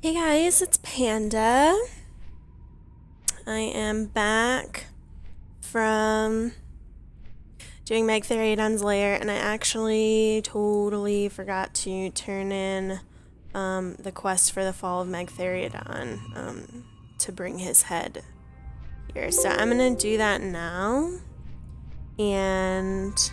Hey guys, it's Panda. I am back from doing Magtheriodon's lair, and I actually totally forgot to turn in the quest for the fall of Magtheriodon to bring his head here. So I'm gonna do that now, and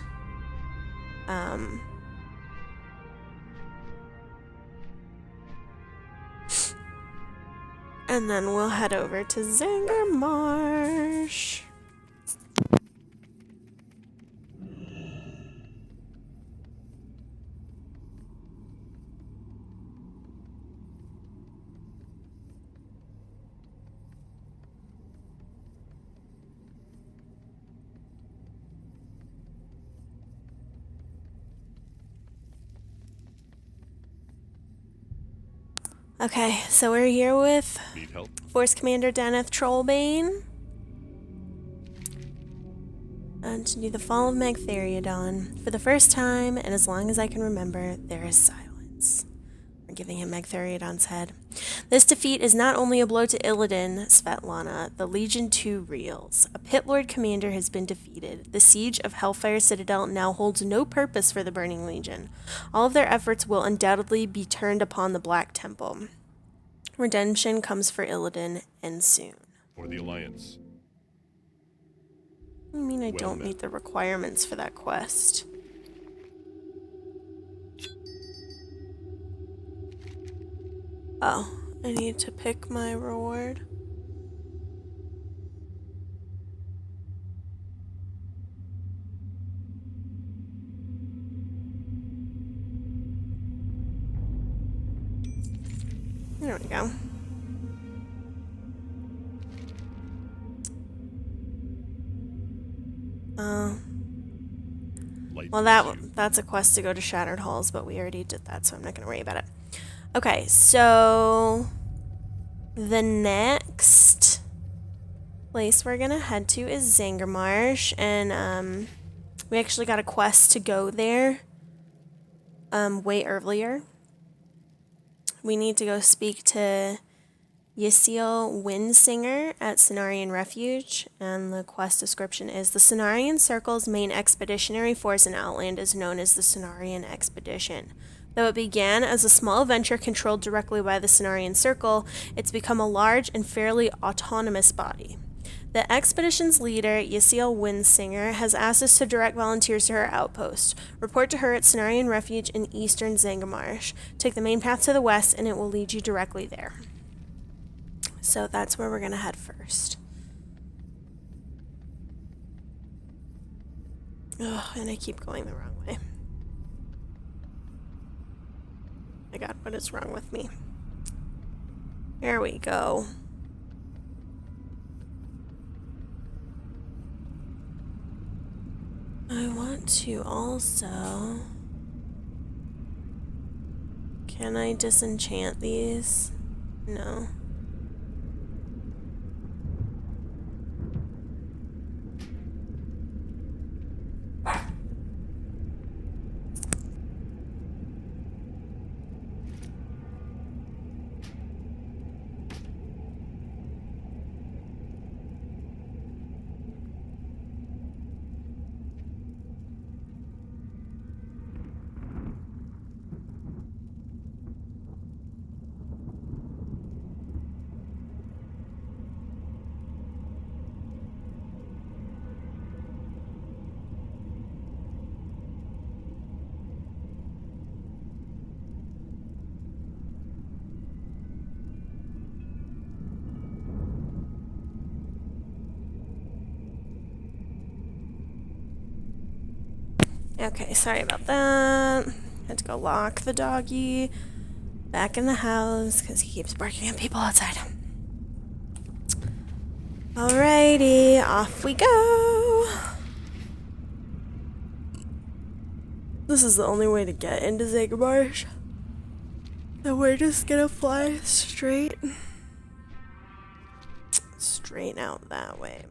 and then we'll head over to Zangarmarsh. Okay, so we're here with Force Commander Daneth Trollbane. And to do the fall of Magtheriodon. For the first time, and as long as I can remember, there is silence. We're giving him Magtheriodon's head. This defeat is not only a blow to Illidan, Svetlana, the Legion 2 reels. A Pit Lord commander has been defeated. The siege of Hellfire Citadel now holds no purpose for the Burning Legion. All of their efforts will undoubtedly be turned upon the Black Temple. Redemption comes for Illidan, and soon. For the Alliance. I mean, I don't meet the requirements for that quest. Oh, I need to pick my reward. There we go. Well, that's a quest to go to Shattered Halls, but we already did that, so I'm not going to worry about it. Okay, so the next place we're going to head to is Zangarmarsh, and we actually got a quest to go there way earlier. We need to go speak to Ysiel Windsinger at Cenarion Refuge, and the quest description is: the Cenarion Circle's main expeditionary force in Outland is known as the Cenarion Expedition. Though it began as a small venture controlled directly by the Cenarion Circle, it's become a large and fairly autonomous body. The expedition's leader, Ysiel Windsinger, has asked us to direct volunteers to her outpost. Report to her at Cenarion Refuge in eastern Zangarmarsh. Take the main path to the west, and it will lead you directly there. So that's where we're going to head first. Ugh, and I keep going the wrong way. My god, what is wrong with me? There we go. I want to also... Can I disenchant these? No. Okay, sorry about that. Had to go lock the doggy back in the house because he keeps barking at people outside. Alrighty, off we go. This is the only way to get into Zangarmarsh. And we're just gonna fly straight out that way.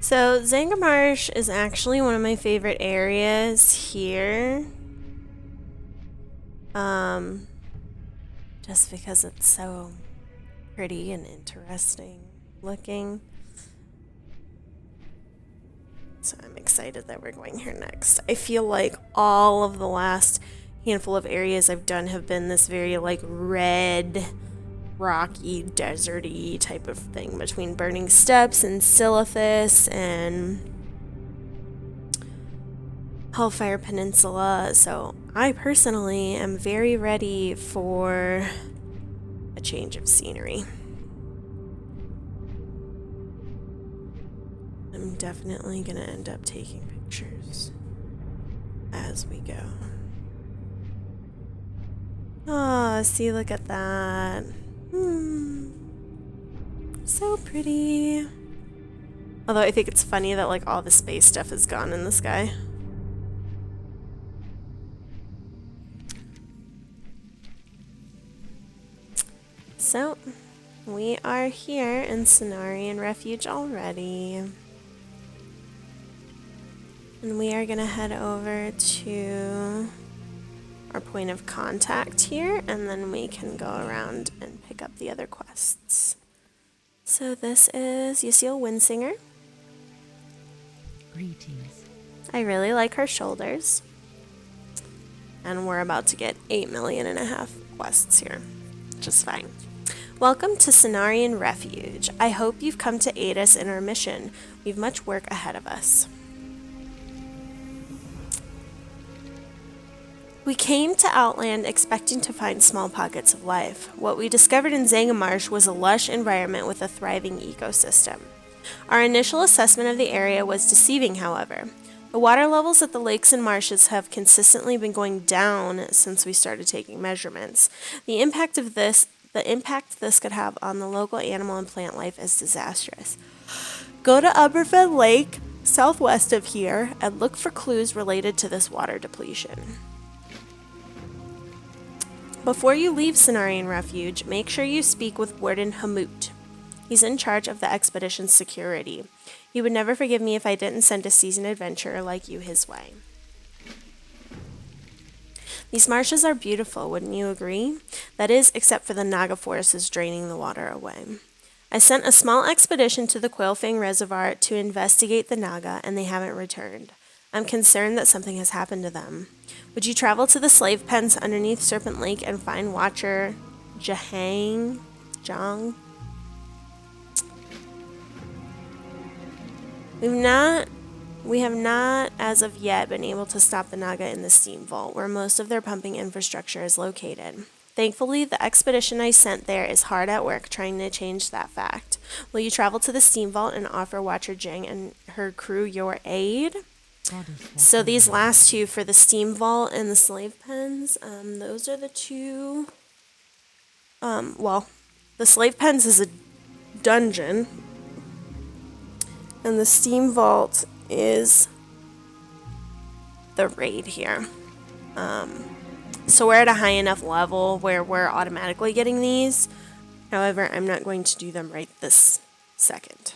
So Zangarmarsh is actually one of my favorite areas here. Just because it's so pretty and interesting looking. So I'm excited that we're going here next. I feel like all of the last handful of areas I've done have been this very like red, rocky, deserty type of thing between Burning Steppes and Silithus and Hellfire Peninsula. So I personally am very ready for a change of scenery. I'm definitely gonna end up taking pictures as we go. Oh, see, look at that. So pretty. Although I think it's funny that like all the space stuff is gone in the sky. So, we are here in Cenarion Refuge already. And we are going to head over to our point of contact here, and then we can go around and pick up the other quests. So this is Yasiel Windsinger. Greetings. I really like her shoulders. And we're about to get 8.5 million quests here, which is fine. Welcome to Cenarion Refuge. I hope you've come to aid us in our mission. We've much work ahead of us. We came to Outland expecting to find small pockets of life. What we discovered in Zangarmarsh was a lush environment with a thriving ecosystem. Our initial assessment of the area was deceiving, however. The water levels at the lakes and marshes have consistently been going down since we started taking measurements. The impact this could have on the local animal and plant life is disastrous. Go to Umberfed Lake, southwest of here, and look for clues related to this water depletion. Before you leave Cenarion Refuge, make sure you speak with Warden Hamut. He's in charge of the expedition's security. He would never forgive me if I didn't send a seasoned adventurer like you his way. These marshes are beautiful, wouldn't you agree? That is, except for the Naga forces draining the water away. I sent a small expedition to the Quailfang Reservoir to investigate the Naga, and they haven't returned. I'm concerned that something has happened to them. Would you travel to the slave pens underneath Serpent Lake and find Watcher Jang? We have not, as of yet, been able to stop the Naga in the steam vault, where most of their pumping infrastructure is located. Thankfully, the expedition I sent there is hard at work trying to change that fact. Will you travel to the steam vault and offer Watcher Jang and her crew your aid? So these last two for the steam vault and the slave pens, those are the two. Well, the slave pens is a dungeon, and the steam vault is the raid here. So we're at a high enough level where we're automatically getting these. However, I'm not going to do them right this second.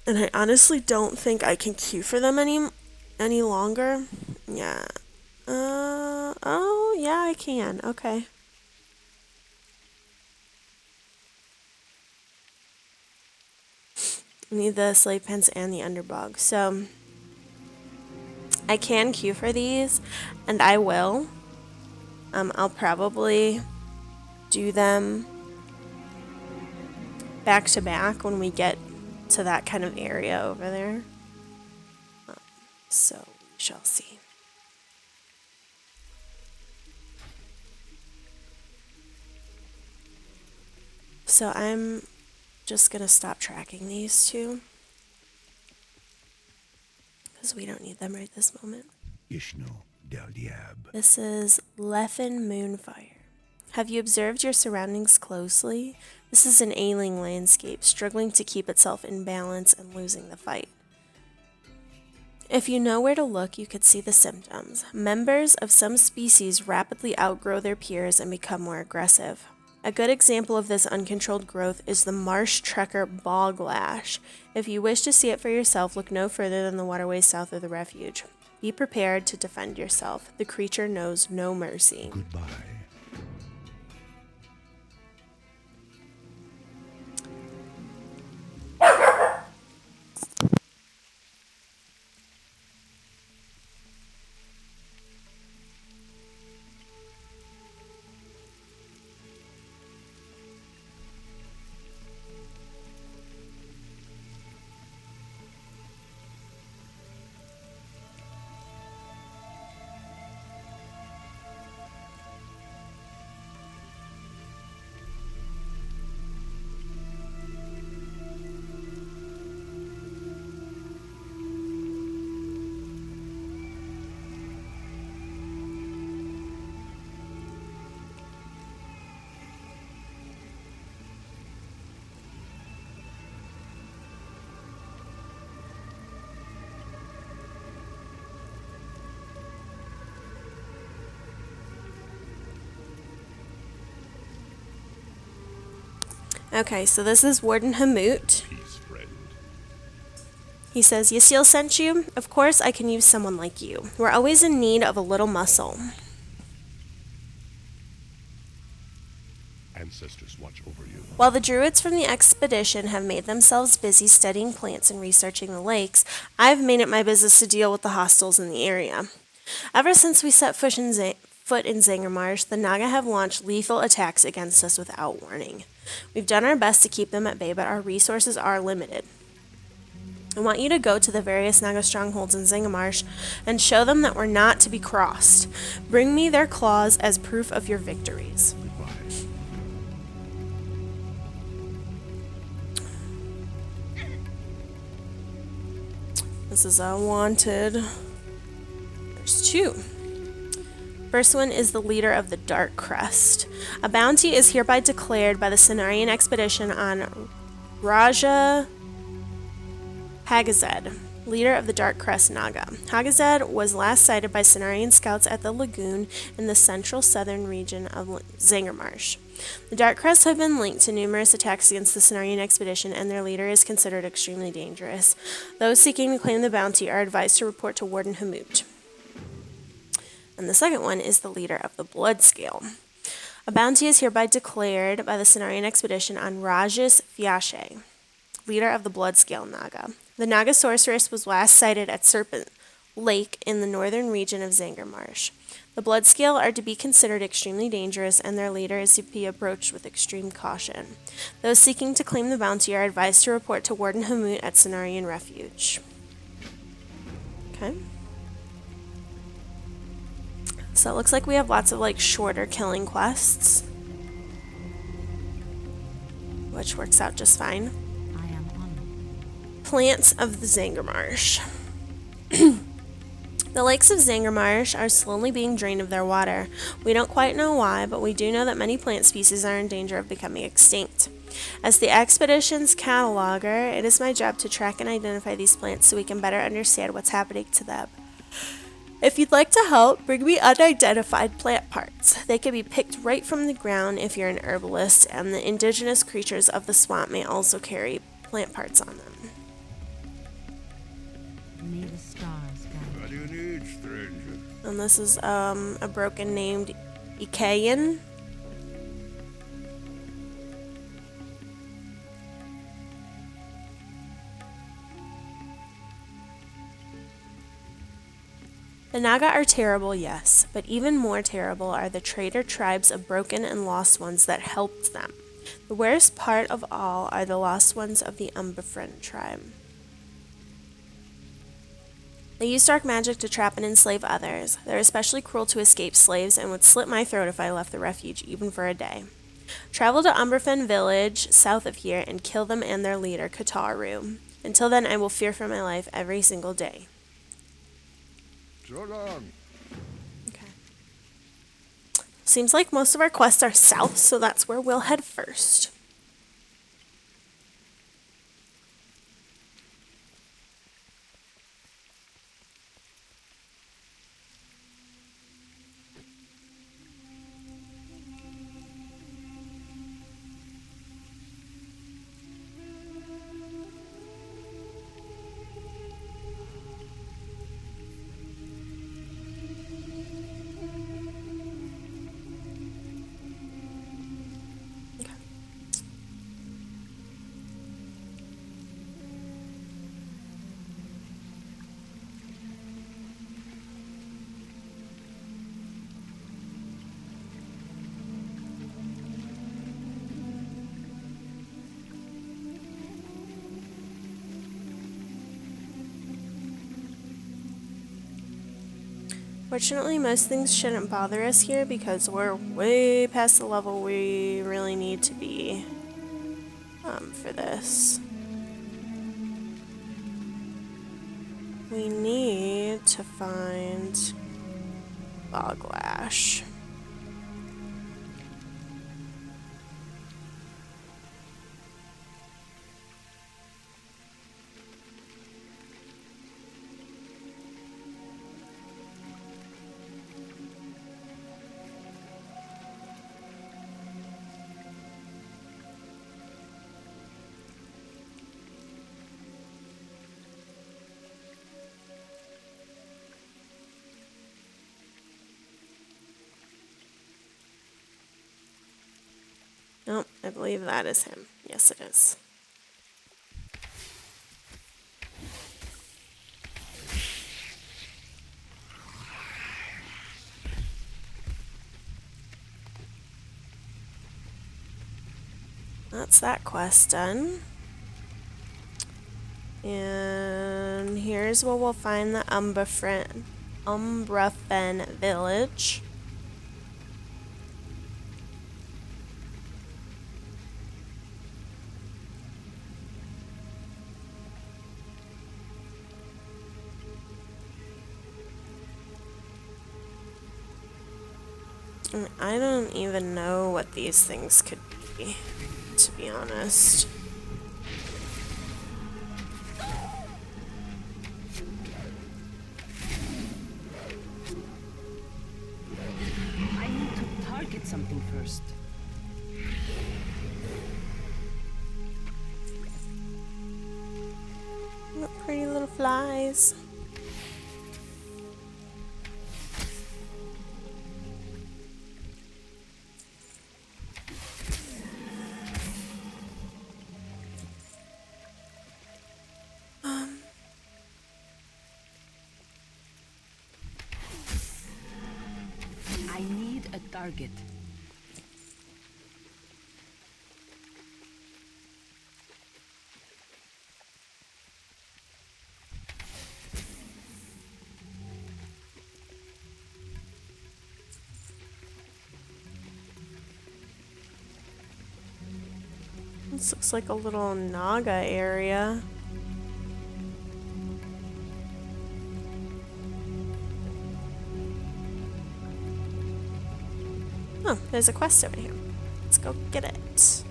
And I honestly don't think I can queue for them any longer. Yeah. Oh, yeah, I can. Okay. I need the slave pens and the underbog. So I can queue for these, and I will. I'll probably do them back to back when we get to that kind of area over there. So we shall see. So I'm just gonna stop tracking these two because we don't need them right this moment. This is Lethen Moonfire. Have you observed your surroundings closely? This is an ailing landscape, struggling to keep itself in balance and losing the fight. If you know where to look, you could see the symptoms. Members of some species rapidly outgrow their peers and become more aggressive. A good example of this uncontrolled growth is the marsh trekker boglash. If you wish to see it for yourself, look no further than the waterways south of the refuge. Be prepared to defend yourself. The creature knows no mercy. Goodbye. Okay, so this is Warden Hamut. Peace, friend. He says, Yasiel sent you? Of course I can use someone like you. We're always in need of a little muscle. Ancestors watch over you. While the druids from the expedition have made themselves busy studying plants and researching the lakes, I've made it my business to deal with the hostiles in the area. Ever since we set foot in Zangarmarsh, the Naga have launched lethal attacks against us without warning. We've done our best to keep them at bay, but our resources are limited. I want you to go to the various Naga strongholds in Zangarmarsh and show them that we're not to be crossed. Bring me their claws as proof of your victories. Goodbye. This is a wanted. There's two. First one is the leader of the Dark Crest. A bounty is hereby declared by the Cenarion expedition on Raja Hagazed, leader of the Dark Crest Naga. Hagazed was last sighted by Cenarion scouts at the lagoon in the central southern region of Zangarmarsh. The Dark Crest have been linked to numerous attacks against the Cenarion expedition, and their leader is considered extremely dangerous. Those seeking to claim the bounty are advised to report to Warden Hamut. And the second one is the leader of the Blood Scale. A bounty is hereby declared by the Cenarion expedition on Rajas Fiashe, leader of the Blood Scale Naga. The Naga sorceress was last sighted at Serpent Lake in the northern region of Zangarmarsh. The Blood Scale are to be considered extremely dangerous, and their leader is to be approached with extreme caution. Those seeking to claim the bounty are advised to report to Warden Hamut at Cenarion Refuge. Okay. So it looks like we have lots of like shorter killing quests, which works out just fine. I am honored. Plants of the Zangarmarsh. The lakes of Zangarmarsh are slowly being drained of their water. We don't quite know why, but we do know that many plant species are in danger of becoming extinct. As the expedition's cataloger, it is my job to track and identify these plants so we can better understand what's happening to them. If you'd like to help, bring me unidentified plant parts. They can be picked right from the ground if you're an herbalist, and the indigenous creatures of the swamp may also carry plant parts on them. May the stars guide What do you need, stranger? And this is a broken named Ikayan. The Naga are terrible, yes, but even more terrible are the traitor tribes of broken and lost ones that helped them. The worst part of all are the lost ones of the Umberfriend tribe. They use dark magic to trap and enslave others. They're especially cruel to escaped slaves and would slit my throat if I left the refuge even for a day. Travel to Umberfriend village, south of here, and kill them and their leader, Kataru. Until then, I will fear for my life every single day. So long. Okay. Seems like most of our quests are south, so that's where we'll head first. Fortunately, most things shouldn't bother us here because we're way past the level we really need to be for this. We need to find Boglash. Nope, I believe that is him. Yes, it is. That's that quest done. And here's where we'll find the Umbrafen village. And I don't even know what these things could be, to be honest. I need to target something first. What pretty little flies. I need a target. This looks like a little Naga area. Oh, there's a quest over here. Let's go get it.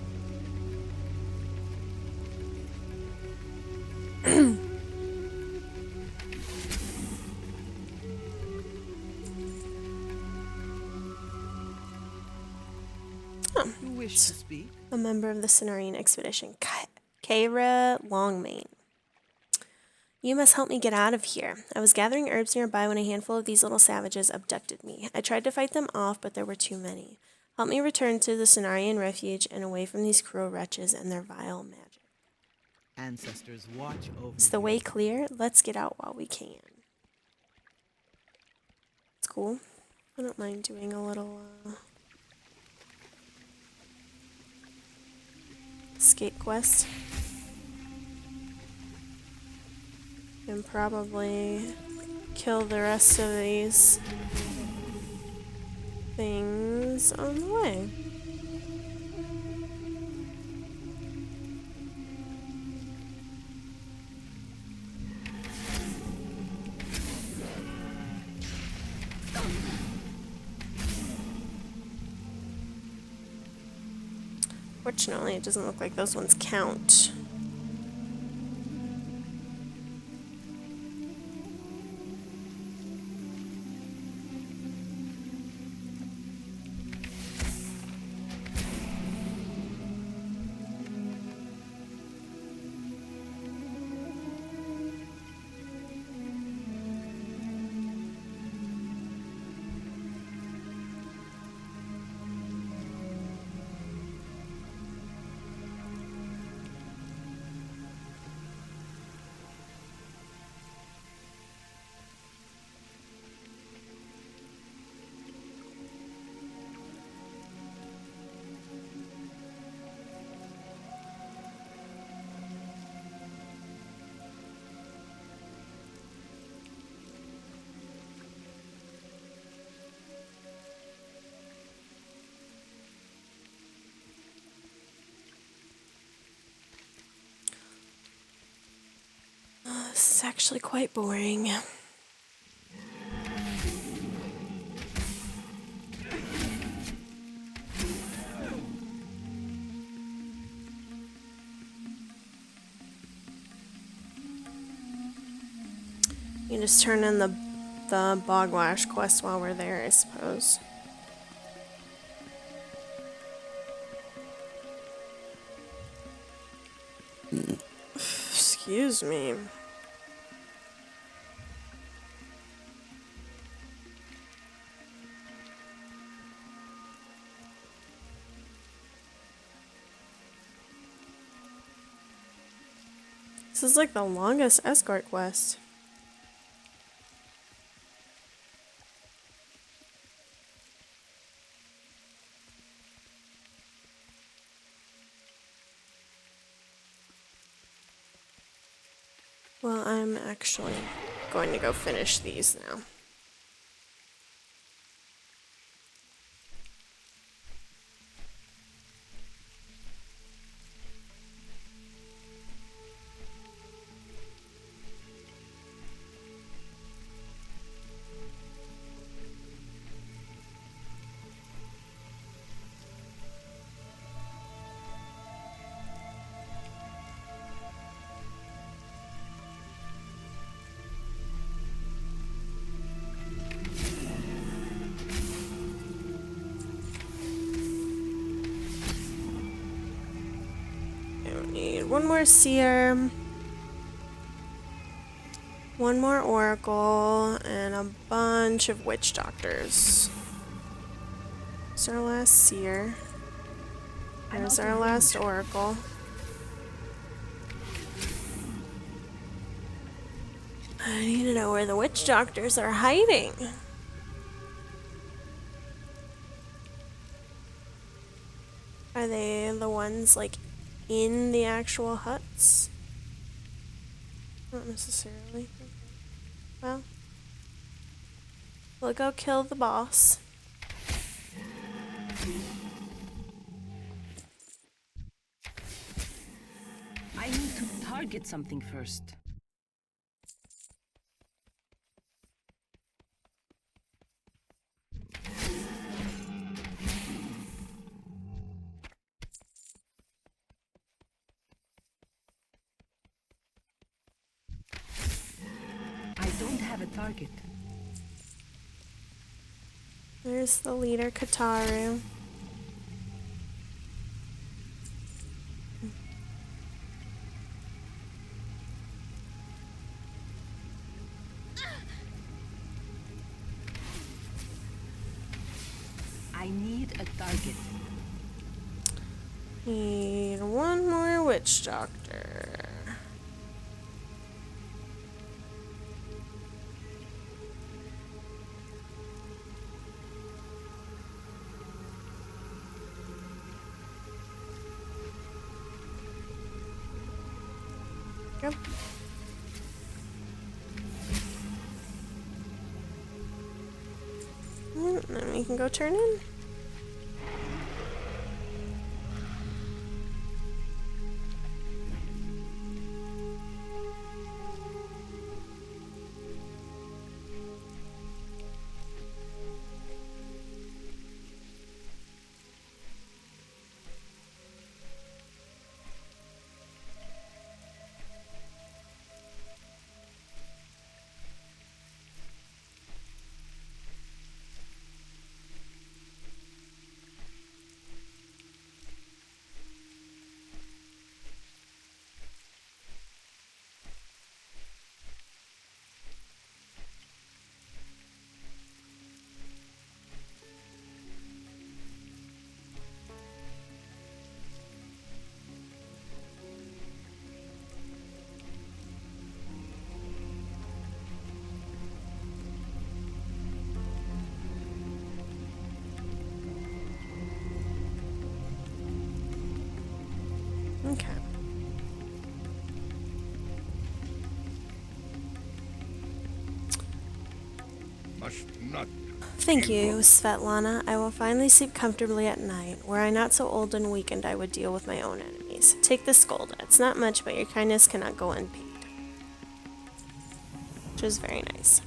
You wish to speak? A member of the Cenarion expedition, Kaira Longmane. You must help me get out of here. I was gathering herbs nearby when a handful of these little savages abducted me. I tried to fight them off, but there were too many. Help me return to the Cenarion refuge and away from these cruel wretches and their vile magic. Ancestors watch over Is the you. way clear? Let's get out while we can. It's cool. I don't mind doing a little escape quest. And probably kill the rest of these things on the way. Fortunately, it doesn't look like those ones count. actually quite boring. You can just turn in the Bogwash quest while we're there, I suppose. Excuse me. This is like the longest escort quest. Well, I'm actually going to go finish these now. Need one more seer, one more oracle, and a bunch of witch doctors. There's our last seer. There's our last oracle. I need to know where the witch doctors are hiding. Are they the ones like in the actual huts? Not necessarily. Well, we'll go kill the boss. I need to target something first. I don't have a target. There's the leader, Kataru. I need a target. Need one more witch doctor. Yep. Then we can go turn in. Okay. Must not. Thank you, Svetlana. I will finally sleep comfortably at night. Were I not so old and weakened, I would deal with my own enemies. Take this gold. It's not much, but your kindness cannot go unpaid. which is very nice.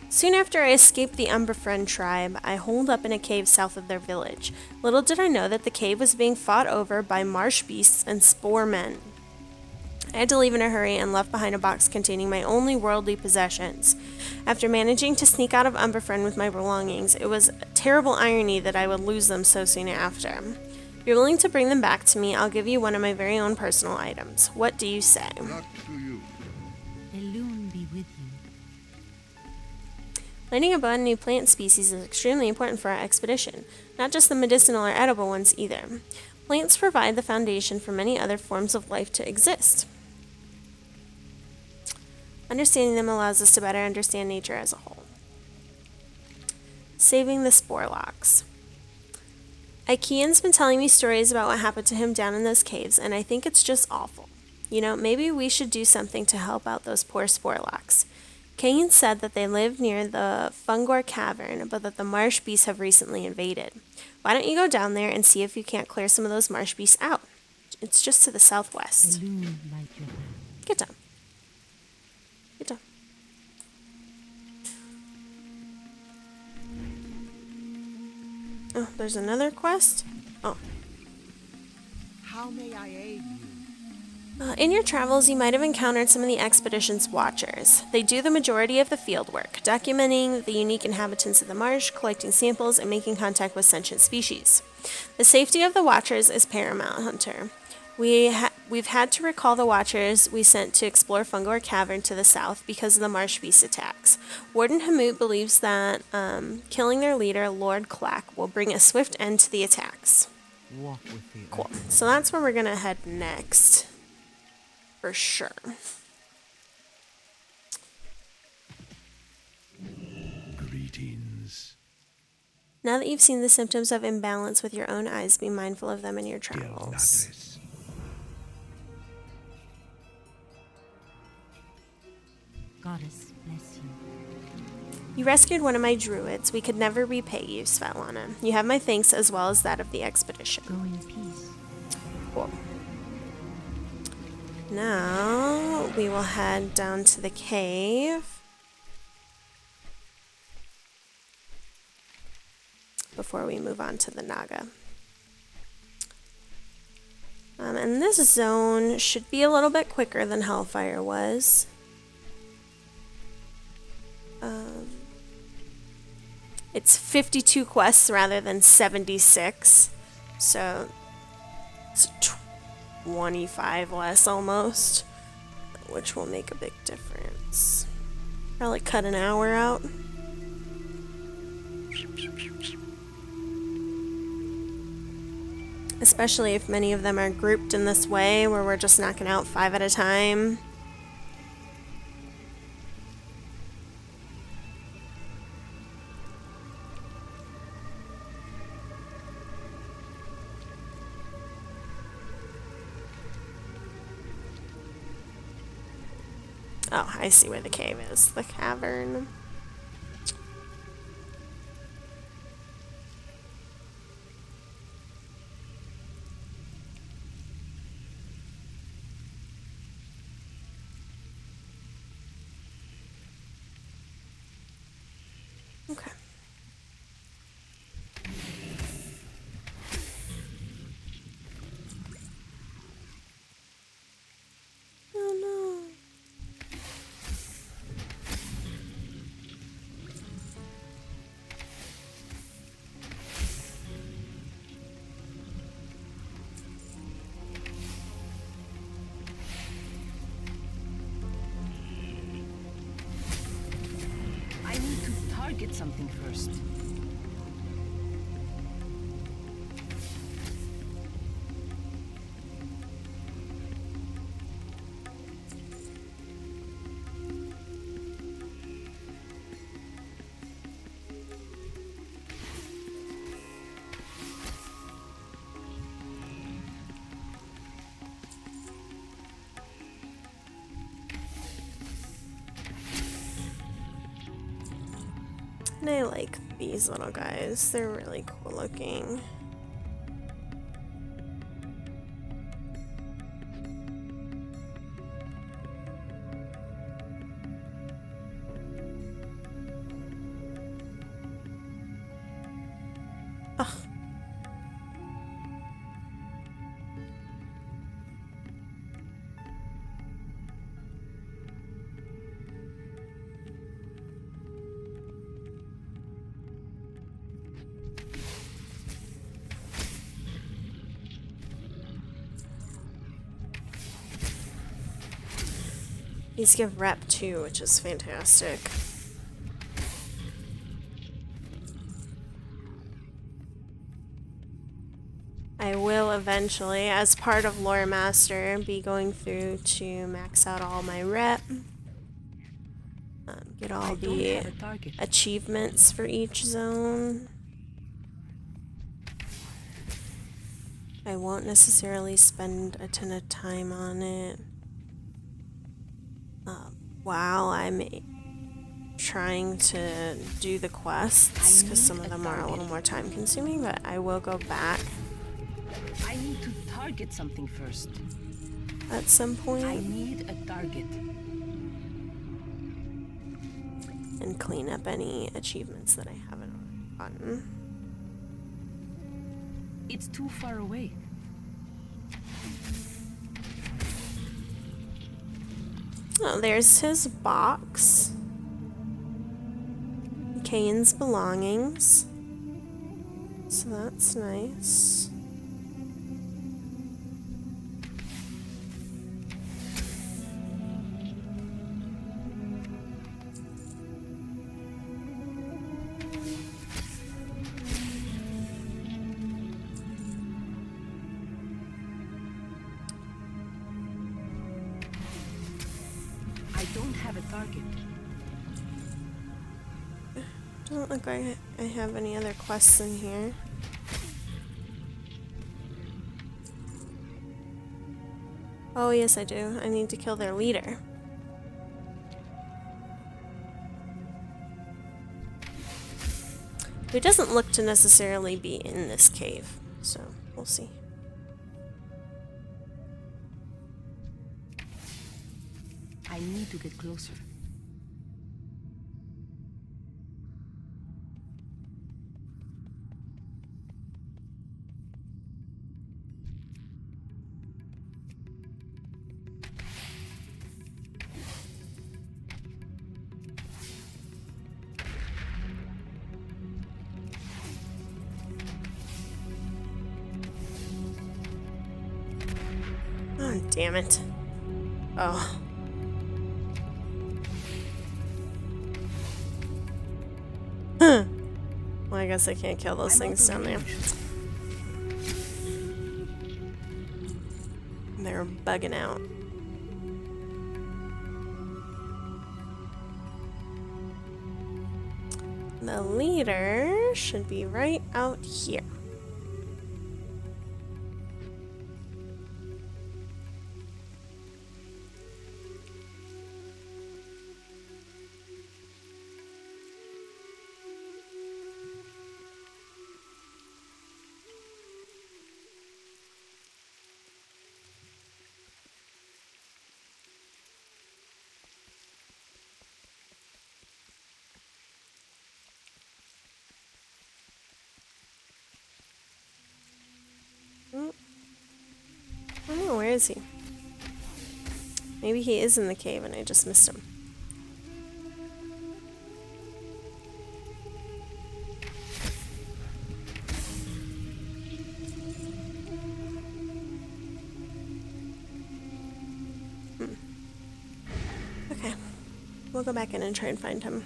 Soon after I escaped the Umberfriend tribe, I holed up in a cave south of their village. Little did I know that the cave was being fought over by marsh beasts and spore men. I had to leave in a hurry and left behind a box containing my only worldly possessions. After managing to sneak out of Umberfriend with my belongings, it was a terrible irony that I would lose them so soon after. If you're willing to bring them back to me, I'll give you one of my very own personal items. What do you say? Luck to you. Elune be with you. Learning about a new plant species is extremely important for our expedition, not just the medicinal or edible ones either. Plants provide the foundation for many other forms of life to exist. Understanding them allows us to better understand nature as a whole. Saving the Sporelings. Ikean's been telling me stories about what happened to him down in those caves, and I think it's just awful. You know, maybe we should do something to help out those poor Sporelings. Kayan said that they live near the Fungor Cavern, but that the marsh beasts have recently invaded. Why don't you go down there and see if you can't clear some of those marsh beasts out? It's just to the southwest. Elune light your path. Get down. Get down. Oh, there's another quest? Oh. How may I aid you? In your travels, you might have encountered some of the expedition's watchers. They do the majority of the field work, documenting the unique inhabitants of the marsh, collecting samples, and making contact with sentient species. The safety of the watchers is paramount, Hunter. We've had to recall the watchers we sent to explore Fungor Cavern to the south because of the marsh beast attacks. Warden Hamut believes that killing their leader, Lord Clack, will bring a swift end to the attacks. Walk with the Cool. So that's where we're going to head next. For sure. Greetings. Now that you've seen the symptoms of imbalance with your own eyes, be mindful of them in your Gil travels. Nagris. Goddess bless you. You rescued one of my druids. We could never repay you, Svetlana. You have my thanks as well as that of the expedition. Go in peace. Cool. Now we will head down to the cave before we move on to the Naga. And this zone should be a little bit quicker than Hellfire was. It's 52 quests rather than 76, so it's 25 less almost, which will make a big difference. Probably cut an hour out. Especially if many of them are grouped in this way, where we're just knocking out 5 at a time. Oh, I see where the cave is. The cavern. Okay. Oh no. I need to target something first. And I like these little guys. They're really cool looking. I These give rep too, which is fantastic. I will eventually, as part of Loremaster, be going through to max out all my rep. Get all the achievements for each zone. I won't necessarily spend a ton of time on it while I'm trying to do the quests, because some of them are a little more time consuming, but I will go back I need to target something first. at some I point need a target. and clean up any achievements that I haven't already gotten. It's too far away. Oh, there's his box. Kane's belongings. So that's nice. I don't have a target. Doesn't look like I have any other quests in here. Oh, yes, I do. I need to kill their leader. Who doesn't look to necessarily be in this cave, so we'll see. I need to get closer. Oh, damn it. Oh. Huh. Well, I guess I can't kill those things down there. They're bugging out. The leader should be right out here. I don't know, where is he? Maybe he is in the cave and I just missed him. Okay. We'll go back in and try and find him.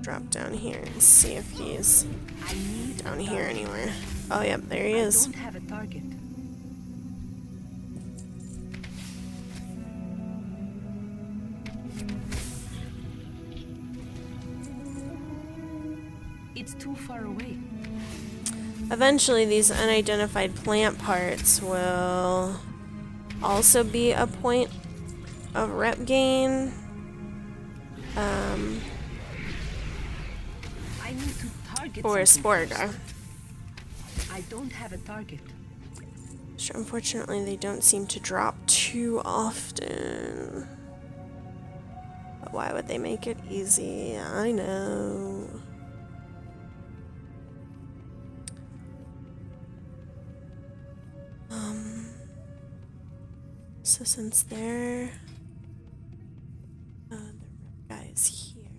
Drop down here and see if he's I need down here anywhere. Oh, yep, there he is. I don't have a target. It's too far away. Eventually, these unidentified plant parts will also be a point of rep gain. I need to target For something Sporga. first. I don't have a target. Which unfortunately they don't seem to drop too often. But why would they make it easy? I know. So since they're the guy is here.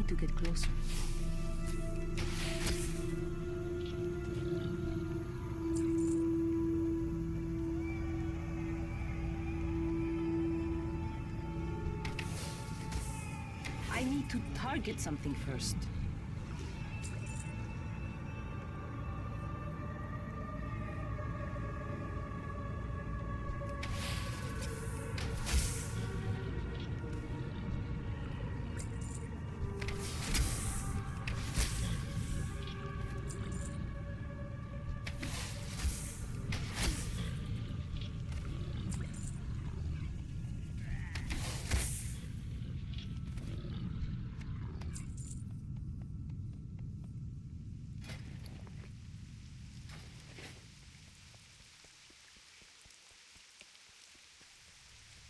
need to get closer. I need to target something first.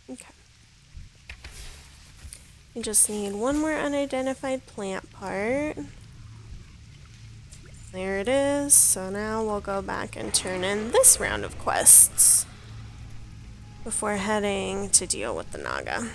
Okay. We just need one more unidentified plant part. There it is. So now we'll go back and turn in this round of quests before heading to deal with the Naga.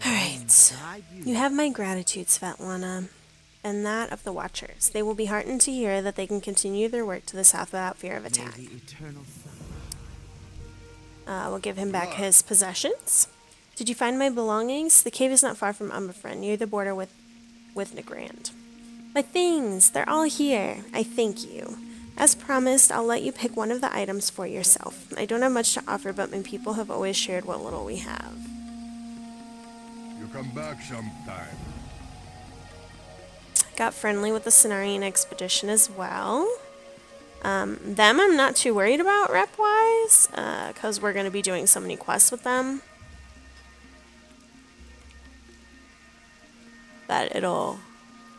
Alright. You have my gratitude, Svetlana, and that of the Watchers. They will be heartened to hear that they can continue their work to the south without fear of attack. The eternal We'll give him back his possessions. Did you find my belongings? The cave is not far from Umberfren, near the border with Nagrand. My things! They're all here. I thank you. As promised, I'll let you pick one of the items for yourself. I don't have much to offer, but my people have always shared what little we have. You come back sometime. Got friendly with the Cenarion expedition as well. Them I'm not too worried about rep-wise, because we're going to be doing so many quests with them. That it'll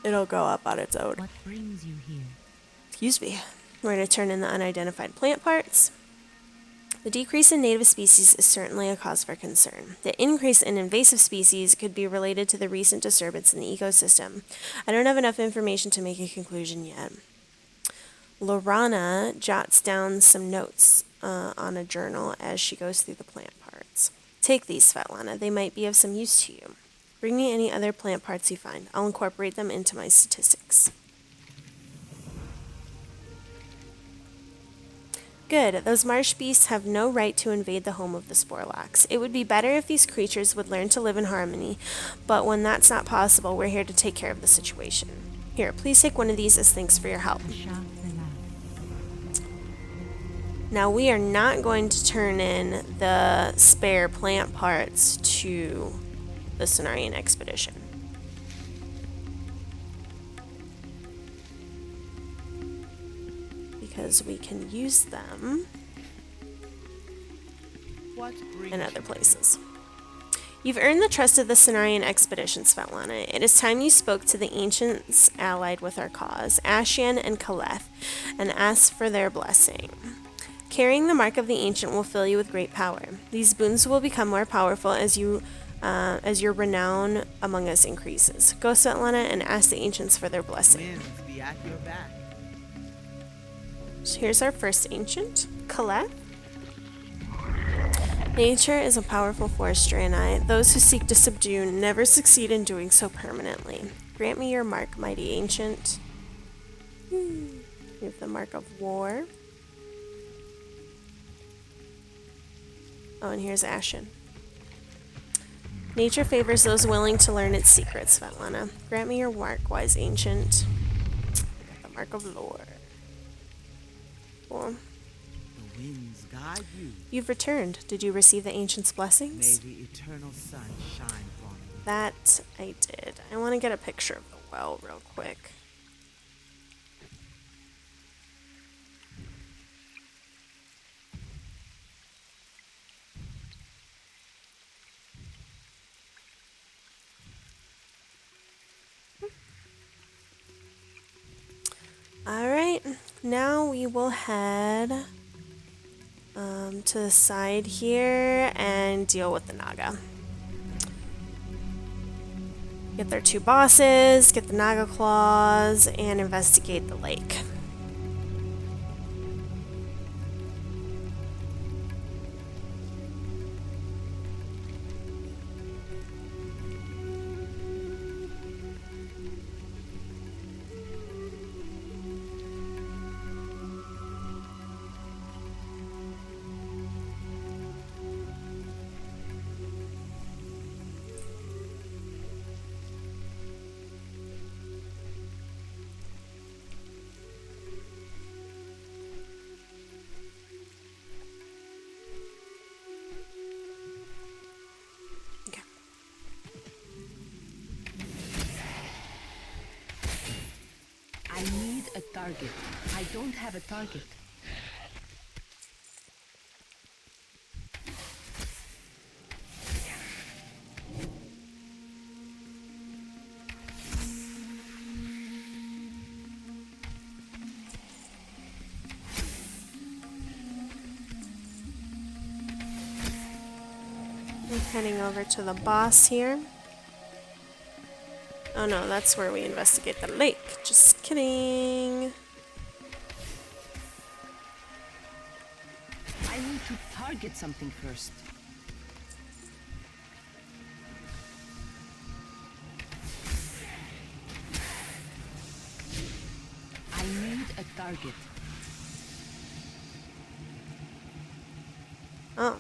go up on its own. What brings you here? Excuse me. We're going to turn in the unidentified plant parts. The decrease in native species is certainly a cause for concern. The increase in invasive species could be related to the recent disturbance in the ecosystem. I don't have enough information to make a conclusion yet. Lorana jots down some notes on a journal as she goes through the plant parts. Take these, Svetlana. They might be of some use to you. Bring me any other plant parts you find. I'll incorporate them into my statistics. Good. Those marsh beasts have no right to invade the home of the Sporelings. It would be better if these creatures would learn to live in harmony, but when that's not possible, we're here to take care of the situation. Here, please take one of these as thanks for your help. Now, we are not going to turn in the spare plant parts to the Cenarion expedition. Because we can use them in other places. You've earned the trust of the Cenarion expedition, Svetlana. It is time you spoke to the ancients allied with our cause, Ashian and Kaleth, and asked for their blessing. Carrying the mark of the ancient will fill you with great power. These boons will become more powerful as your renown among us increases. Go, Svetlana, and ask the ancients for their blessing. winds be at your back. So here's our first ancient, Colette. Nature is a powerful force, Draenei. Those who seek to subdue never succeed in doing so permanently. Grant me your mark, mighty ancient. We have the mark of war. Oh, and here's Ashen. Nature favors those willing to learn its secrets, Svetlana. Grant me your mark, wise ancient. The mark of lore. Cool. The winds guide you. You've returned. Did you receive the ancient's May blessings? the eternal sun shine upon you. That I did. I want to get a picture of the well real quick. Alright, now we will head to the side here and deal with the Naga. Get their 2 bosses, get the Naga claws, and investigate the lake. Okay. I need a target. I don't have a target. I'm heading over to the boss here. Oh no, that's where we investigate the lake. Just kidding. I need to target something first. I need a target. Oh.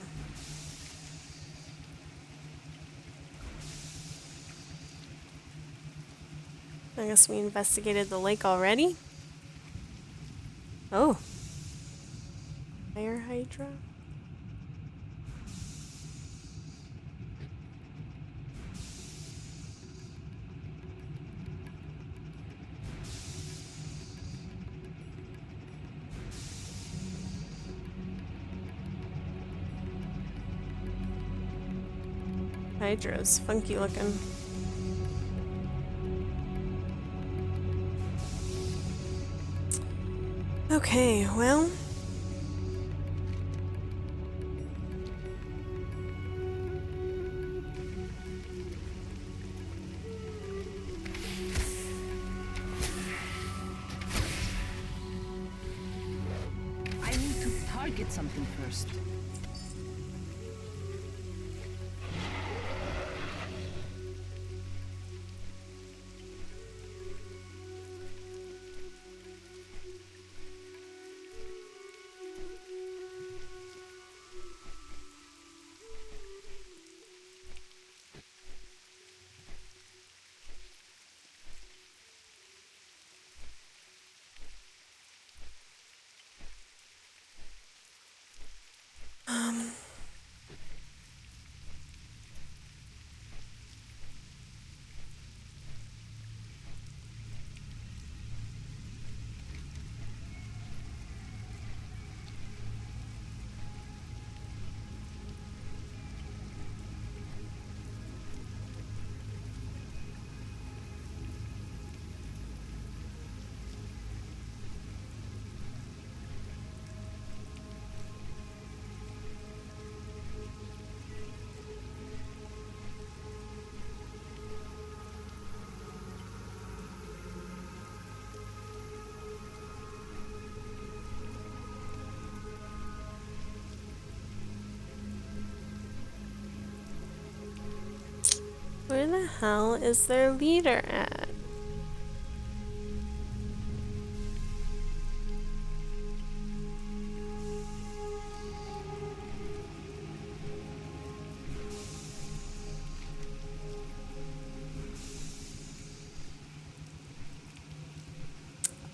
I guess we investigated the lake already. Oh. Fire Hydra? Hydra's funky looking. Okay, well. I need to target something first. Where the hell is their leader at?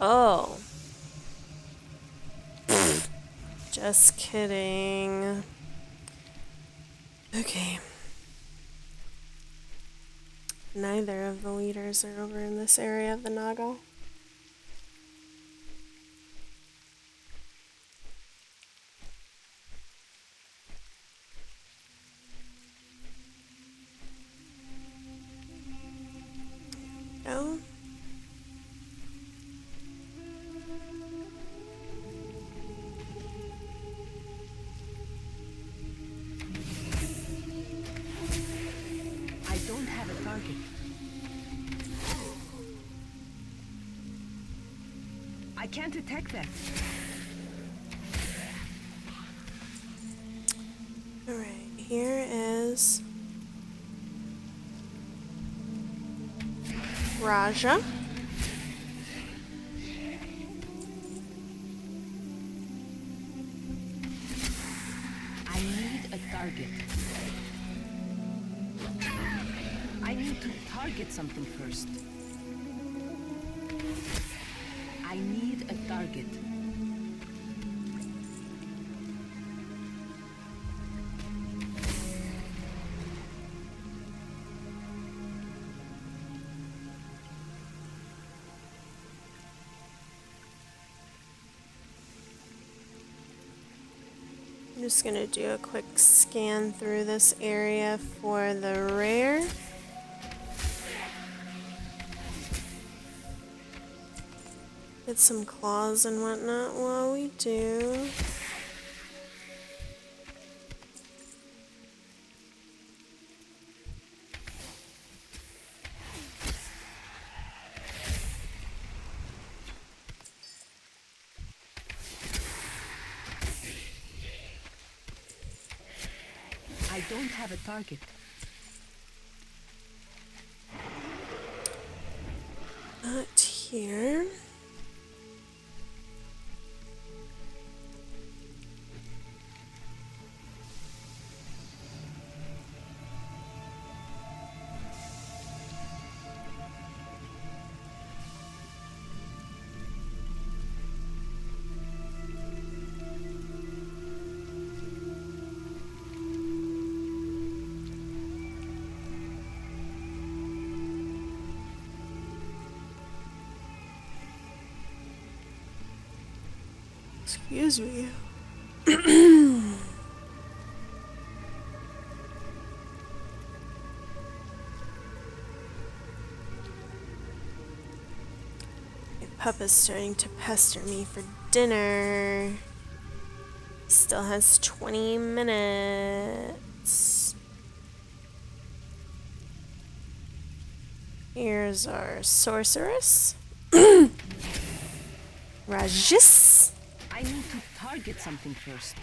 Oh. Just kidding. Okay. Neither of the leaders are over in this area of the Naga. Go. I don't have a target. I can't attack that. Alright, here is Raja. I need a target. I need to target something first. I need a target. I'm just gonna do a quick scan through this area for the rare. Get some claws and whatnot while we do. I don't have a target. Not here. Excuse me. My pup is starting to pester me for dinner. Still has 20 minutes. Here's our sorceress. Rajis. I need to target something first.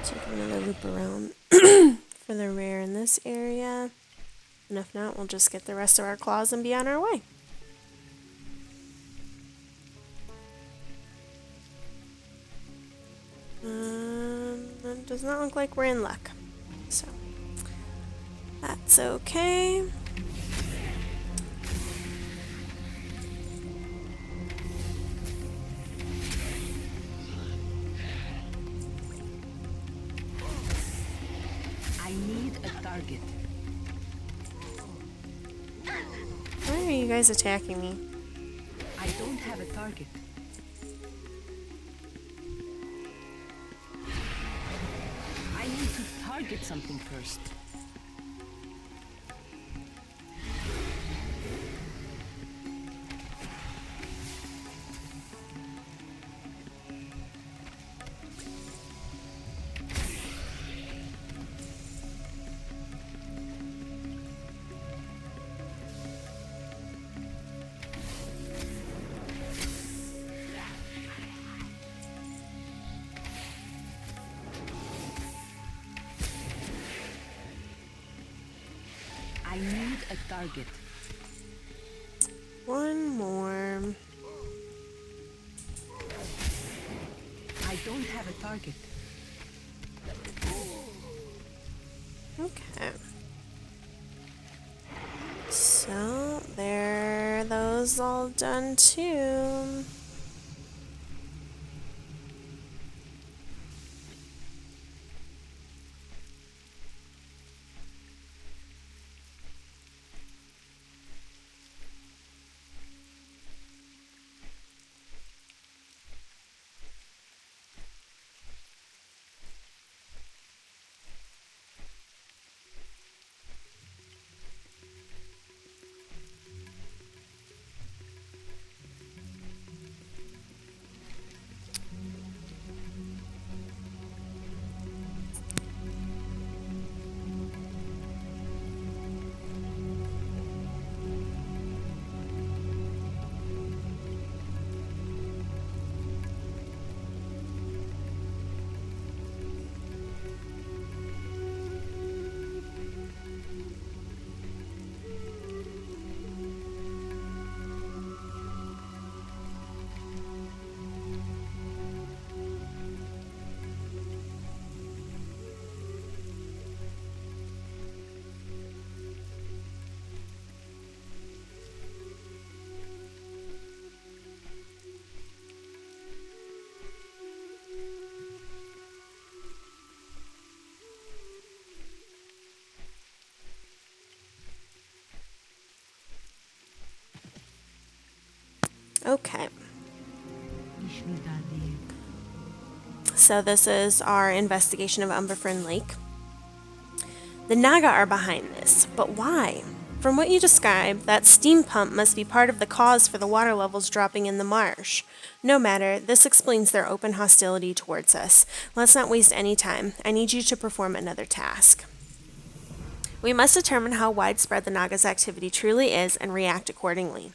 Take another loop around for the rare in this area. And if not, we'll just get the rest of our claws and be on our way. It does not look like we're in luck. So, that's okay. I need a target. Why are you guys attacking me? I don't have a target. I need to target something first. I need a target. One more. I don't have a target. Okay. So, there, those all done too. Okay. So this is our investigation of Umberfrin Lake. The Naga are behind this, but why? From what you described, that steam pump must be part of the cause for the water levels dropping in the marsh. No matter, this explains their open hostility towards us. Let's not waste any time. I need you to perform another task. We must determine how widespread the Naga's activity truly is and react accordingly.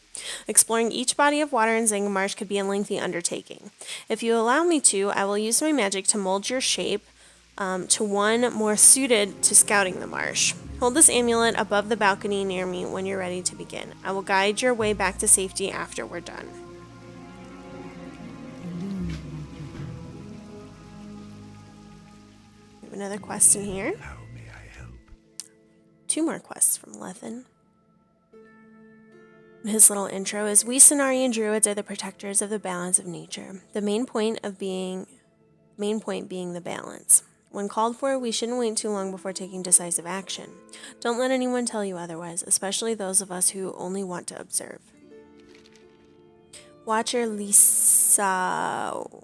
Exploring each body of water in Zangarmarsh could be a lengthy undertaking. If you allow me to, I will use my magic to mold your shape to one more suited to scouting the marsh. Hold this amulet above the balcony near me when you're ready to begin. I will guide your way back to safety after we're done. We have another quest in here. How may I help? 2 more quests from Lethen. His little intro is, we Cenarion druids are the protectors of the balance of nature. The main point being the balance. When called for, we shouldn't wait too long before taking decisive action. Don't let anyone tell you otherwise, especially those of us who only want to observe. Watcher Lisao.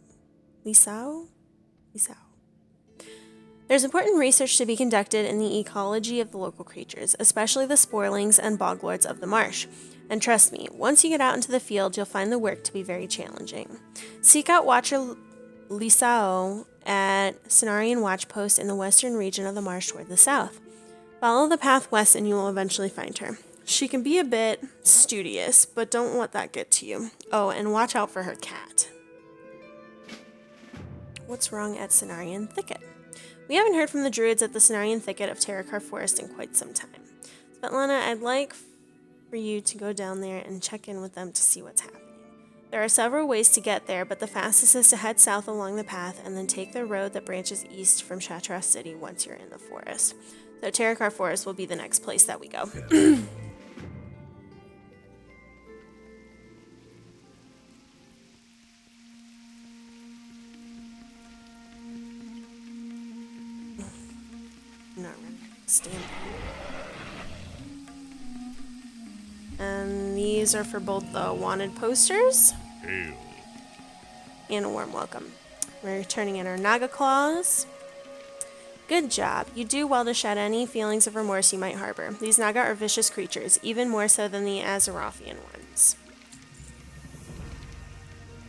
There's important research to be conducted in the ecology of the local creatures, especially the Sporelings and boglords of the marsh. And trust me, once you get out into the field, you'll find the work to be very challenging. Seek out Watcher Lisao at Cenarion Watch Post in the western region of the marsh toward the south. Follow the path west and you will eventually find her. She can be a bit studious, but don't let that get to you. Oh, and watch out for her cat. What's wrong at Cenarion Thicket? We haven't heard from the druids at the Cenarion Thicket of Terracar Forest in quite some time. Svetlana, I'd like for you to go down there and check in with them to see what's happening. There are several ways to get there, but the fastest is to head south along the path and then take the road that branches east from Shattrath City once you're in the forest. So Terracar Forest will be the next place that we go. Not really. Stand and these are for both the wanted posters Hail. and a warm welcome. We're turning in our Naga claws. Good job. You do well to shed any feelings of remorse you might harbor. These Naga are vicious creatures, even more so than the Azerothian ones.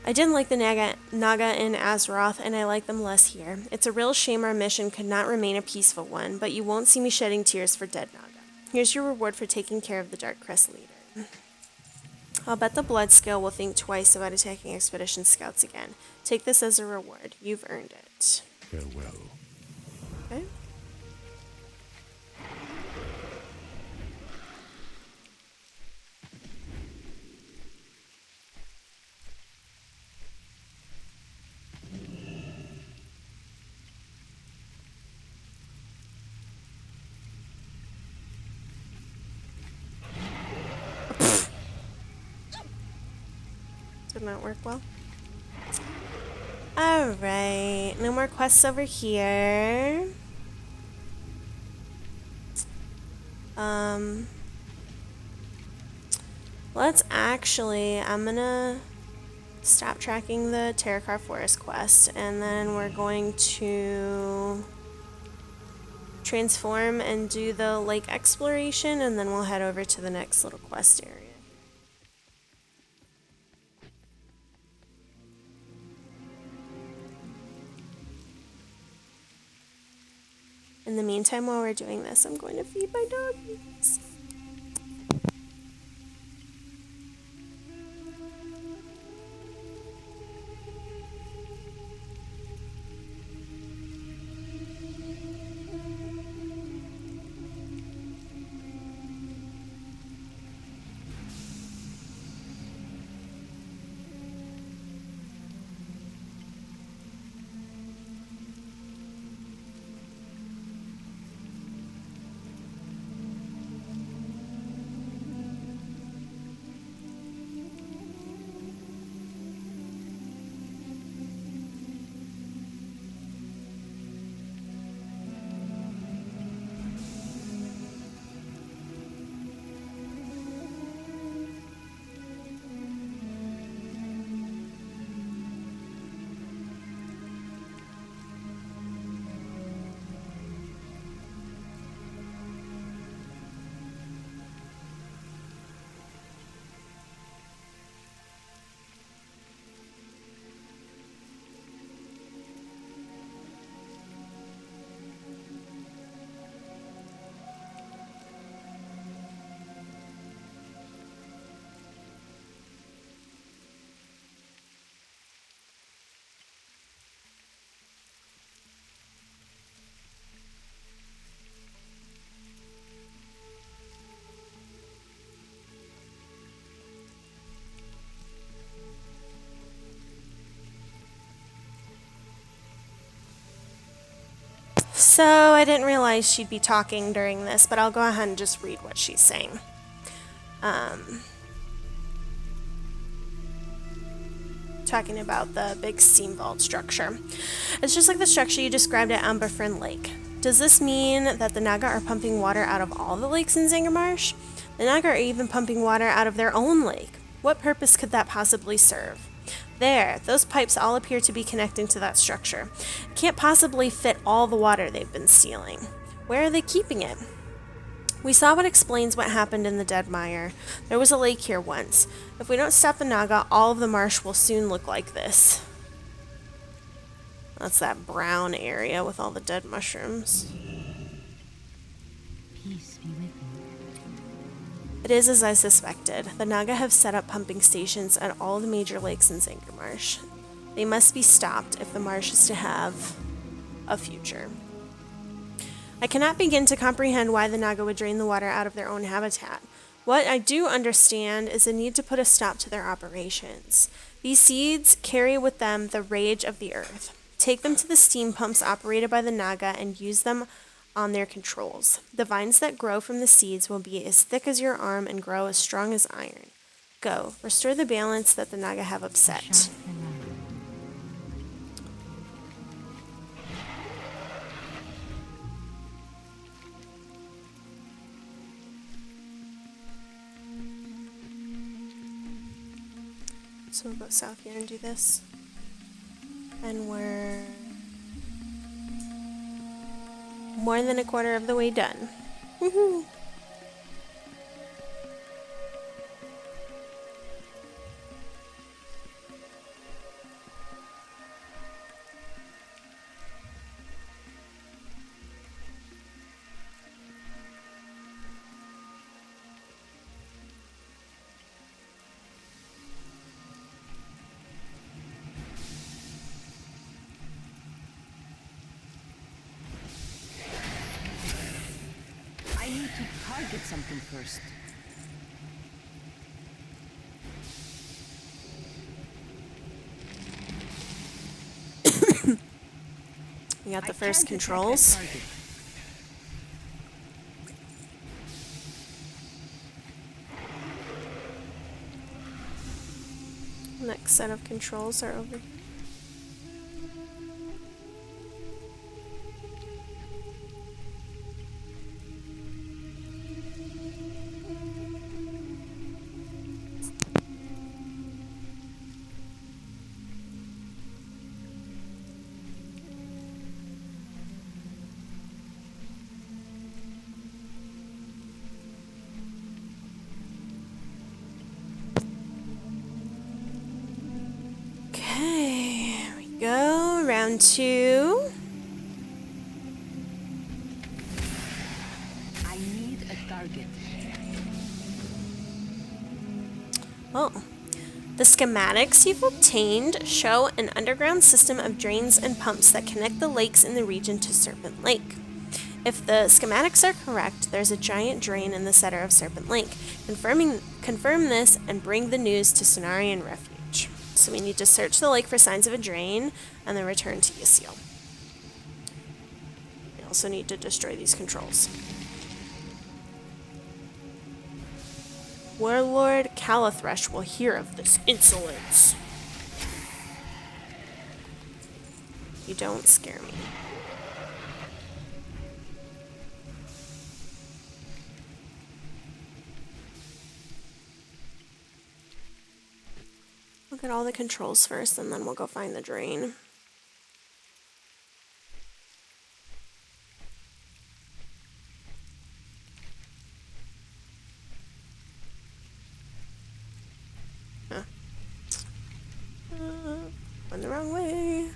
I didn't like the Naga in Azeroth, and I like them less here. It's a real shame our mission could not remain a peaceful one, but you won't see me shedding tears for dead Naga. Here's your reward for taking care of the Dark Crest leader. I'll bet the Blood Scale will think twice about attacking Expedition Scouts again. Take this as a reward. You've earned it. Farewell. Okay. Did not work well. Alright, no more quests over here. Let's actually, I'm gonna stop tracking the Terracar Forest quest, and then we're going to transform and do the lake exploration, and then we'll head over to the next little quest area. In the meantime, while we're doing this, I'm going to feed my doggies. So I didn't realize she'd be talking during this, but I'll go ahead and just read what she's saying. Talking about the big steam vault structure. It's just like the structure you described at Amberfrin Lake. Does this mean that the Naga are pumping water out of all the lakes in Zangarmarsh? The Naga are even pumping water out of their own lake. What purpose could that possibly serve? There, those pipes all appear to be connecting to that structure. Can't possibly fit all the water they've been stealing. Where are they keeping it? We saw what explains what happened in the Dead Mire. There was a lake here once. If we don't stop the Naga, all of the marsh will soon look like this. That's that brown area with all the dead mushrooms. Peace be with you. It is as I suspected. The Naga have set up pumping stations at all the major lakes in Zangarmarsh. They must be stopped if the marsh is to have a future. I cannot begin to comprehend why the Naga would drain the water out of their own habitat. What I do understand is the need to put a stop to their operations. These seeds carry with them the rage of the earth. Take them to the steam pumps operated by the Naga and use them on their controls. The vines that grow from the seeds will be as thick as your arm and grow as strong as iron. Go, restore the balance that the Naga have upset. So we'll go south here and do this. And we're more than a quarter of the way done. Woohoo! I need to target something first. We got the I first can't detect controls. that target. Next set of controls are over here. Okay, here we go. Round 2. I need a target. Oh. The schematics you've obtained show an underground system of drains and pumps that connect the lakes in the region to Serpent Lake. If the schematics are correct, there's a giant drain in the center of Serpent Lake. Confirm this and bring the news to Cenarion Refuge. So we need to search the lake for signs of a drain and then return to Ysiel. We also need to destroy these controls. Warlord Calathresh will hear of this insolence. You don't scare me. Look at all the controls first, and then we'll go find the drain. Huh. Went the wrong way.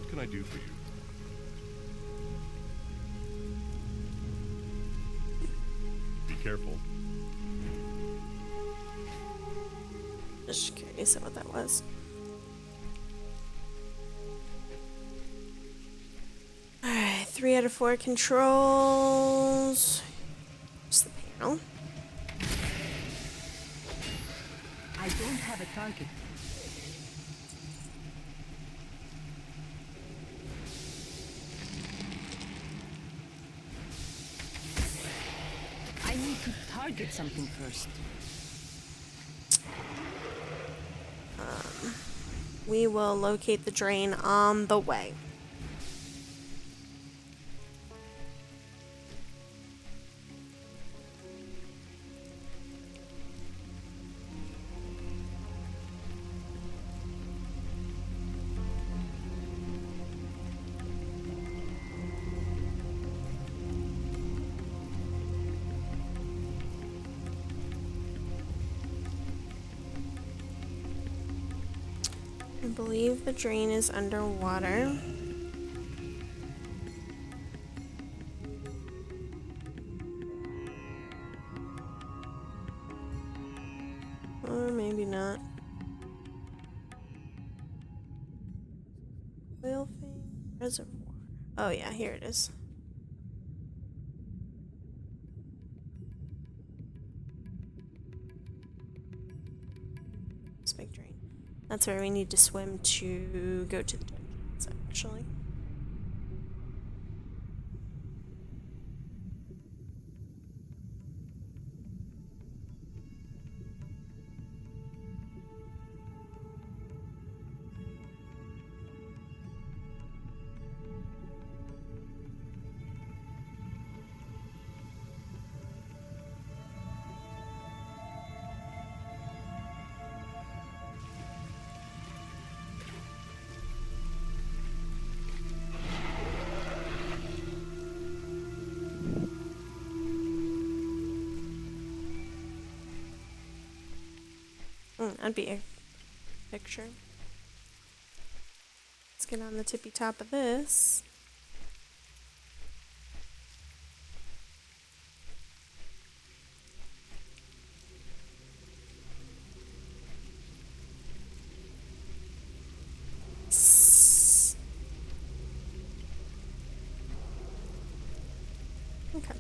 What can I do for you? Be careful. Just curious of what that was. Alright, 3 out of 4 controls. Just the panel. I don't have a target. I need to target something first. We will locate the drain on the way. I believe the drain is underwater. Or maybe not. Oil thing? Reservoir. Oh yeah, here it is. This big drain. That's where we need to swim to go to the dungeons, actually. That'd be a picture. Let's get on the tippy top of this. Okay.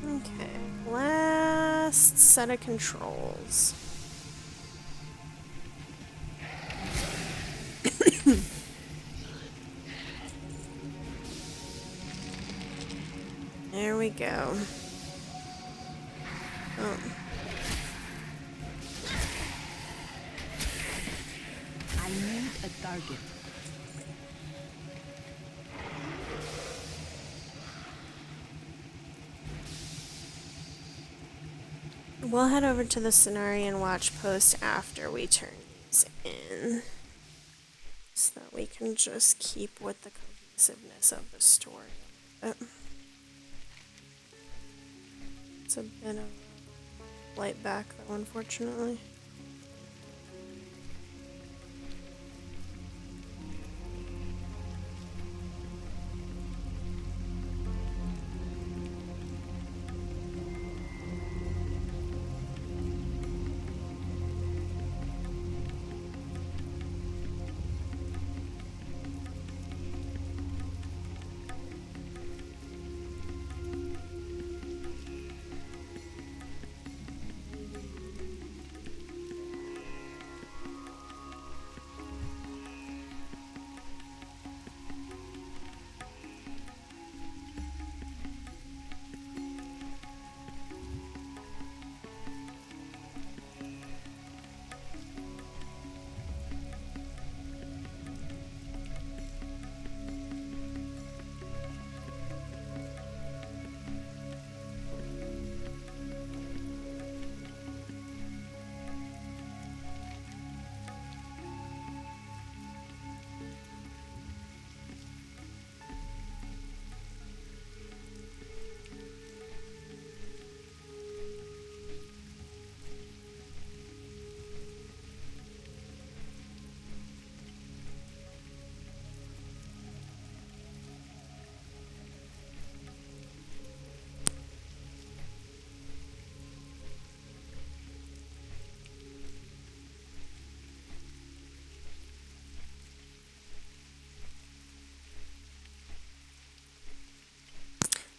Okay, last set of controls. There we go. Oh. I need a target. We'll head over to the Cenarion Watch post after we turn these in, so that we can just keep with the cohesiveness of the story. It's a bit of a light back, though, unfortunately.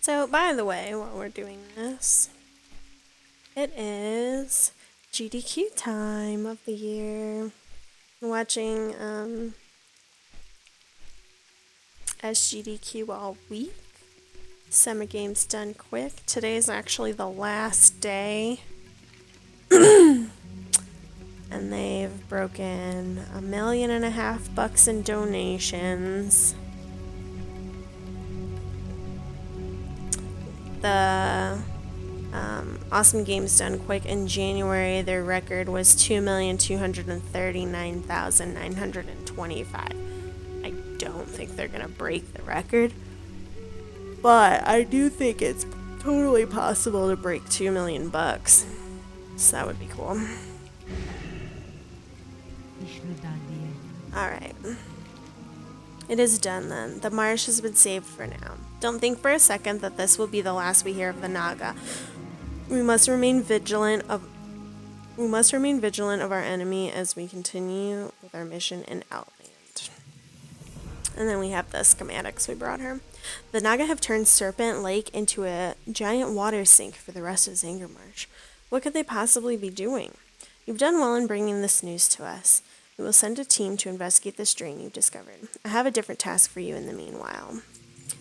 So, by the way, while we're doing this, it is GDQ time of the year. I'm watching SGDQ all week. Summer games done quick. Today is actually the last day. And they've broken $1.5 million in donations. The Awesome Games Done Quick in January, their record was 2,239,925. I don't think they're gonna break the record, but I do think it's totally possible to break 2 million bucks. So that would be cool. Alright. It is done then. The marsh has been saved for now. Don't think for a second that this will be the last we hear of the Naga. We must remain vigilant of our enemy as we continue with our mission in Outland. And then we have the schematics we brought her. The Naga have turned Serpent Lake into a giant water sink for the rest of Zangarmarsh. What could they possibly be doing? You've done well in bringing this news to us. We will send a team to investigate this drain you've discovered. I have a different task for you in the meanwhile.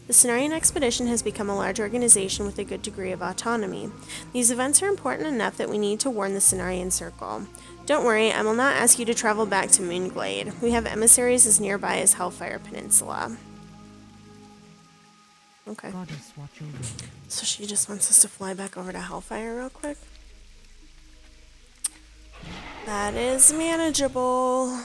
The Cenarion expedition has become a large organization with a good degree of autonomy. These events are important enough that we need to warn the Cenarion Circle. Don't worry, I will not ask you to travel back to Moonglade. We have emissaries as nearby as Hellfire Peninsula. Okay. So she just wants us to fly back over to Hellfire real quick? That is manageable.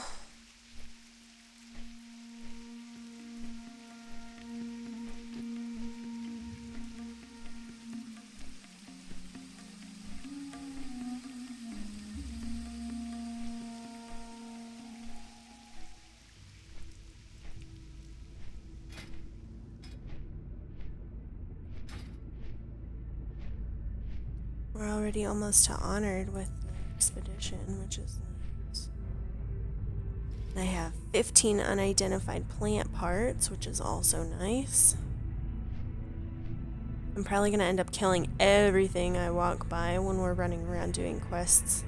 We're already almost to honored with the expedition, which is nice. I have 15 unidentified plant parts, which is also nice. I'm probably going to end up killing everything I walk by when we're running around doing quests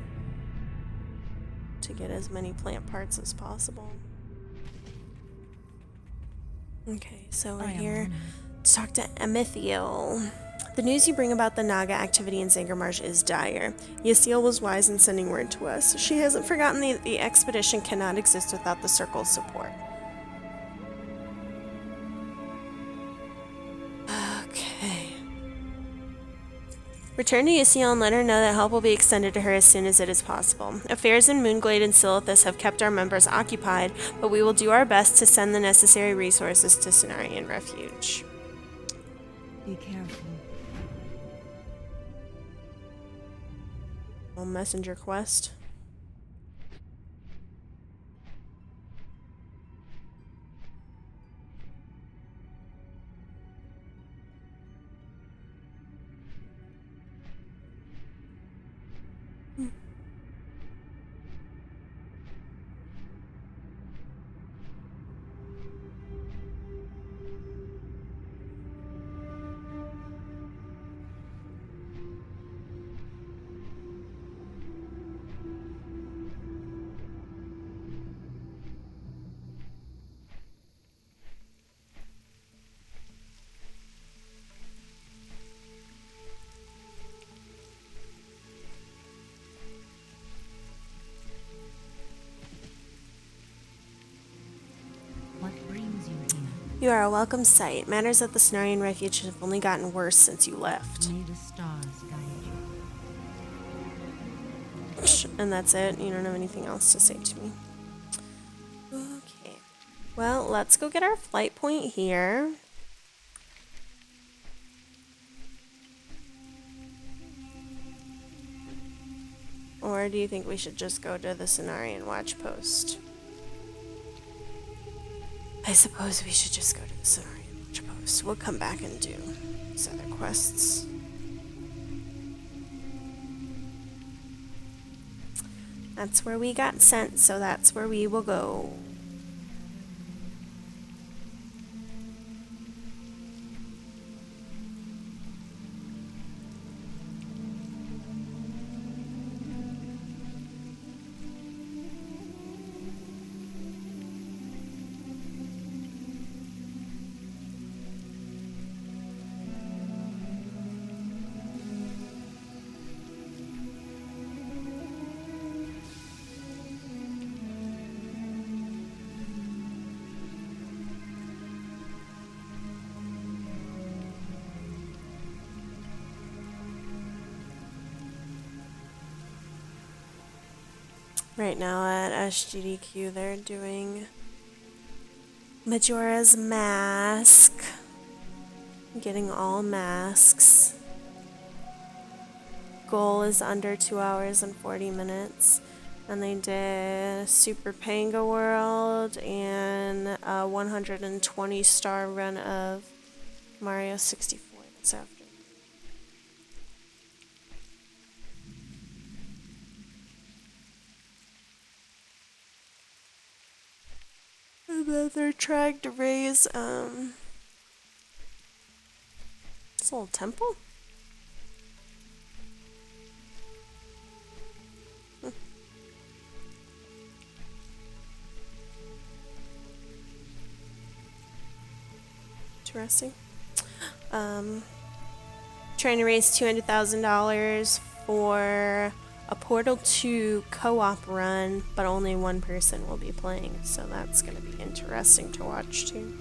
to get as many plant parts as possible. Okay, so we're here to talk to Emithiel. The news you bring about the Naga activity in Zangarmarsh is dire. Yasiel was wise in sending word to us. She hasn't forgotten the expedition cannot exist without the Circle's support. Okay. Return to Yasiel and let her know that help will be extended to her as soon as it is possible. Affairs in Moonglade and Silithus have kept our members occupied, but we will do our best to send the necessary resources to Cenarion Refuge. Be careful. Messenger quest. What brings you here? You are a welcome sight. Matters at the Cenarion Refuge have only gotten worse since you left. May the stars guide you. And that's it? You don't have anything else to say to me? Okay. Well, let's go get our flight point here. Or do you think we should just go to the Cenarion Watch Post? I suppose we should just go to the Cenarion Watch Post. We'll come back and do these other quests. That's where we got sent, so that's where we will go. Right now at SGDQ, they're doing Majora's Mask. Getting all masks. Goal is under 2 hours and 40 minutes. And they did Super Panga World and a 120 star run of Mario 64 this afternoon. And then they're trying to raise this little temple? Interesting. Trying to raise $200,000 for a Portal 2 co-op run, but only one person will be playing, so that's going to be interesting to watch too.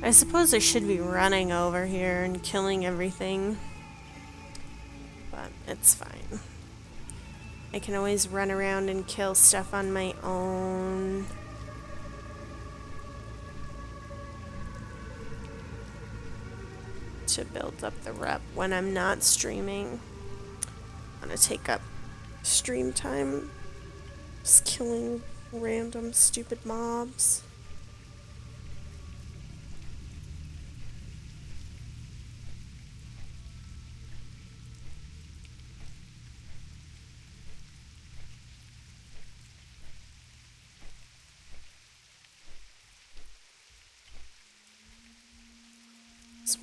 I suppose I should be running over here and killing everything, but it's fine. I can always run around and kill stuff on my own. To build up the rep when I'm not streaming. I'm gonna take up stream time just killing random stupid mobs.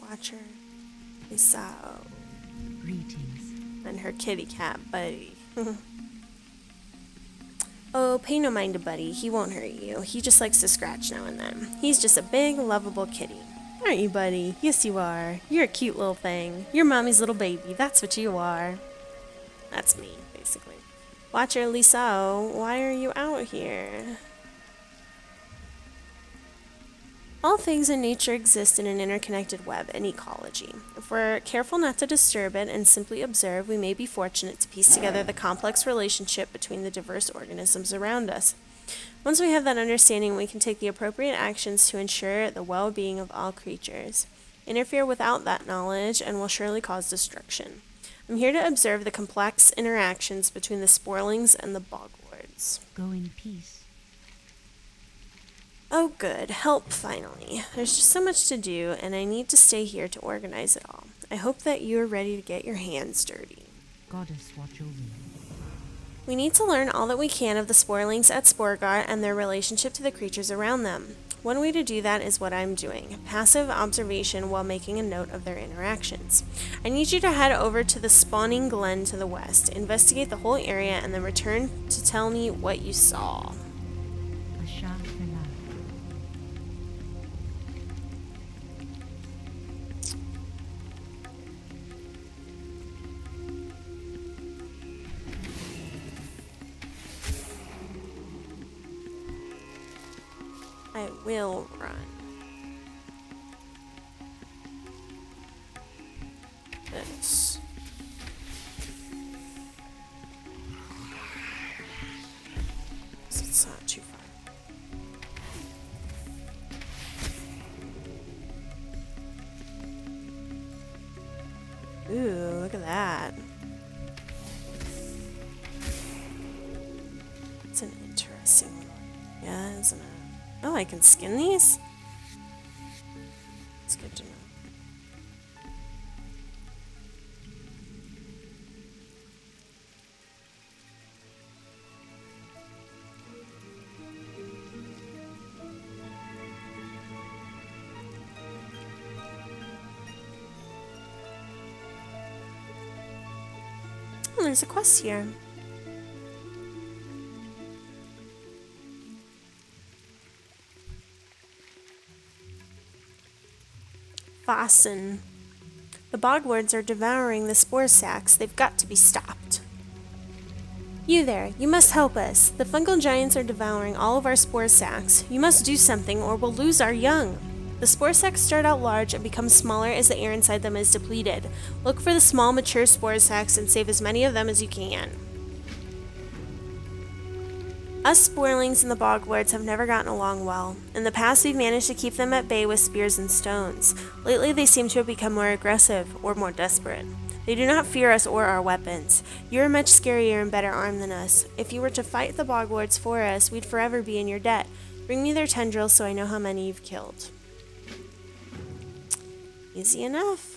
Watcher, Lisao, Greetings. and her kitty cat, Buddy. Oh, pay no mind to Buddy. He won't hurt you. He just likes to scratch now and then. He's just a big, lovable kitty. Aren't you, Buddy? Yes, you are. You're a cute little thing. You're Mommy's little baby. That's what you are. That's me, basically. Watcher, Lisao, why are you out here? All things in nature exist in an interconnected web, an ecology. If we're careful not to disturb it and simply observe, we may be fortunate to piece together the complex relationship between the diverse organisms around us. Once we have that understanding, we can take the appropriate actions to ensure the well-being of all creatures. Interfere without that knowledge and will surely cause destruction. I'm here to observe the complex interactions between the Sporelings and the Bogwards. Go in peace. Oh good, help finally. There's just so much to do, and I need to stay here to organize it all. I hope that you're ready to get your hands dirty. Goddess, watch over you. We need to learn all that we can of the Sporelings at Sporgar and their relationship to the creatures around them. One way to do that is what I'm doing, passive observation while making a note of their interactions. I need you to head over to the spawning glen to the west, investigate the whole area, and then return to tell me what you saw. Asha Fela. I will run. This. So it's not too far. Ooh, look at that. It's an interesting one. Yeah, isn't it? Oh, I can skin these? It's good to know. Oh, there's a quest here. Fasten. The bogwards are devouring the spore sacks. They've got to be stopped. You there, you must help us. The fungal giants are devouring all of our spore sacks. You must do something or we'll lose our young. The spore sacs start out large and become smaller as the air inside them is depleted. Look for the small, mature spore sacs and save as many of them as you can. Us Sporelings and the Bog Lords have never gotten along well. In the past, we've managed to keep them at bay with spears and stones. Lately, they seem to have become more aggressive, or more desperate. They do not fear us or our weapons. You are much scarier and better armed than us. If you were to fight the Bog Lords for us, we'd forever be in your debt. Bring me their tendrils so I know how many you've killed. Easy enough.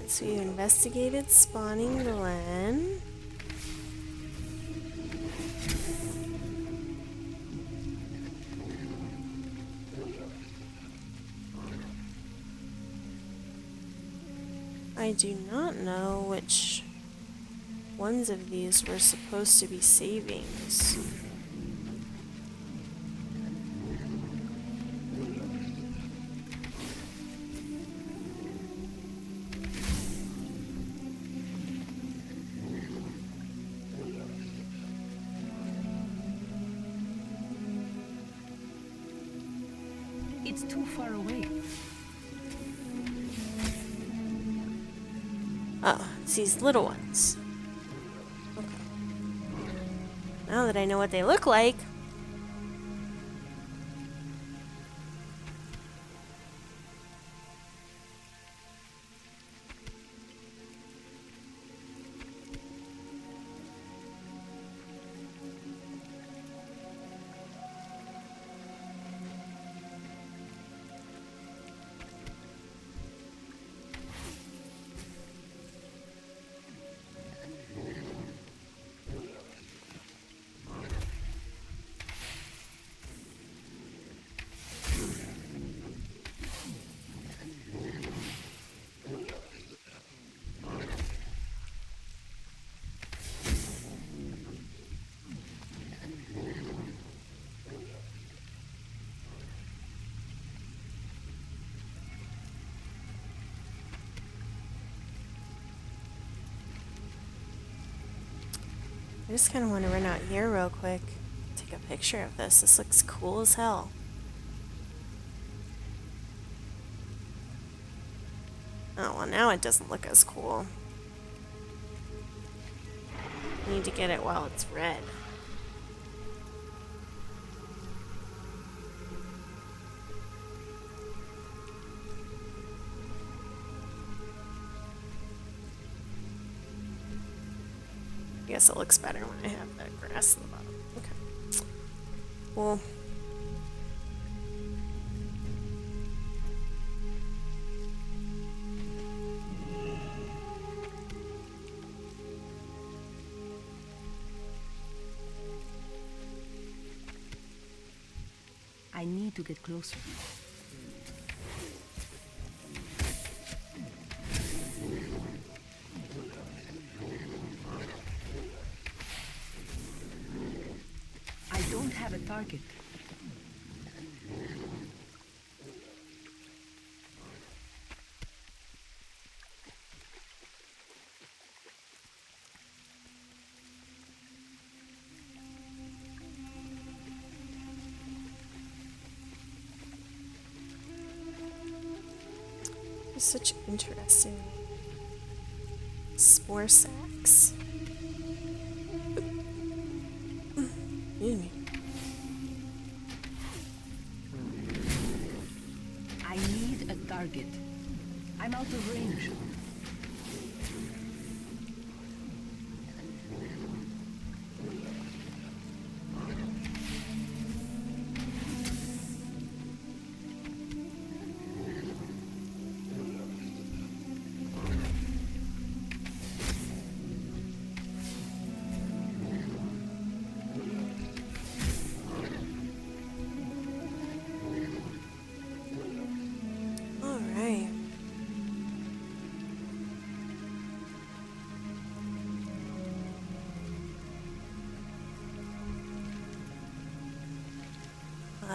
So you investigated Spawning Glen. I do not know which ones of these were supposed to be savings. It's too far away. Oh, it's these little ones. Okay. Now that I know what they look like. I just kind of want to run out here real quick. Take a picture of this. This looks cool as hell. Oh, well now it doesn't look as cool. I need to get it while it's red. I guess it looks better when I have that grass at the bottom. Okay. Cool. I need to get closer. I don't have a target. Such interesting spore sacs. Excuse me. I need a target. I'm out of range.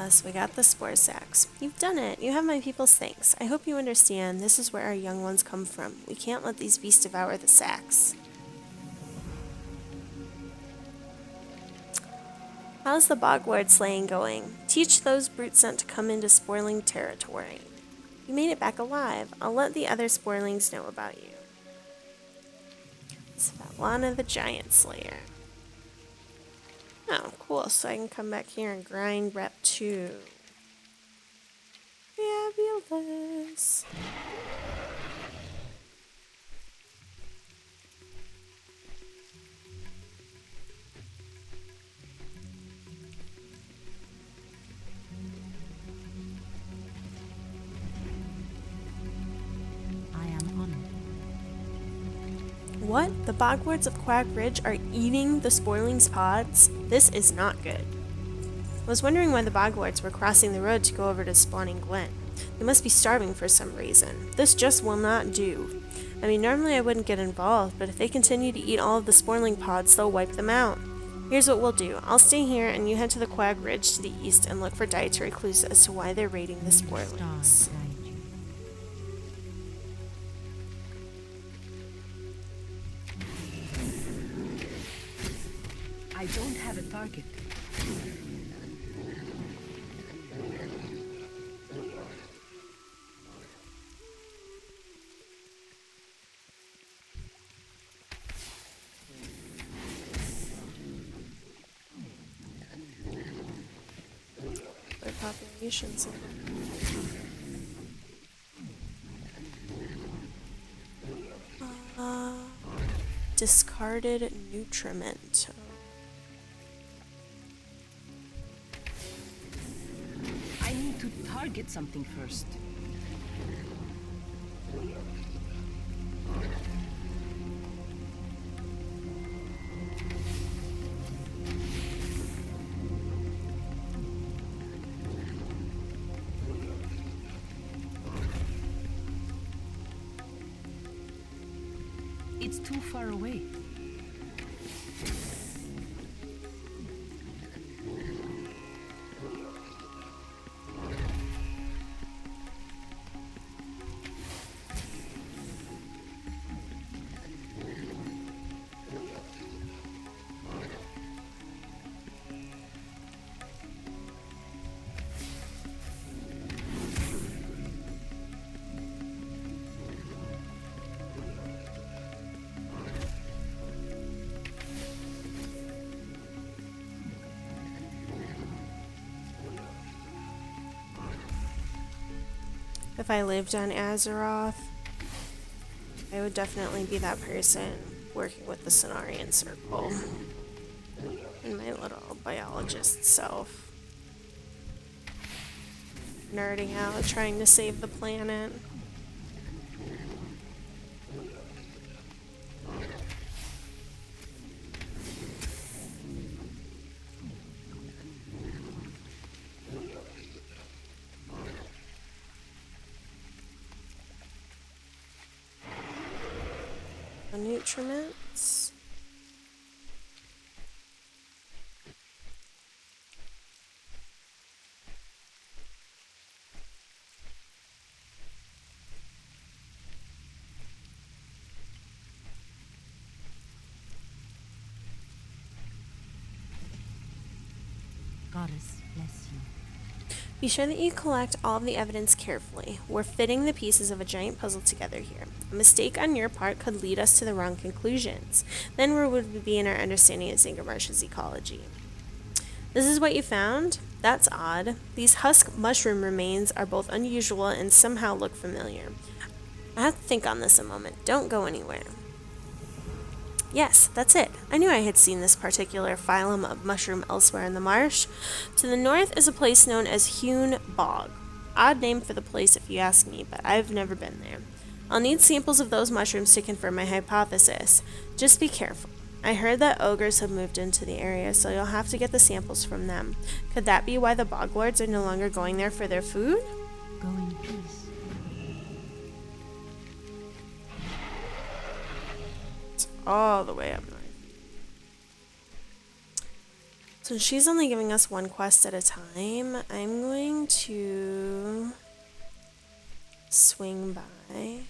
So we got the spore sacks. You've done it. You have my people's thanks. I hope you understand. This is where our young ones come from. We can't let these beasts devour the sacks. How's the bogward slaying going? Teach those brutes not to come into Sporeling territory. You made it back alive. I'll let the other Sporelings know about you. Svetlana the Giant Slayer. Oh, cool. So I can come back here and grind rep 2. Fabulous. I am honored. What? The bogwards of Quag Ridge are eating the Sporelings' pods? This is not good. I was wondering why the bogwards were crossing the road to go over to Spawning Glen. They must be starving for some reason. This just will not do. I mean, normally I wouldn't get involved, but if they continue to eat all of the Sporling pods, they'll wipe them out. Here's what we'll do. I'll stay here, and you head to the Quag Ridge to the east and look for dietary clues as to why they're raiding the Sporelings. Stars guide you. I don't have a target. Their populations. Discarded nutriment. I need to target something first. It's too far away. If I lived on Azeroth, I would definitely be that person working with the Cenarion Circle and my little biologist self. Nerding out, trying to save the planet. Nutriments. Goddess bless you. Be sure that you collect all of the evidence carefully. We're fitting the pieces of a giant puzzle together here. A mistake on your part could lead us to the wrong conclusions. Then where would we be in our understanding of Zangarmarsh's ecology? This is what you found? That's odd. These husk mushroom remains are both unusual and somehow look familiar. I have to think on this a moment. Don't go anywhere. Yes, that's it. I knew I had seen this particular phylum of mushroom elsewhere in the marsh. To the north is a place known as Hewn Bog. Odd name for the place if you ask me, but I've never been there. I'll need samples of those mushrooms to confirm my hypothesis. Just be careful. I heard that ogres have moved into the area, so you'll have to get the samples from them. Could that be why the bogwards are no longer going there for their food? Go in peace. All the way up north. So she's only giving us one quest at a time. I'm going to swing by.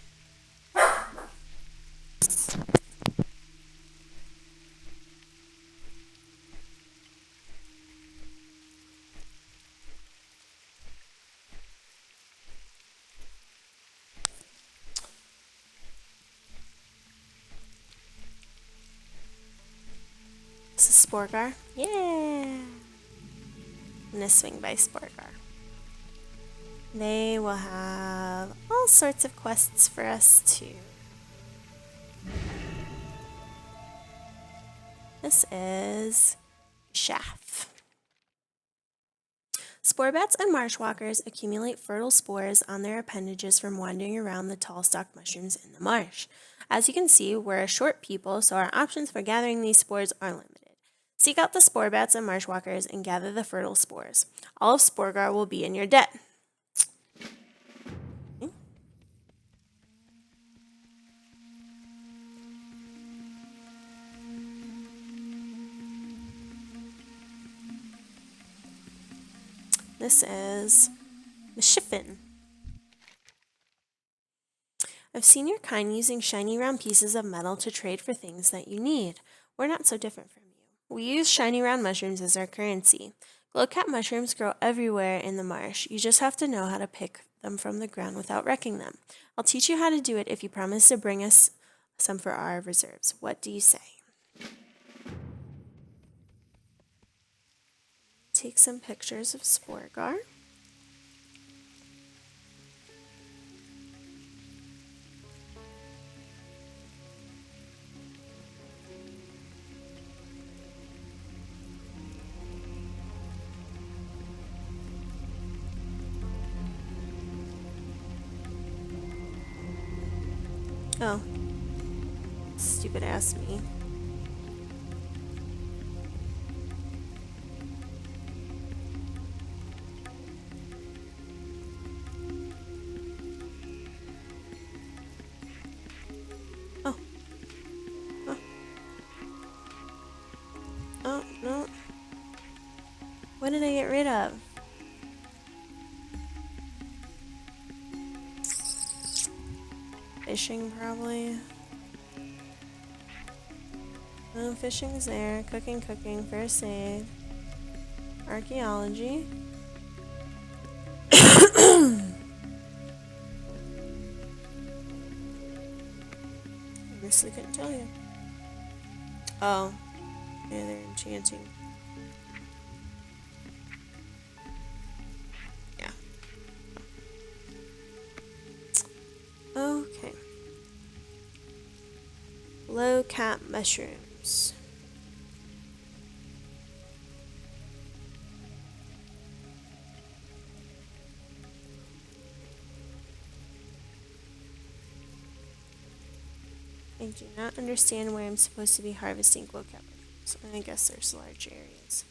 This is Sporgar. Yeah! I'm gonna swing by Sporgar. They will have all sorts of quests for us too. This is Chaff. Spore bats and marshwalkers accumulate fertile spores on their appendages from wandering around the tall stalked mushrooms in the marsh. As you can see, we're a short people, so our options for gathering these spores are limited. Seek out the spore bats and marshwalkers and gather the fertile spores. All of Sporgar will be in your debt. This is Mischiffin. I've seen your kind using shiny round pieces of metal to trade for things that you need. We're not so different from you. We use shiny round mushrooms as our currency. Glowcap mushrooms grow everywhere in the marsh. You just have to know how to pick them from the ground without wrecking them. I'll teach you how to do it if you promise to bring us some for our reserves. What do you say? Take some pictures of Sporgar. Oh. Stupid ass me. Oh. Oh. Oh, no. What did I get rid of? Fishing, probably. Oh, fishing's there. Cooking, first aid. Archaeology. Honestly couldn't tell you. Oh. Yeah, they're enchanting. Yeah. Okay. Low cap mushrooms. I do not understand where I'm supposed to be harvesting glow cap mushrooms. I guess there's large areas.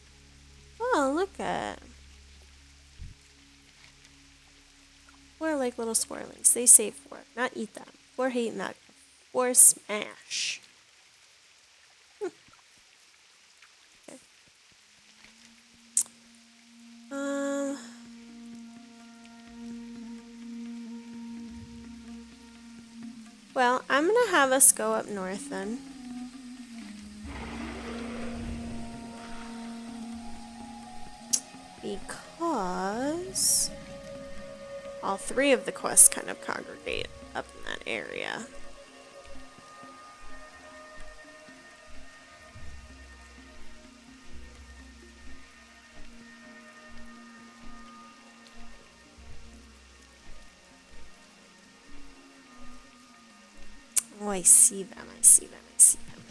Oh, look at. Four like little sporelings. They say four, not eat them. Four hate Naga. Four smash. Okay. Well, I'm gonna have us go up north then. Because all three of the quests kind of congregate up in that area. Oh, I see them, I see them, I see them.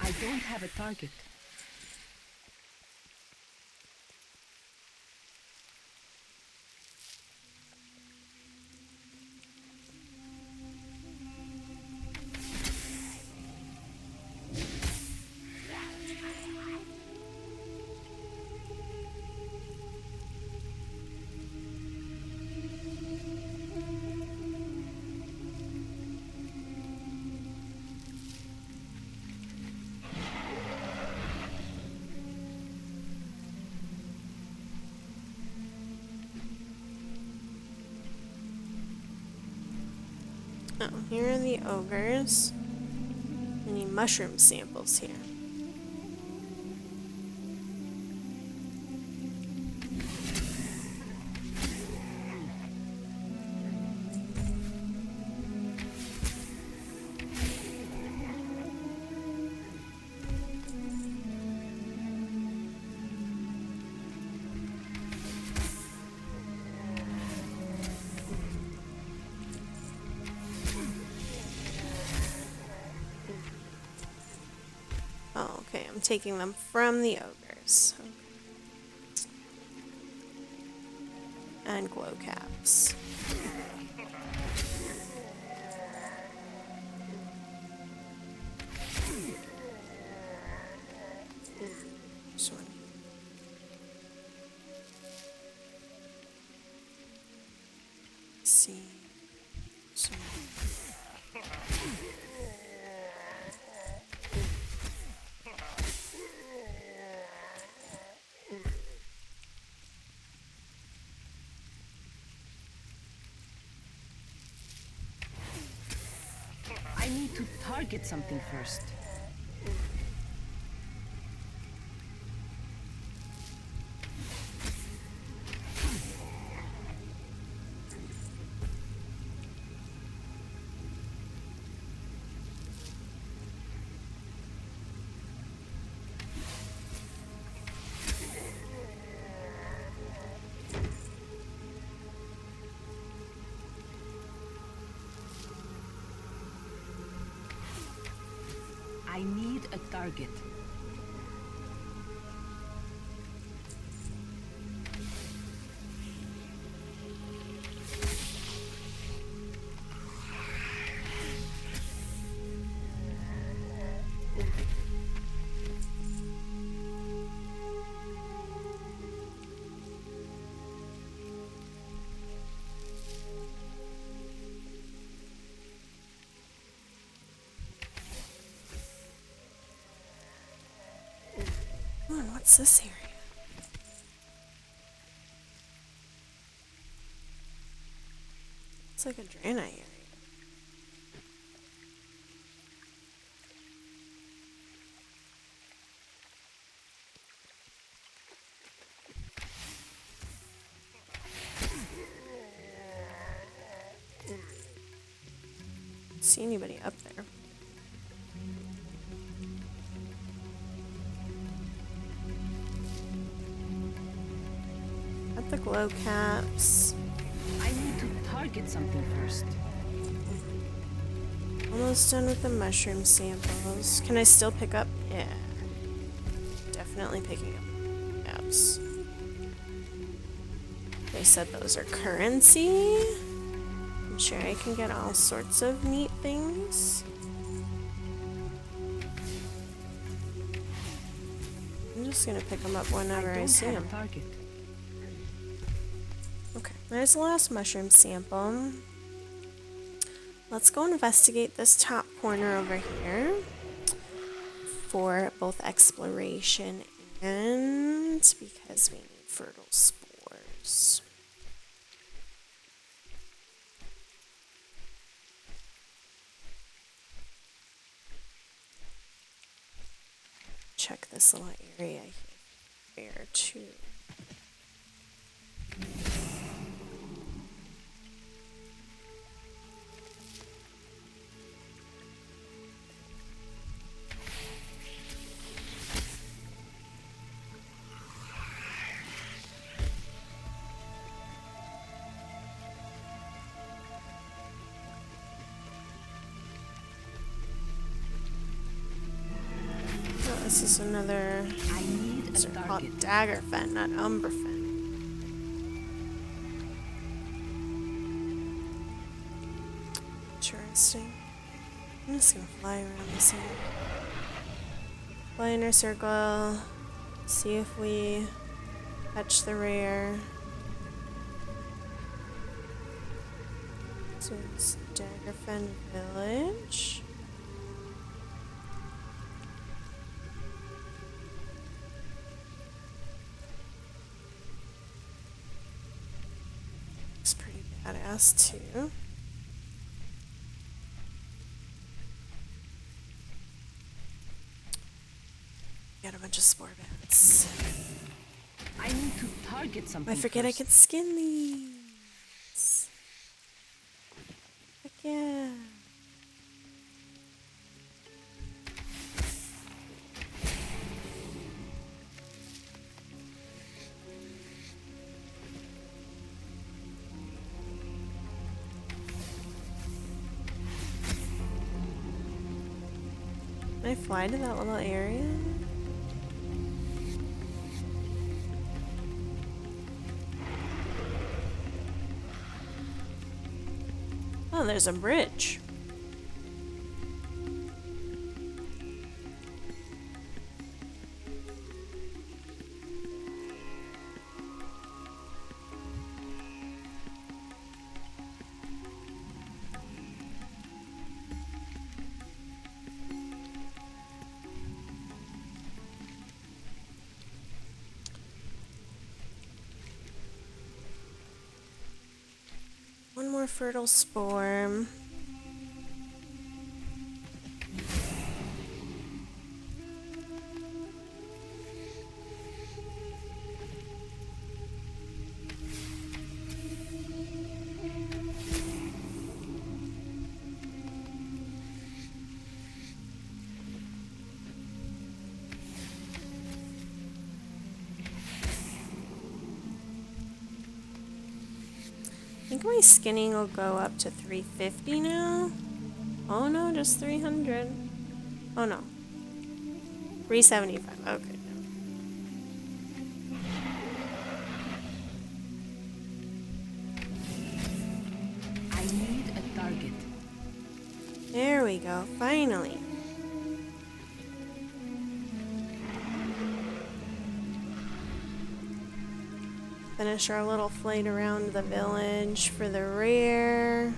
I don't have a target. Oh, here are the ogres. I need mushroom samples here. Oh, okay, I'm taking them from the ogres. Okay. And glow caps. This one. See. So. I need to target something first. I need a target. Come on, what's this area? It's like a Draenei area. See anybody up there? Got the glow caps. I need to target something first. Almost done with the mushroom samples. Can I still pick up? Yeah. Definitely picking up caps. They said those are currency. I'm sure I can get all sorts of neat things. I'm just gonna pick them up whenever I see them. Target. Okay, there's the last mushroom sample. Let's go investigate this top corner over here for both exploration and because we need fertile spores. Check this little area here too. Oh, this is another. I need These a are called target. daggerfen, not umberfen. Interesting. I'm just gonna fly around this thing. Fly in our circle. See if we catch the rare. So it's Daggerfen Village. It's pretty badass too. spore bats. I need to target something. I forget first. I can skin these. Heck yeah. Can I fly to that little area? Oh, there's a bridge. One more fertile spore. I think my skinning will go up to 350 now. Oh no, just 300. Oh no. 375. Okay. I need a target. There we go. Finally. Finish our little flight around the village for the rear.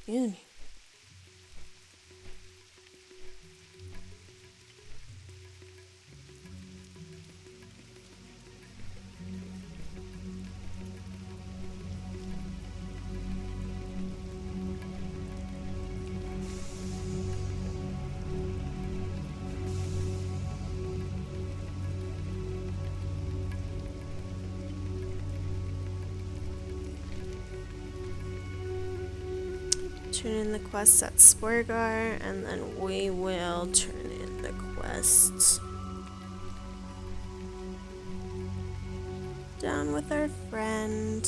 Excuse me. Turn in the quests at Sporgar, and then we will turn in the quests down with our friend.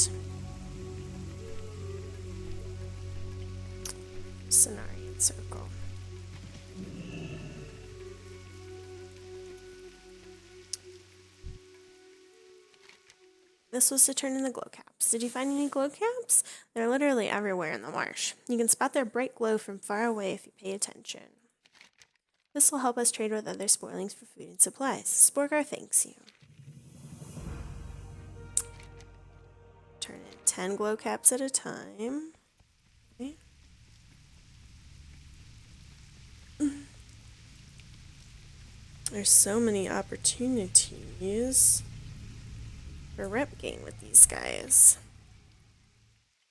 Cenarion Circle. This was to turn in the glow caps. Did you find any glow caps? They're literally everywhere in the marsh. You can spot their bright glow from far away if you pay attention. This will help us trade with other Sporelings for food and supplies. Sporgar thanks you. Turn in 10 glow caps at a time. Okay. There's so many opportunities for rep gain with these guys.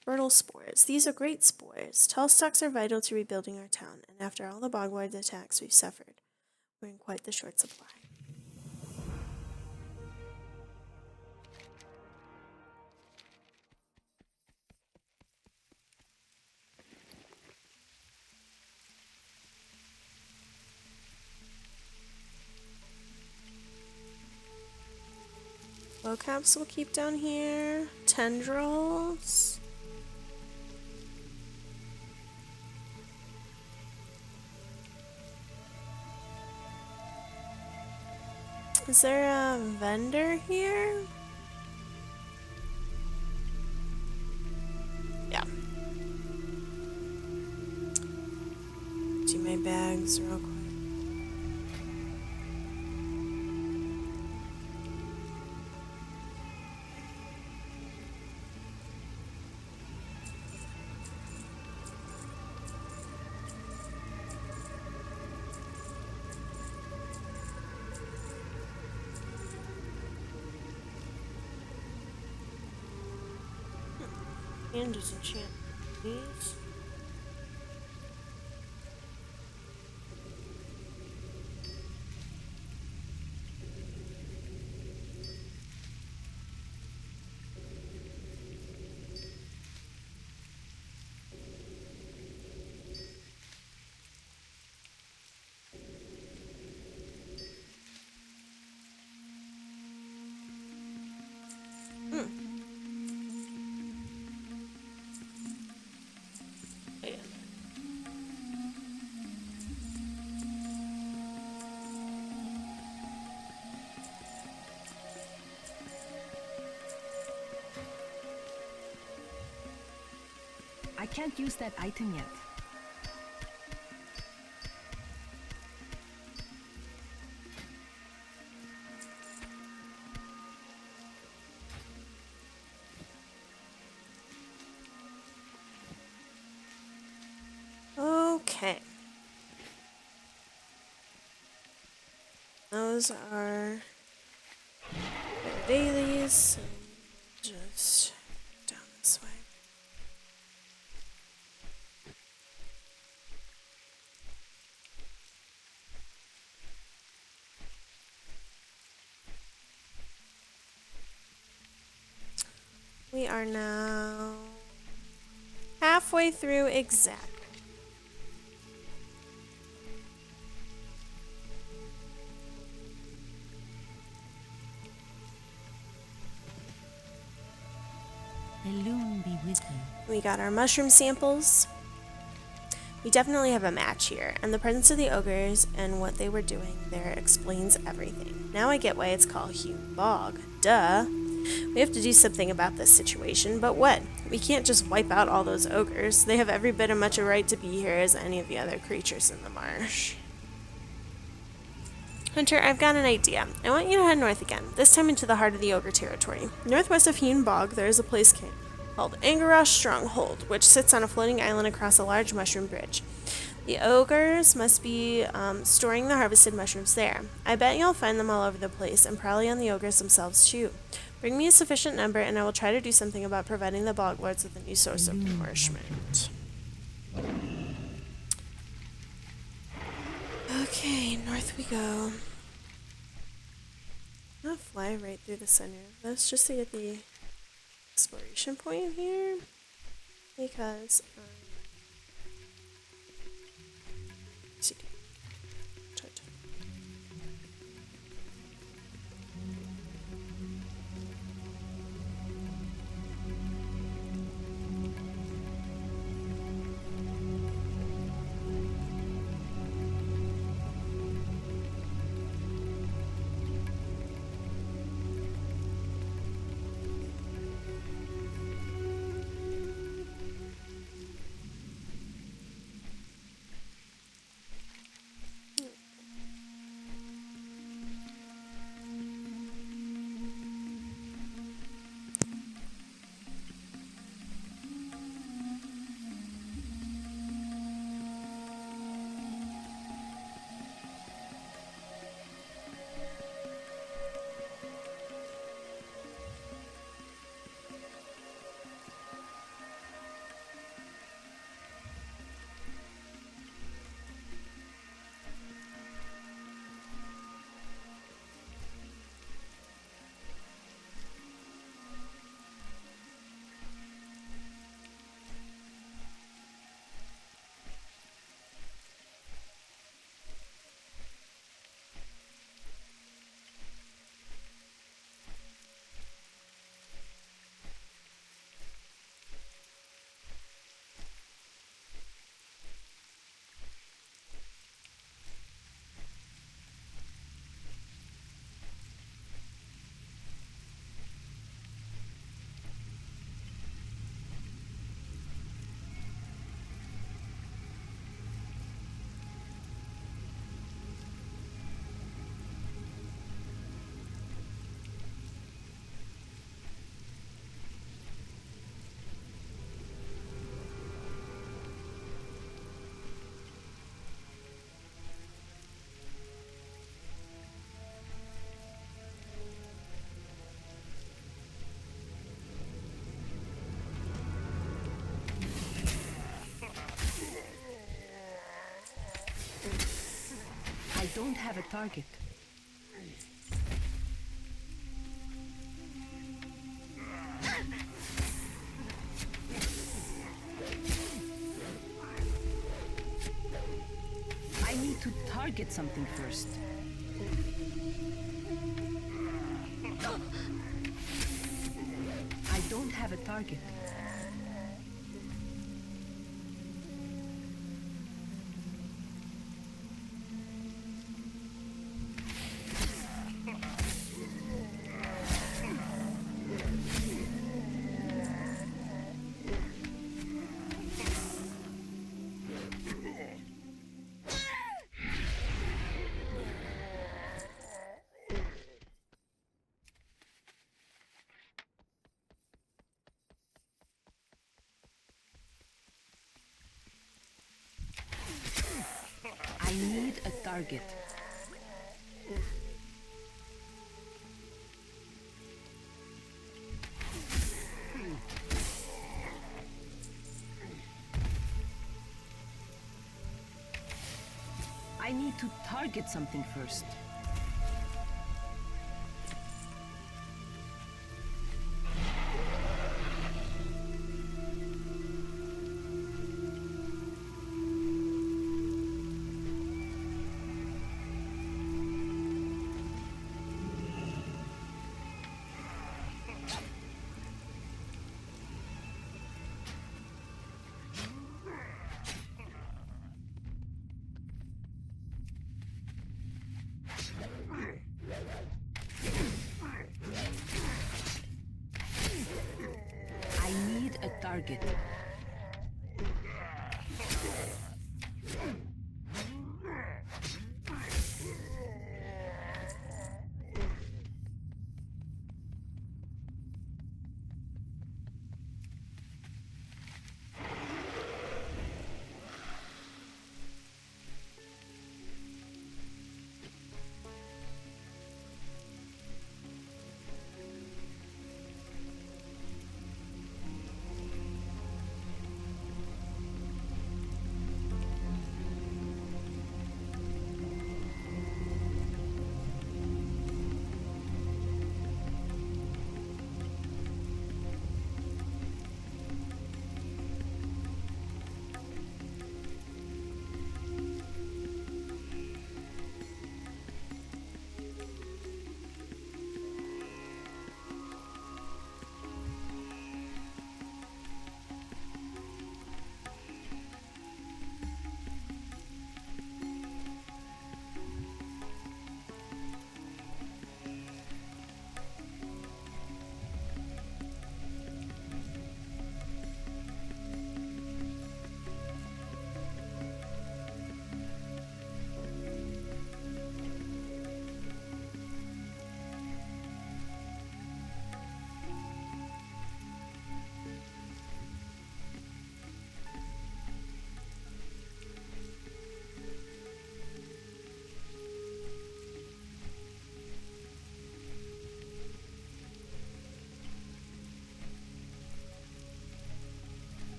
Fertile spores. These are great spores. Tall stalks are vital to rebuilding our town, and after all the bogward attacks we've suffered, we're in quite the short supply. Glow caps we'll keep down here. Tendrils. Is there a vendor here? eggs real quick. And disenchant these. I can't use that item yet. Okay. Those are their dailies. So just down this way. We are now halfway through exactly. The loon be with you. We got our mushroom samples. We definitely have a match here, and the presence of the ogres and what they were doing there explains everything. Now I get why it's called Hume Bog. Duh. We have to do something about this situation, but what? We can't just wipe out all those ogres. They have every bit as much a right to be here as any of the other creatures in the marsh. Hunter, I've got an idea. I want you to head north again, this time into the heart of the ogre territory. Northwest of Hume Bog, there is a place called Angarosh Stronghold, which sits on a floating island across a large mushroom bridge. The ogres must be storing the harvested mushrooms there. I bet you'll find them all over the place, and probably on the ogres themselves too. Bring me a sufficient number, and I will try to do something about providing the bog lords with a new source of nourishment. Okay, north we go. I'm gonna fly right through the center of this just to get the exploration point here, because CD. I don't have a target. I need to target something first. I don't have a target. I need a target. I need to target something first. I need a target.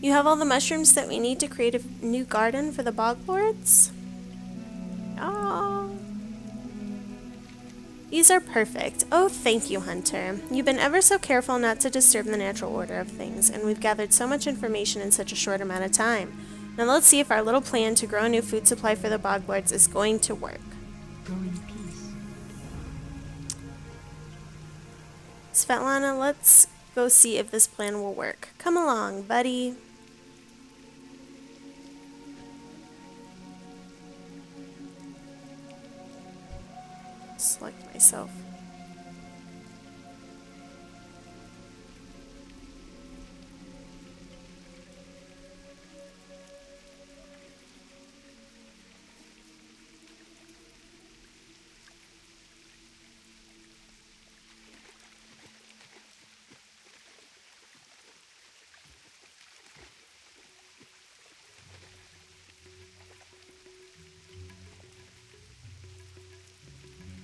You have all the mushrooms that we need to create a new garden for the bog lords? Oh. These are perfect. Oh, thank you, Hunter. You've been ever so careful not to disturb the natural order of things, and we've gathered so much information in such a short amount of time. Now let's see if our little plan to grow a new food supply for the boglords is going to work. Go in peace. Svetlana, let's go see if this plan will work. Come along, buddy. Select myself.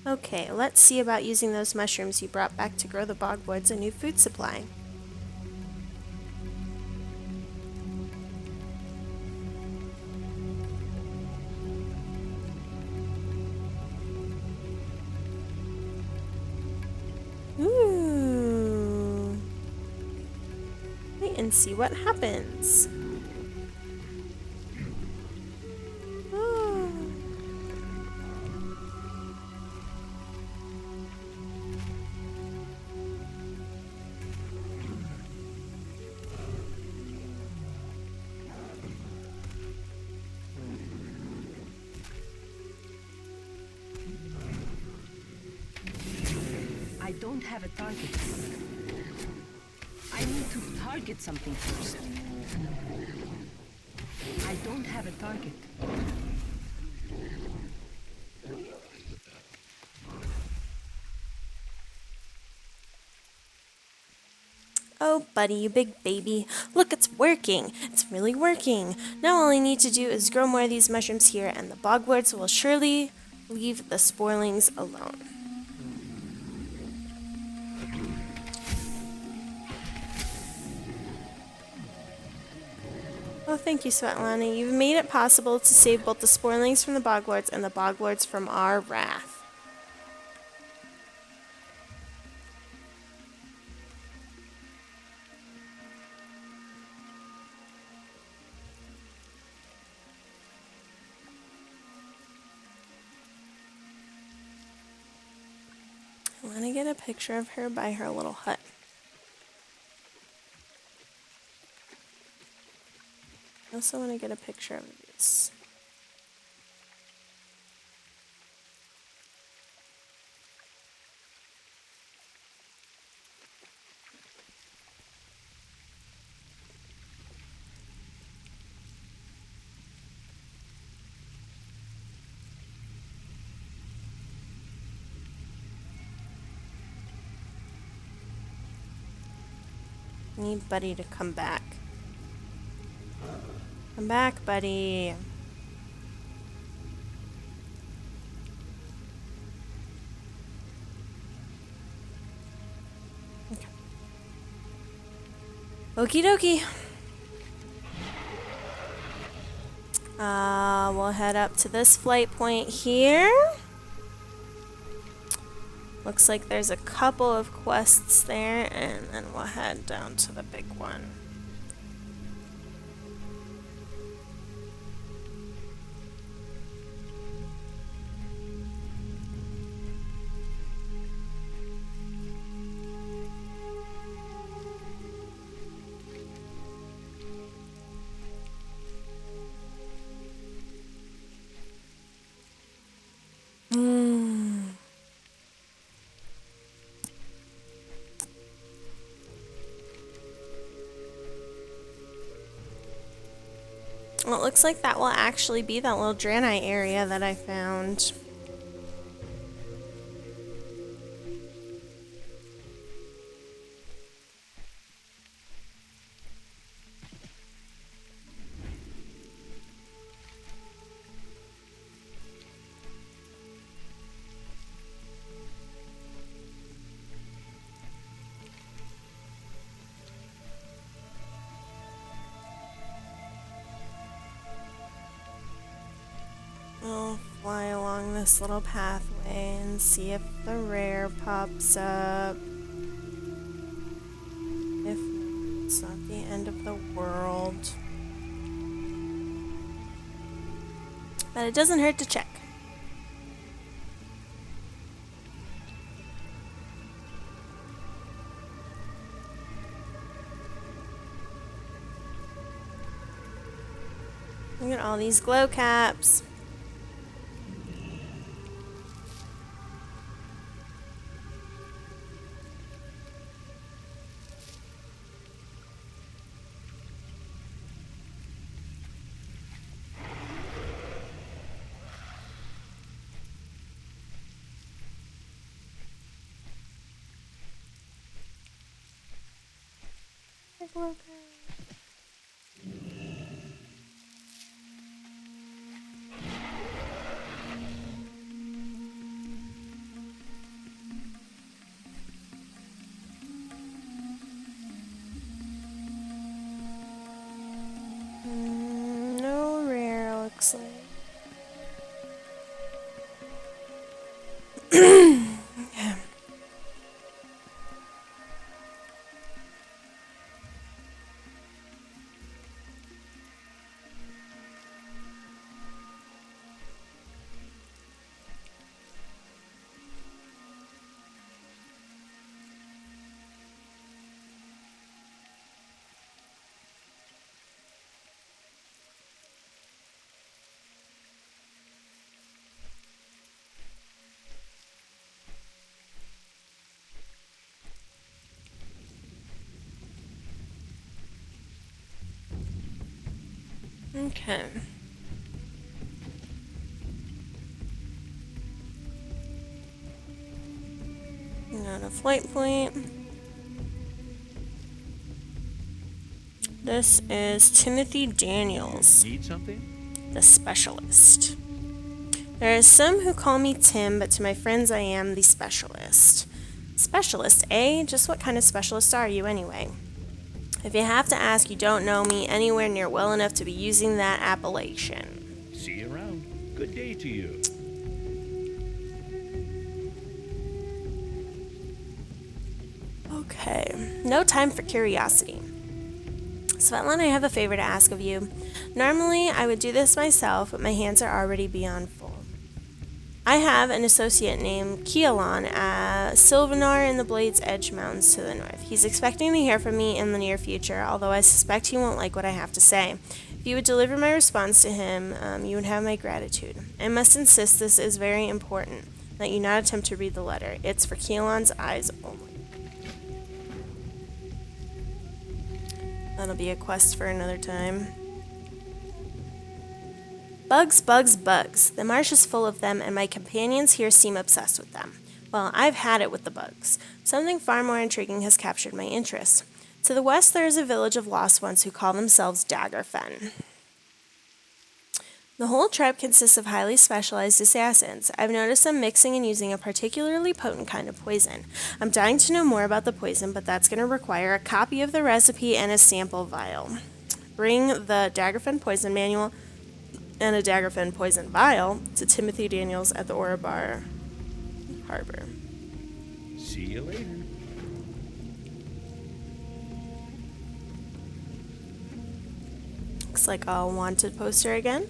Okay, let's see about using those mushrooms you brought back to grow the bogwards a new food supply. Ooh. Wait and see what happens. Oh. I don't have a target. I need to target something first. I don't have a target. Oh, buddy, you big baby. Look, it's working. It's really working. Now all I need to do is grow more of these mushrooms here, and the bogwards will surely leave the Sporelings alone. Oh, thank you, Svetlana. You've made it possible to save both the Sporelings from the bogwards and the bogwards from our wrath. I want to get a picture of her by her little hut. I also want to get a picture of this. I need Buddy to come back. Come back, Buddy. Okay. Okie dokie. We'll head up to this flight point here. Looks like there's a couple of quests there, and then we'll head down to the big one. Well, it looks like that will actually be that little Draenei area that I found. We'll fly along this little pathway. And see if the rare pops up. If not, it's not the end of the world. But it doesn't hurt to check. Look at all these glow caps. Glow cap. No rare, looks like. Yeah. Okay. Not a flight point. This is Timothy Daniels, Need something? the specialist. There are some who call me Tim, but to my friends I am the specialist. Specialist, eh? Just what kind of specialist are you anyway? If you have to ask, you don't know me anywhere near well enough to be using that appellation. See you around. Good day to you. Okay, no time for curiosity. Svetlana, I have a favor to ask of you. Normally, I would do this myself, but my hands are already beyond full. I have an associate named Keelan at Sylvanar in the Blade's Edge Mountains to the north. He's expecting to hear from me in the near future, although I suspect he won't like what I have to say. If you would deliver my response to him, you would have my gratitude. I must insist this is very important, that you not attempt to read the letter. It's for Keelan's eyes only. That'll be a quest for another time. Bugs, bugs, bugs. The marsh is full of them, and my companions here seem obsessed with them. Well, I've had it with the bugs. Something far more intriguing has captured my interest. To the west, there is a village of lost ones who call themselves Daggerfen. The whole tribe consists of highly specialized assassins. I've noticed them mixing and using a particularly potent kind of poison. I'm dying to know more about the poison, but that's going to require a copy of the recipe and a sample vial. Bring the Daggerfen poison manual and a Daggerfen poison vial to Timothy Daniels at the Orabar Harbor. See you later. Looks like a wanted poster again.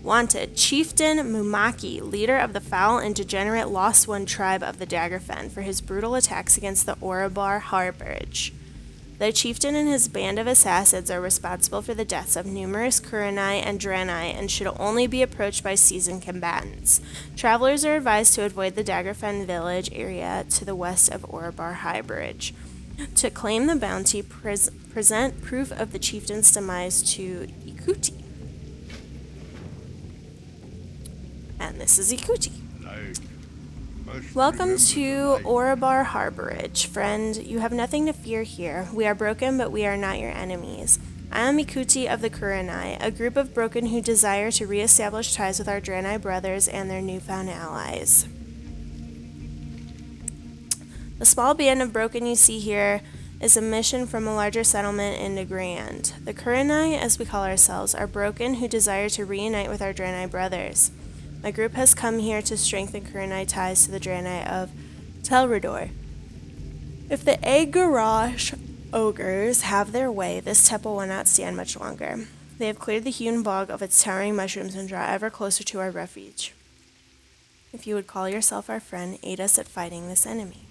Wanted, Chieftain Mumaki, leader of the foul and degenerate Lost One tribe of the Daggerfen, for his brutal attacks against the Orabar Harborage. The chieftain and his band of assassins are responsible for the deaths of numerous Draenei and Draenei and should only be approached by seasoned combatants. Travelers are advised to avoid the Daggerfen village area to the west of Orabar Harborage. To claim the bounty, present proof of the chieftain's demise to Ikuti. And this is Ikuti. Welcome to Orabar Harborage, friend. You have nothing to fear here. We are broken, but we are not your enemies. I am Ikuti of the Draenei, a group of broken who desire to re-establish ties with our Draenei brothers and their newfound allies. The small band of broken you see here is a mission from a larger settlement in Negrand. The Draenei, as we call ourselves, are broken who desire to reunite with our Draenei brothers. My group has come here to strengthen Kurenai ties to the Draenei of Telrador. If the Agarash ogres have their way, this temple will not stand much longer. They have cleared the hewn bog of its towering mushrooms and draw ever closer to our refuge. If you would call yourself our friend, aid us at fighting this enemy.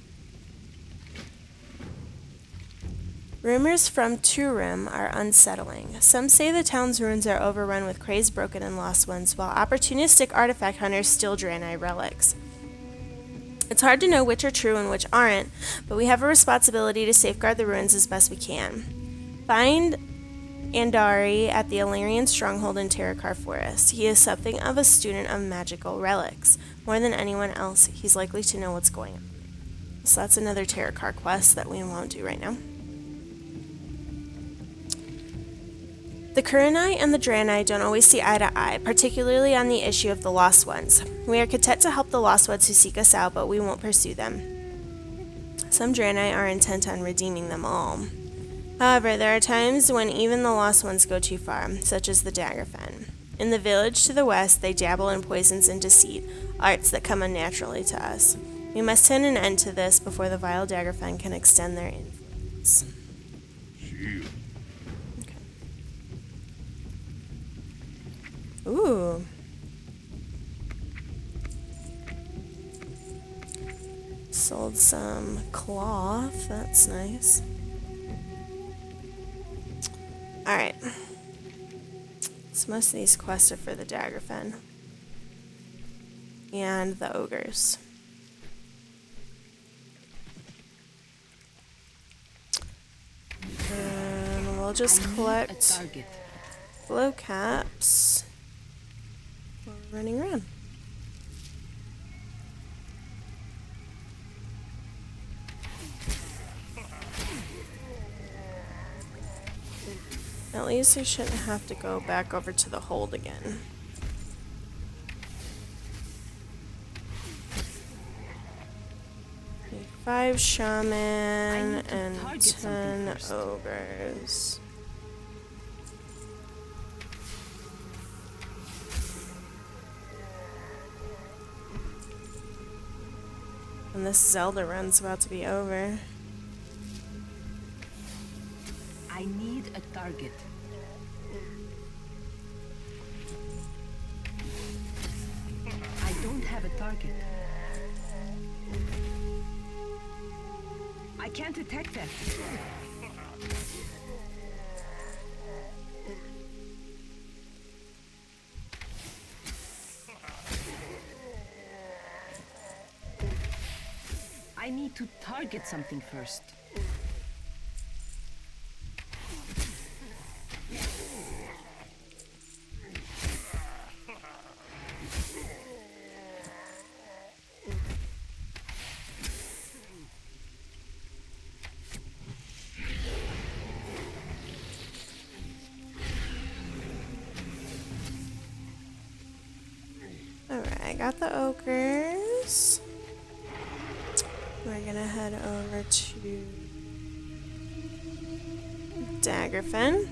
Rumors from Turim are unsettling. Some say the town's ruins are overrun with crazed, broken, and lost ones, while opportunistic artifact hunters steal Draenei relics. It's hard to know which are true and which aren't, but we have a responsibility to safeguard the ruins as best we can. Find Andari at the Illyrian stronghold in Terrakar Forest. He is something of a student of magical relics. More than anyone else, he's likely to know what's going on. So that's another Terrakar quest that we won't do right now. The Kurenai and the Draenei don't always see eye to eye, particularly on the issue of the Lost Ones. We are content to help the Lost Ones who seek us out, but we won't pursue them. Some Draenei are intent on redeeming them all. However, there are times when even the Lost Ones go too far, such as the Daggerfen. In the village to the west, they dabble in poisons and deceit, arts that come unnaturally to us. We must put an end to this before the vile Daggerfen can extend their influence. Shield. Ooh. Sold some cloth. That's nice. Alright. So most of these quests are for the Daggerfen. And the ogres. And we'll just collect glow caps. We're running around. At least I shouldn't have to go back over to the hold again. Okay, 5 shaman and 10 ogres. And this Zelda run's about to be over. I need a target. I don't have a target. I can't attack them. I need to target something first. Alright, I got the ogres. We're gonna head over to Daggerfen.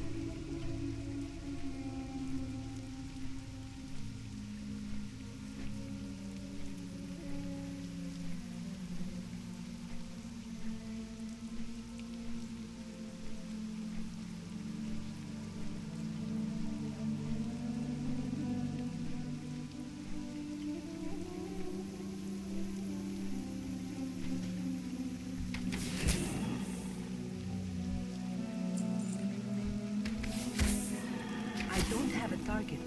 I don't have a target.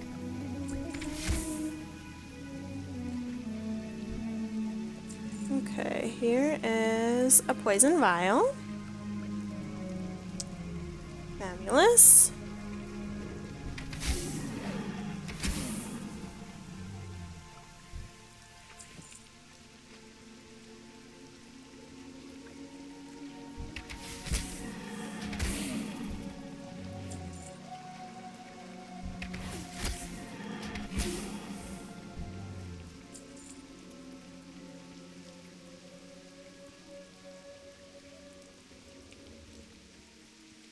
Okay, here is a poison vial. Fabulous.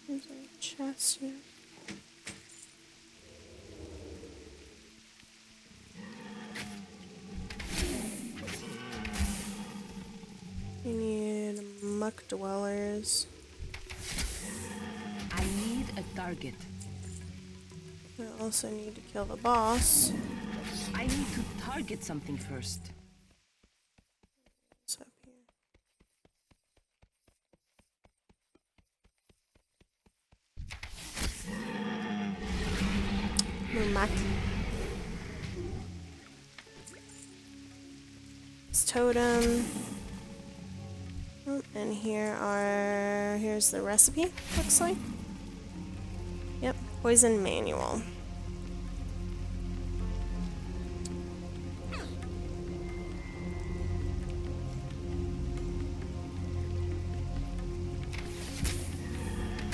There's a chest here. We need muck dwellers. I need a target. We also need to kill the boss. I need to target something first. What's up here? Muck. This totem. Oh, and here's the recipe, looks like. Yep, poison manual.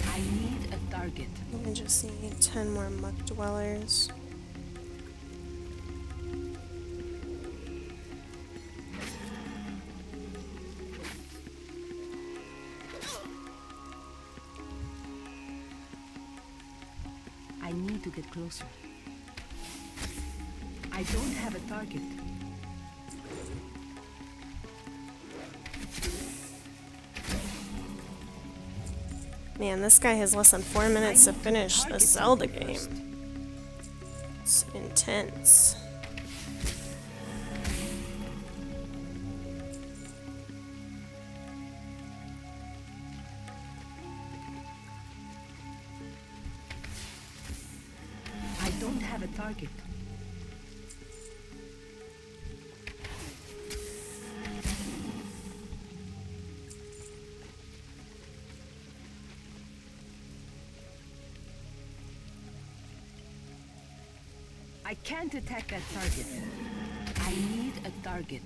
I need a target. I just need 10 more muck dwellers. I need to get closer. I don't have a target. Man, this guy has less than 4 minutes to finish the Zelda game. It's intense. I don't have a target. I can't attack that target. I need a target.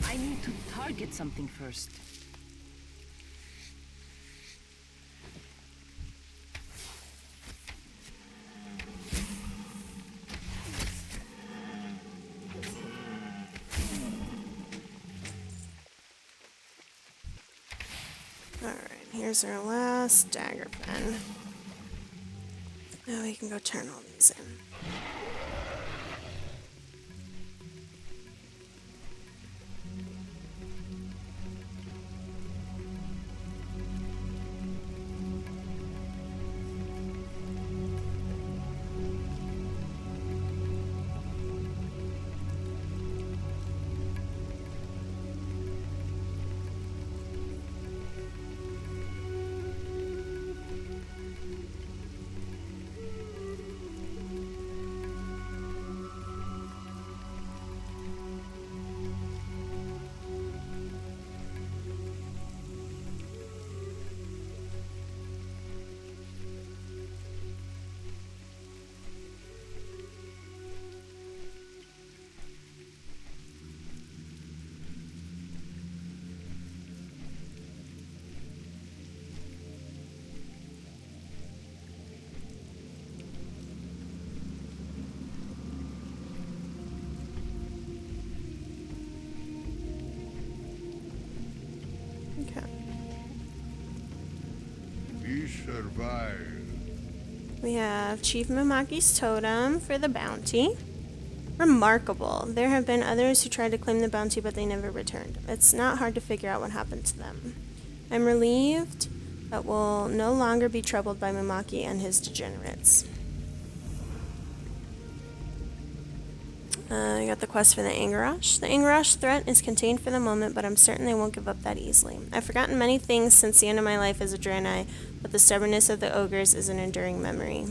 I need to target something first. Alright, here's our last dagger pen. Now we can go turn all these in. Okay. We survived. We have Chief Mamaki's totem for the bounty. Remarkable. There have been others who tried to claim the bounty, but they never returned. It's not hard to figure out what happened to them. I'm relieved that we'll no longer be troubled by Mamaki and his degenerates. I got the quest for the Angarash. The Angarash threat is contained for the moment, but I'm certain they won't give up that easily. I've forgotten many things since the end of my life as a Draenei, but the stubbornness of the ogres is an enduring memory.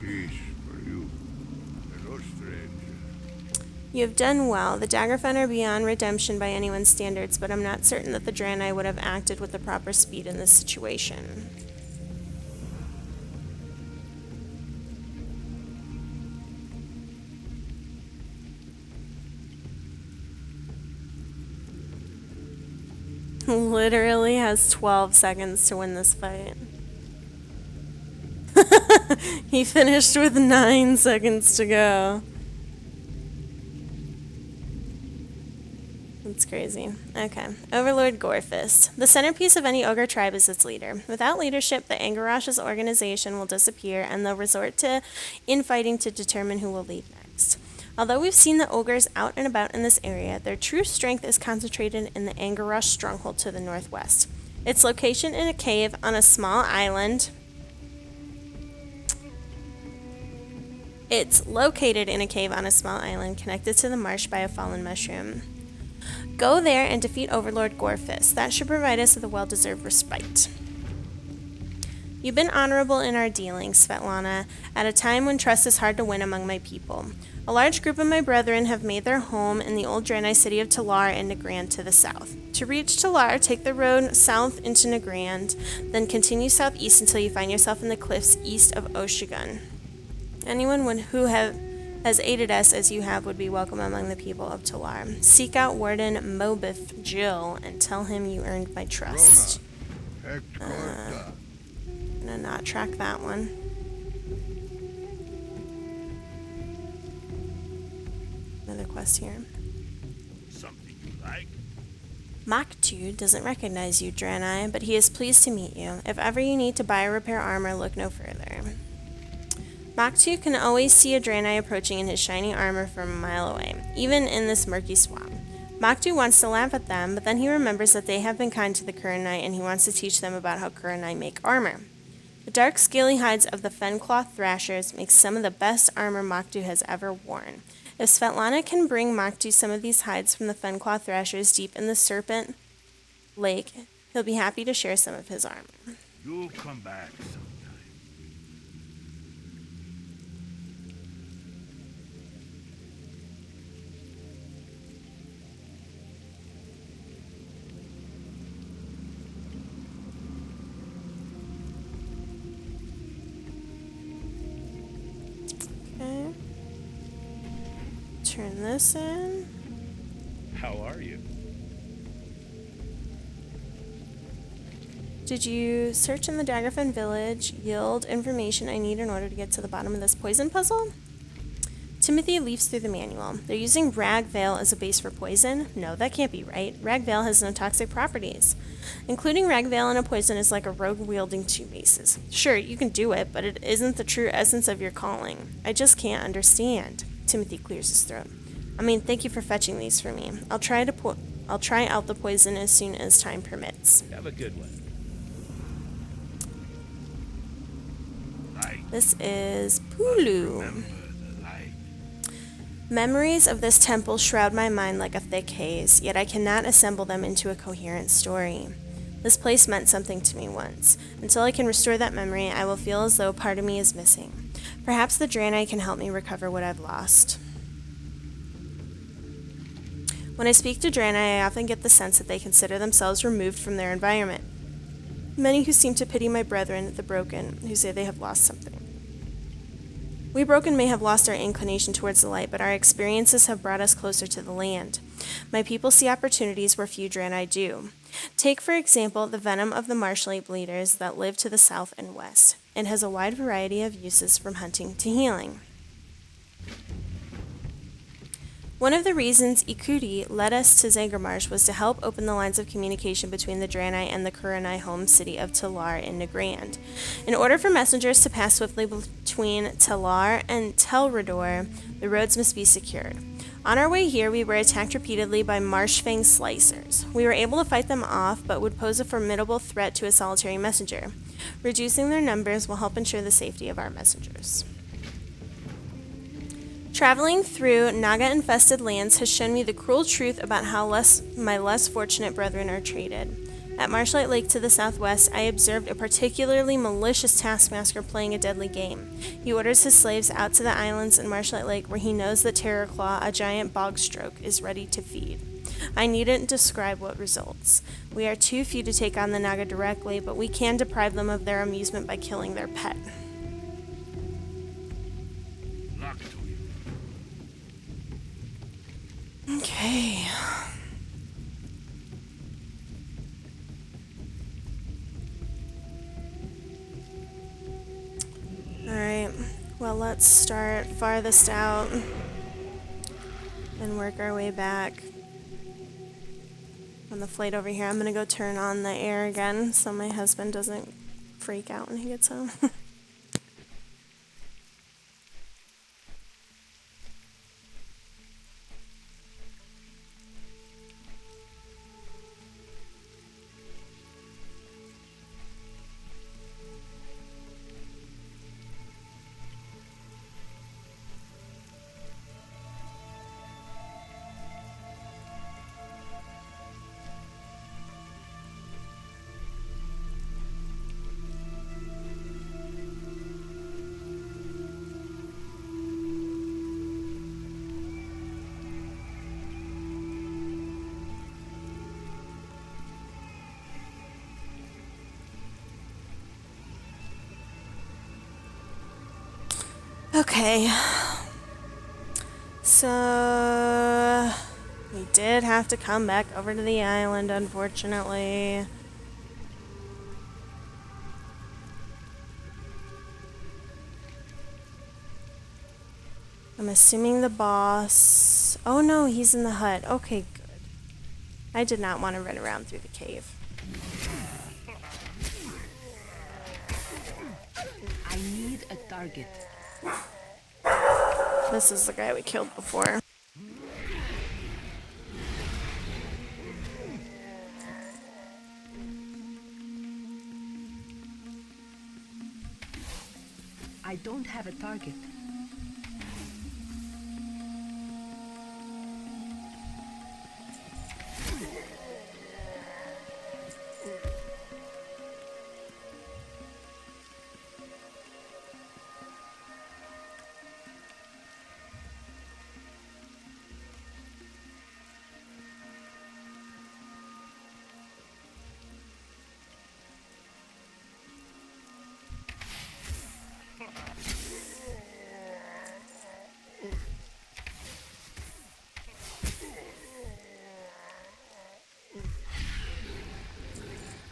Peace for you. Hello, stranger. You have done well. The Daggerfen are beyond redemption by anyone's standards, but I'm not certain that the Draenei would have acted with the proper speed in this situation. Literally has 12 seconds to win this fight. He finished with 9 seconds to go. That's crazy. Okay. Overlord Gorefist. The centerpiece of any ogre tribe is its leader. Without leadership, the Angarash's organization will disappear, and they'll resort to infighting to determine who will lead next. Although we've seen the ogres out and about in this area, their true strength is concentrated in the Angarosh stronghold to the northwest. Its location in a cave on a small island. It's located in a cave on a small island connected to the marsh by a fallen mushroom. Go there and defeat Overlord Gorefist. That should provide us with a well-deserved respite. You've been honorable in our dealings, Svetlana, at a time when trust is hard to win among my people. A large group of my brethren have made their home in the old Draenei city of Talar and Nagrand to the south. To reach Talar, take the road south into Nagrand, then continue southeast until you find yourself in the cliffs east of Oshigun. Anyone who has aided us as you have would be welcome among the people of Talar. Seek out Warden Mobith Jill and tell him you earned my trust. Roma, Hectorta. I'm gonna not track that one. Another quest here. Something you like? Maktu doesn't recognize you, Draenei, but he is pleased to meet you. If ever you need to buy or repair armor, look no further. Maktu can always see a Draenei approaching in his shiny armor from a mile away, even in this murky swamp. Maktu wants to laugh at them, but then he remembers that they have been kind to the Kurenai and he wants to teach them about how Kurenai make armor. The dark, scaly hides of the Fenclaw Thrashers make some of the best armor Maktu has ever worn. If Svetlana can bring Maktu some of these hides from the Fenclaw Thrashers deep in the Serpent Lake, he'll be happy to share some of his armor. You'll come back sometime. Okay. Turn this in. How are you? Did you search in the Daggerfen village, yield information I need in order to get to the bottom of this poison puzzle? Timothy leafs through the manual. They're using Ragveil as a base for poison? No, that can't be right. Ragveil has no toxic properties. Including Ragveil in a poison is like a rogue wielding two bases. Sure, you can do it, but it isn't the true essence of your calling. I just can't understand. Timothy clears his throat. I mean, thank you for fetching these for me. I'll try out the poison as soon as time permits. Have a good one. Light. This is Pulu. Remember the light. Memories of this temple shroud my mind like a thick haze, yet I cannot assemble them into a coherent story. This place meant something to me once. Until I can restore that memory, I will feel as though part of me is missing. Perhaps the Draenei can help me recover what I've lost. When I speak to Draenei, I often get the sense that they consider themselves removed from their environment. Many who seem to pity my brethren, the broken, who say they have lost something. We broken may have lost our inclination towards the light, but our experiences have brought us closer to the land. My people see opportunities where few Draenei do. Take, for example, the venom of the marshlight bleeders that live to the south and west. It has a wide variety of uses from hunting to healing. One of the reasons Ikuti led us to Zangarmarsh was to help open the lines of communication between the Draenei and the Kurenai home city of Talar in Nagrand. In order for messengers to pass swiftly between Talar and Telrador, the roads must be secured. On our way here, we were attacked repeatedly by Marshfang Slicers. We were able to fight them off, but would pose a formidable threat to a solitary messenger. Reducing their numbers will help ensure the safety of our messengers. Traveling through Naga-infested lands has shown me the cruel truth about how my less fortunate brethren are treated. At Marshlight Lake to the southwest, I observed a particularly malicious taskmaster playing a deadly game. He orders his slaves out to the islands in Marshlight Lake where he knows that Terrorclaw, a giant bogstroke, is ready to feed. I needn't describe what results. We are too few to take on the Naga directly, but we can deprive them of their amusement by killing their pet. Luck to you. Okay. Alright, well, let's start farthest out and work our way back. On the flight over here, I'm gonna go turn on the air again so my husband doesn't freak out when he gets home. Okay. So we did have to come back over to the island, unfortunately. I'm assuming the boss... Oh no, he's in the hut. Okay, good. I did not want to run around through the cave. I need a target. This is the guy we killed before. I don't have a target.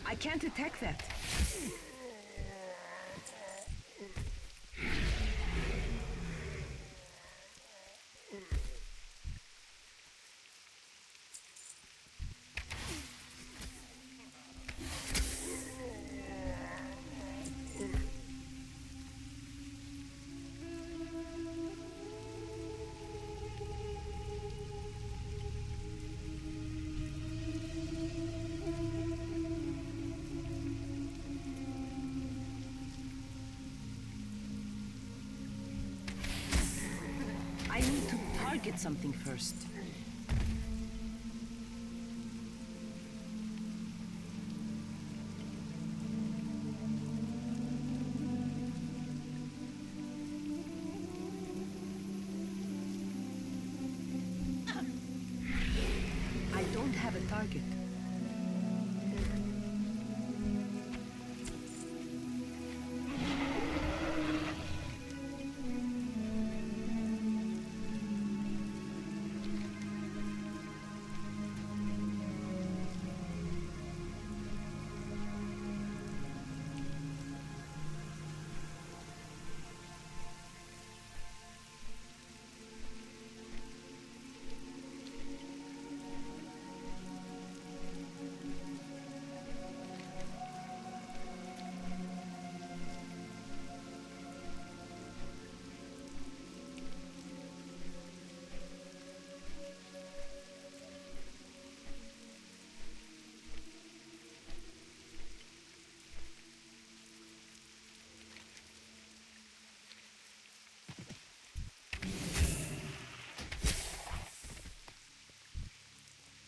I can't attack that. I need to target something first. I don't have a target.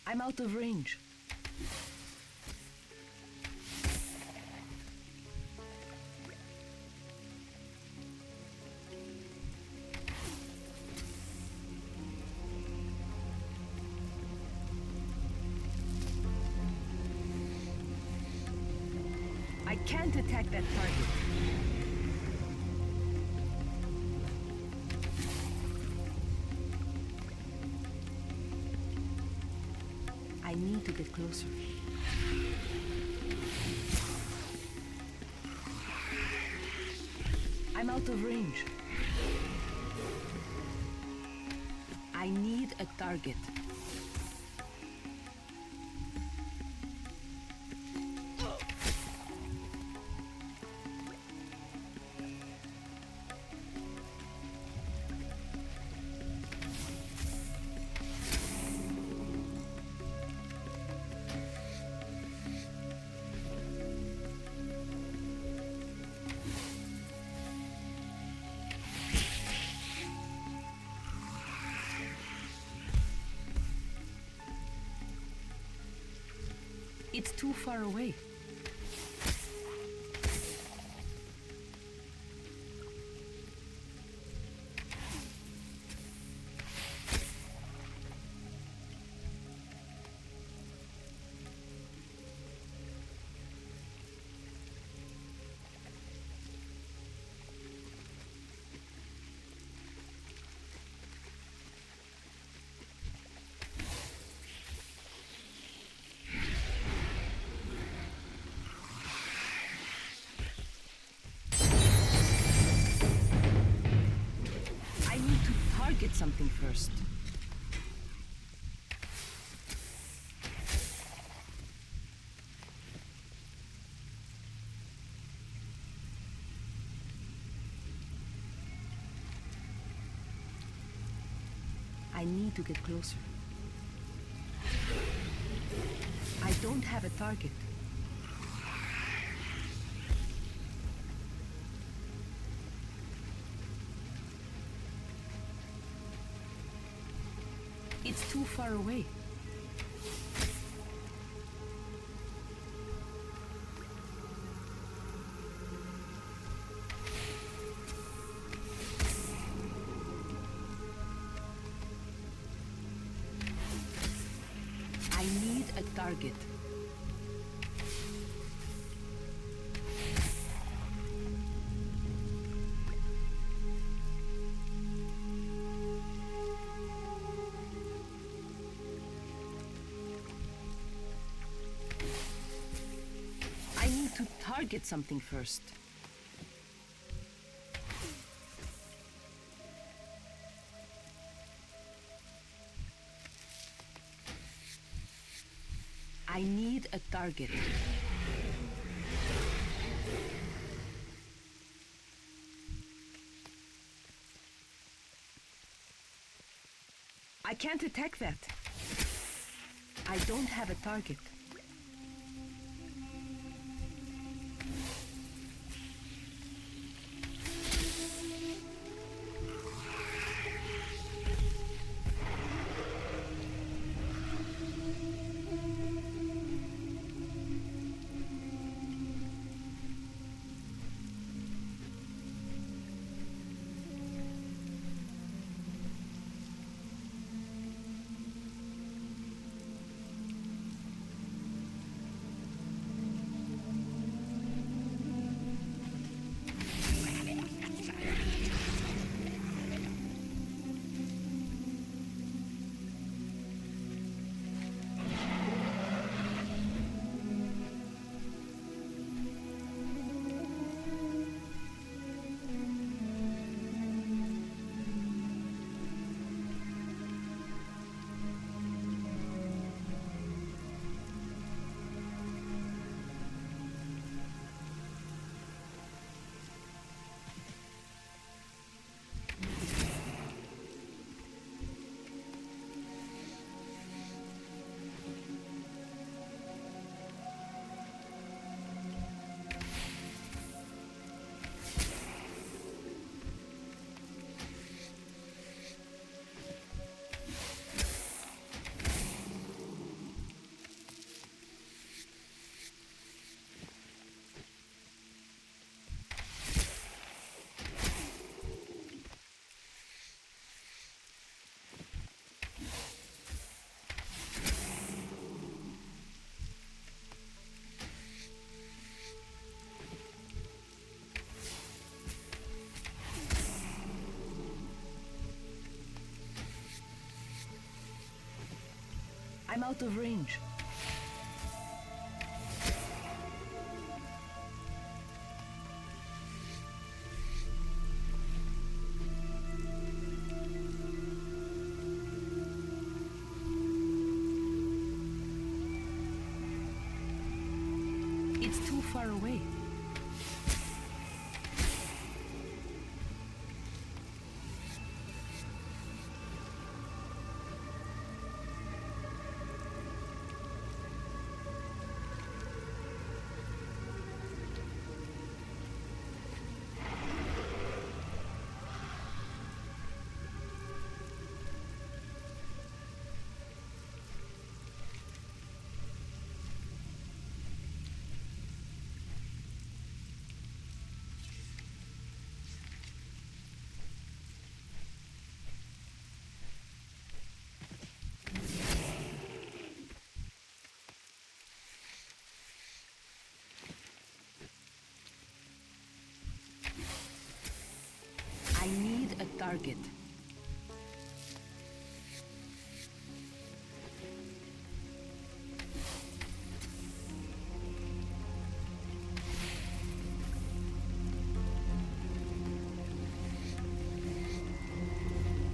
I'm out of range. I can't attack that target. I need to get closer. I'm out of range. I need a target. It's too far away. target something first. I need to get closer. I don't have a target. It's too far away. I need a target. I need to target something first. I need a target. I can't attack that. I don't have a target. I'm out of range. It's too far away. I need a target.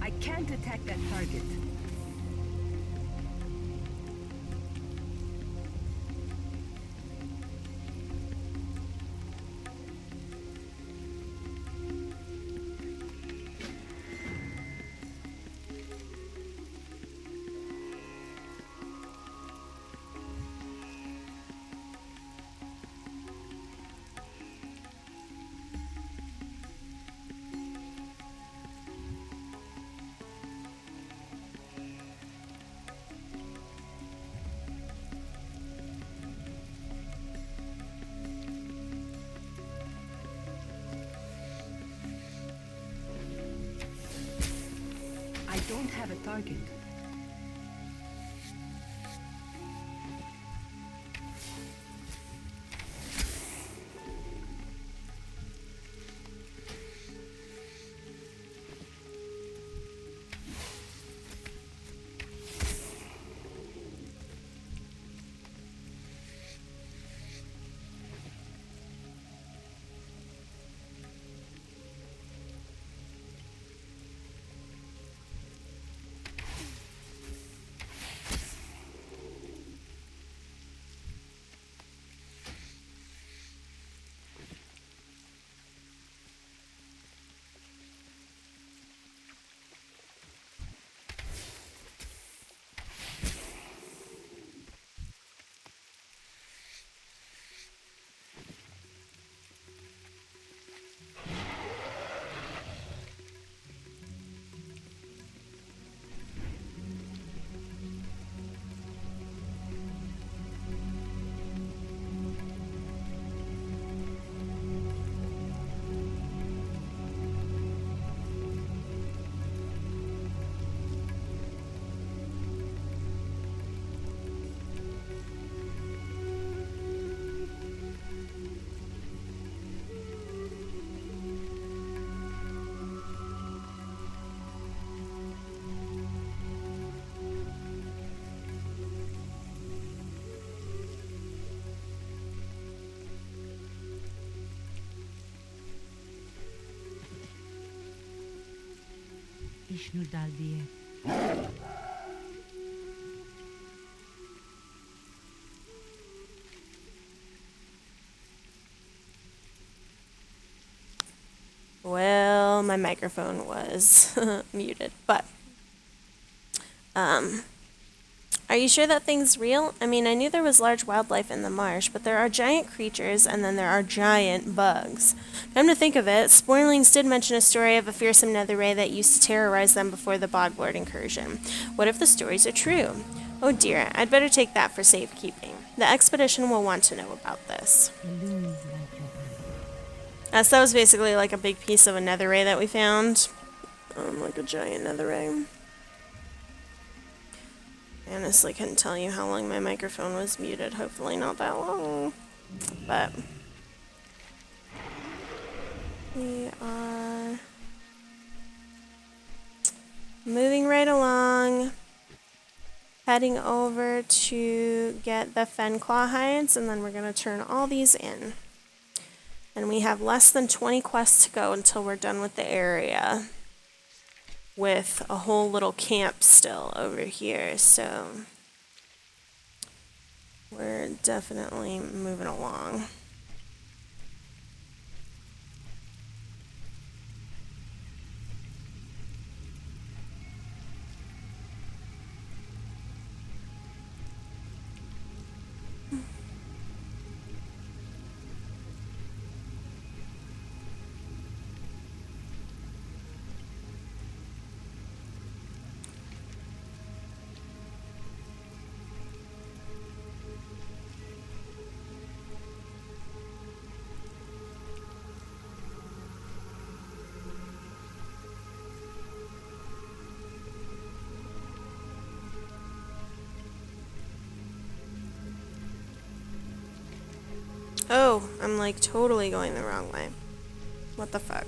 I can't can't attack that target. I don't have a target. İşnur Dalbiye. Well, my microphone was muted, but are you sure that thing's real? I mean, I knew there was large wildlife in the marsh, but there are giant creatures and then there are giant bugs. Come to think of it, Sporelings did mention a story of a fearsome netherray that used to terrorize them before the Boglord incursion. What if the stories are true? Oh dear, I'd better take that for safekeeping. The expedition will want to know about this. Illume like your hand. So that was basically like a big piece of a netherray that we found. Like a giant netherray. I honestly couldn't tell you how long my microphone was muted. Hopefully not that long. But we are moving right along. Heading over to get the fen claw hides, and then we're going to turn all these in. And we have less than 20 quests to go until we're done with the area. With a whole little camp still over here, so we're definitely moving along. Oh, I'm like totally going the wrong way. What the fuck?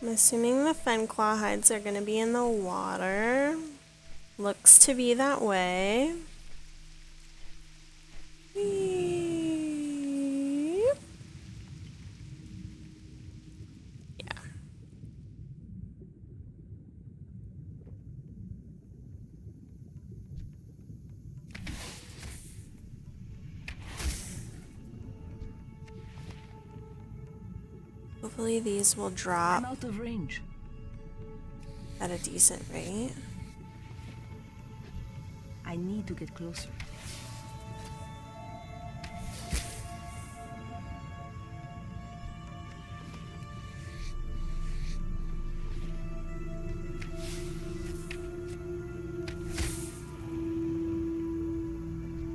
I'm assuming the Fenclaw hides are going to be in the water. Looks to be that way. Beep. Yeah. Hopefully these will drop I'm out of range. at a decent rate. I need to get closer.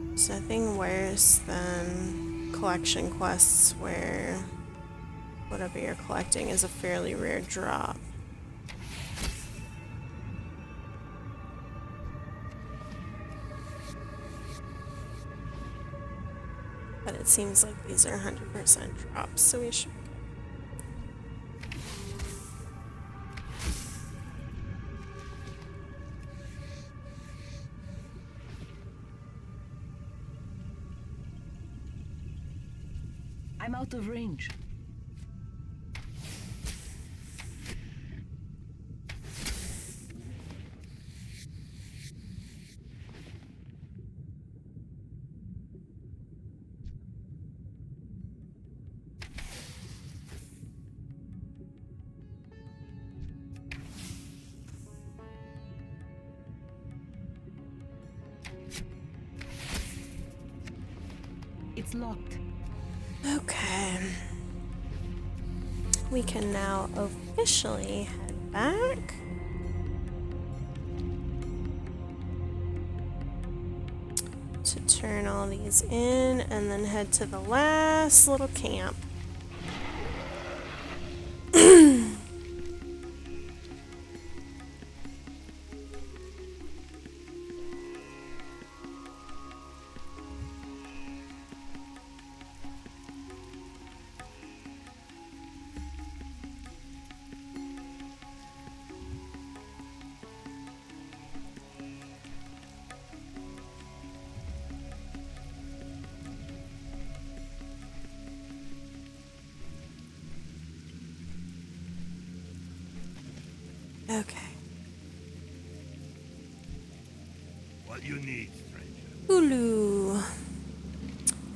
There's nothing worse than collection quests where whatever you're collecting is a fairly rare drop. But it seems like these are 100% drops, so we should be good. I'm out of range. It's locked. Okay. We can now officially head back. To turn all these in and then head to the last little camp. Okay. What you need, stranger? Hulu.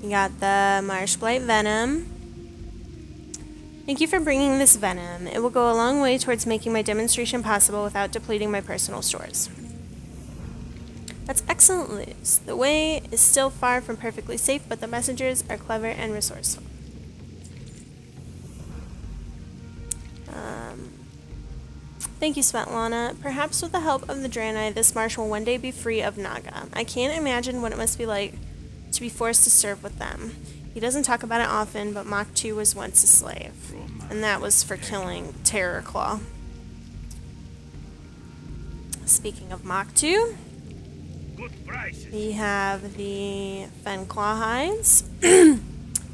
We got the Marsh Blight Venom. Thank you for bringing this venom. It will go a long way towards making my demonstration possible without depleting my personal stores. That's excellent news. The way is still far from perfectly safe, but the messengers are clever and resourceful. Thank you, Svetlana. Perhaps with the help of the Draenei, this marsh will one day be free of Naga. I can't imagine what it must be like to be forced to serve with them. He doesn't talk about it often, but Mach 2 was once a slave. And that was for killing Terror Claw. Speaking of Mach 2, Good prices. we have the Fenclaw hides.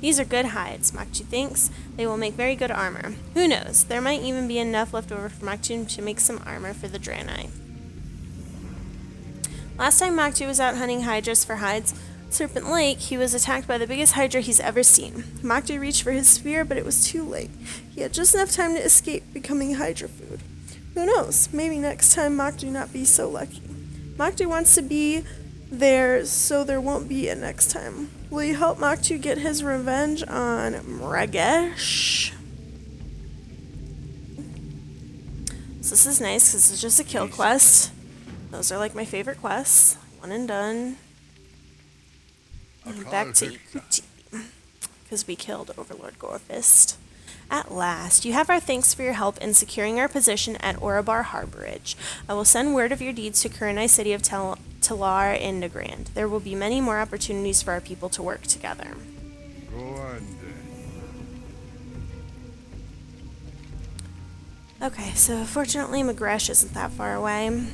These are good hides, Mach 2 thinks. They will make very good armor. Who knows? There might even be enough left over for Mach 2 to make some armor for the Draenei. Last time Mach 2 was out hunting hydras for hides, Serpent Lake, he was attacked by the biggest hydra he's ever seen. Mach 2 reached for his spear, but it was too late. He had just enough time to escape becoming hydra food. Who knows? Maybe next time Mach 2 not be so lucky. Mach 2 wants to be there, so there won't be a next time. Will you help Mach 2 get his revenge on Mragesh? So this is nice because it's just a kill quest. Those are like my favorite quests. One and done. And back to UT. Because we killed Overlord Gorefist. At last, you have our thanks for your help in securing our position at Orabar Harborage. I will send word of your deeds to Kurenai City of Talar in Nagrand. There will be many more opportunities for our people to work together. Go on then. Okay, so fortunately Magresh isn't that far away.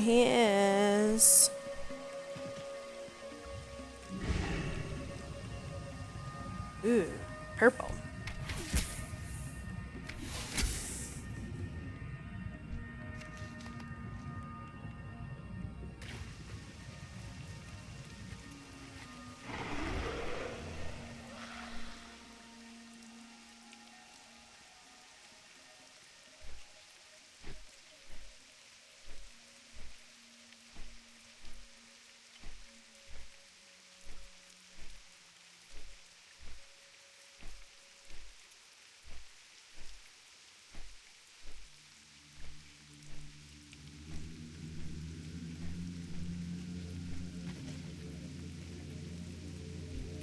he is. Ooh, purple.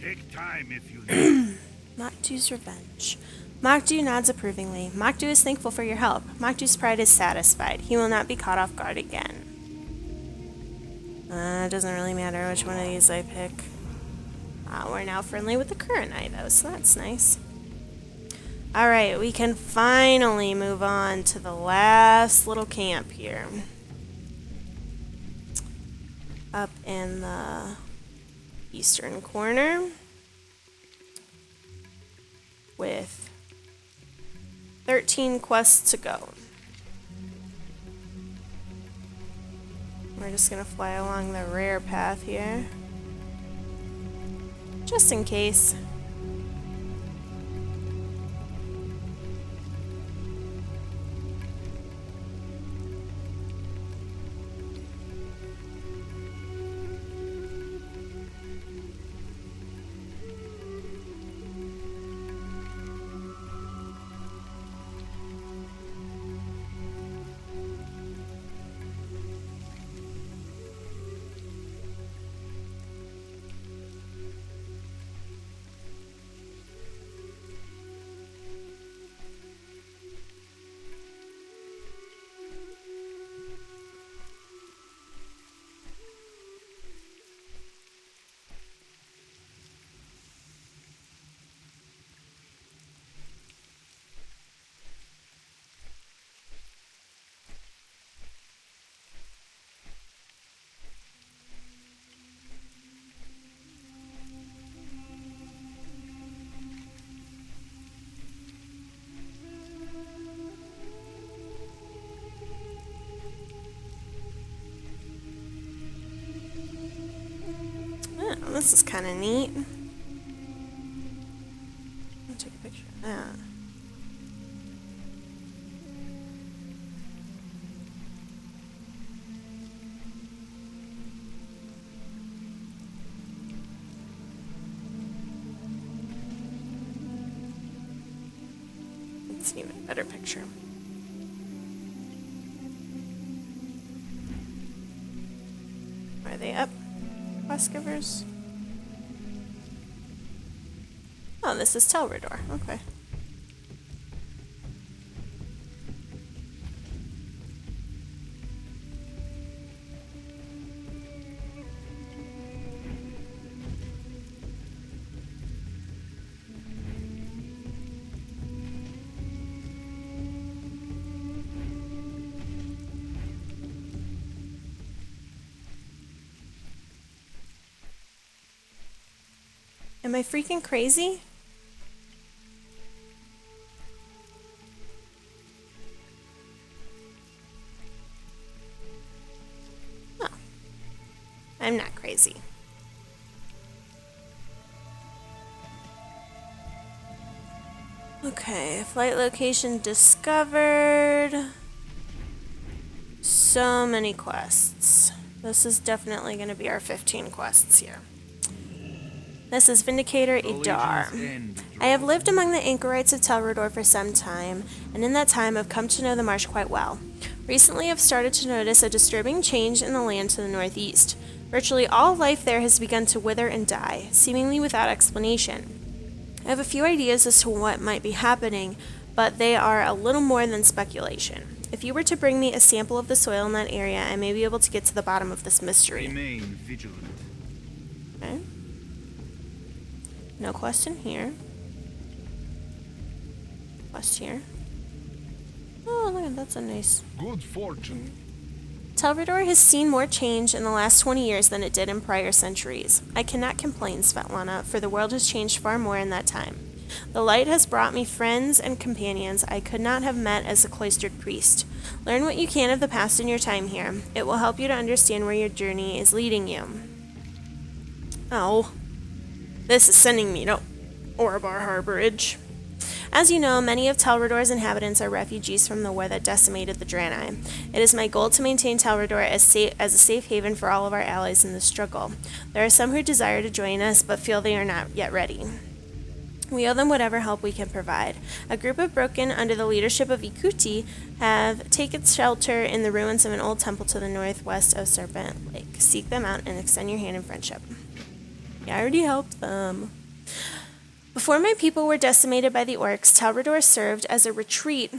Take time if you need. Makdu's revenge. Makdu nods approvingly. Makdu is thankful for your help. Makdu's pride is satisfied. He will not be caught off guard again. It doesn't really matter which one of these I pick. We're now friendly with the current eye, though, so that's nice. Alright, we can finally move on to the last little camp here. Up in the eastern corner. With 13 quests to go. We're just gonna fly along the rare path here. Just in case. Oh, this is kind of neat. I'll take a picture of that. Let's see an even better picture. Are they up? Quest givers? Oh, this is Telrador. Okay. Am I freaking crazy? Oh. I'm not crazy. Okay, flight location discovered. So many quests. This is definitely going to be our 15 quests here. This is Vindicator Idar. I have lived among the anchorites of Telrador for some time, and in that time I've come to know the marsh quite well. Recently I've started to notice a disturbing change in the land to the northeast. Virtually all life there has begun to wither and die, seemingly without explanation. I have a few ideas as to what might be happening, but they are a little more than speculation. If you were to bring me a sample of the soil in that area, I may be able to get to the bottom of this mystery. Remain vigilant. Okay. No question here. Quest here. Oh, look at that's a nice Good fortune. Telrador has seen more change in the last 20 years than it did in prior centuries. I cannot complain, Svetlana, for the world has changed far more in that time. The light has brought me friends and companions I could not have met as a cloistered priest. Learn what you can of the past in your time here. It will help you to understand where your journey is leading you. Oh, this is sending me to Orbar Harborage. As you know, many of Telrador's inhabitants are refugees from the war that decimated the Draenei. It is my goal to maintain Telrador as a safe haven for all of our allies in this struggle. There are some who desire to join us, but feel they are not yet ready. We owe them whatever help we can provide. A group of broken under the leadership of Ikuti have taken shelter in the ruins of an old temple to the northwest of Serpent Lake. Seek them out and extend your hand in friendship. Yeah, I already helped them. Before my people were decimated by the orcs, Telrador served as a retreat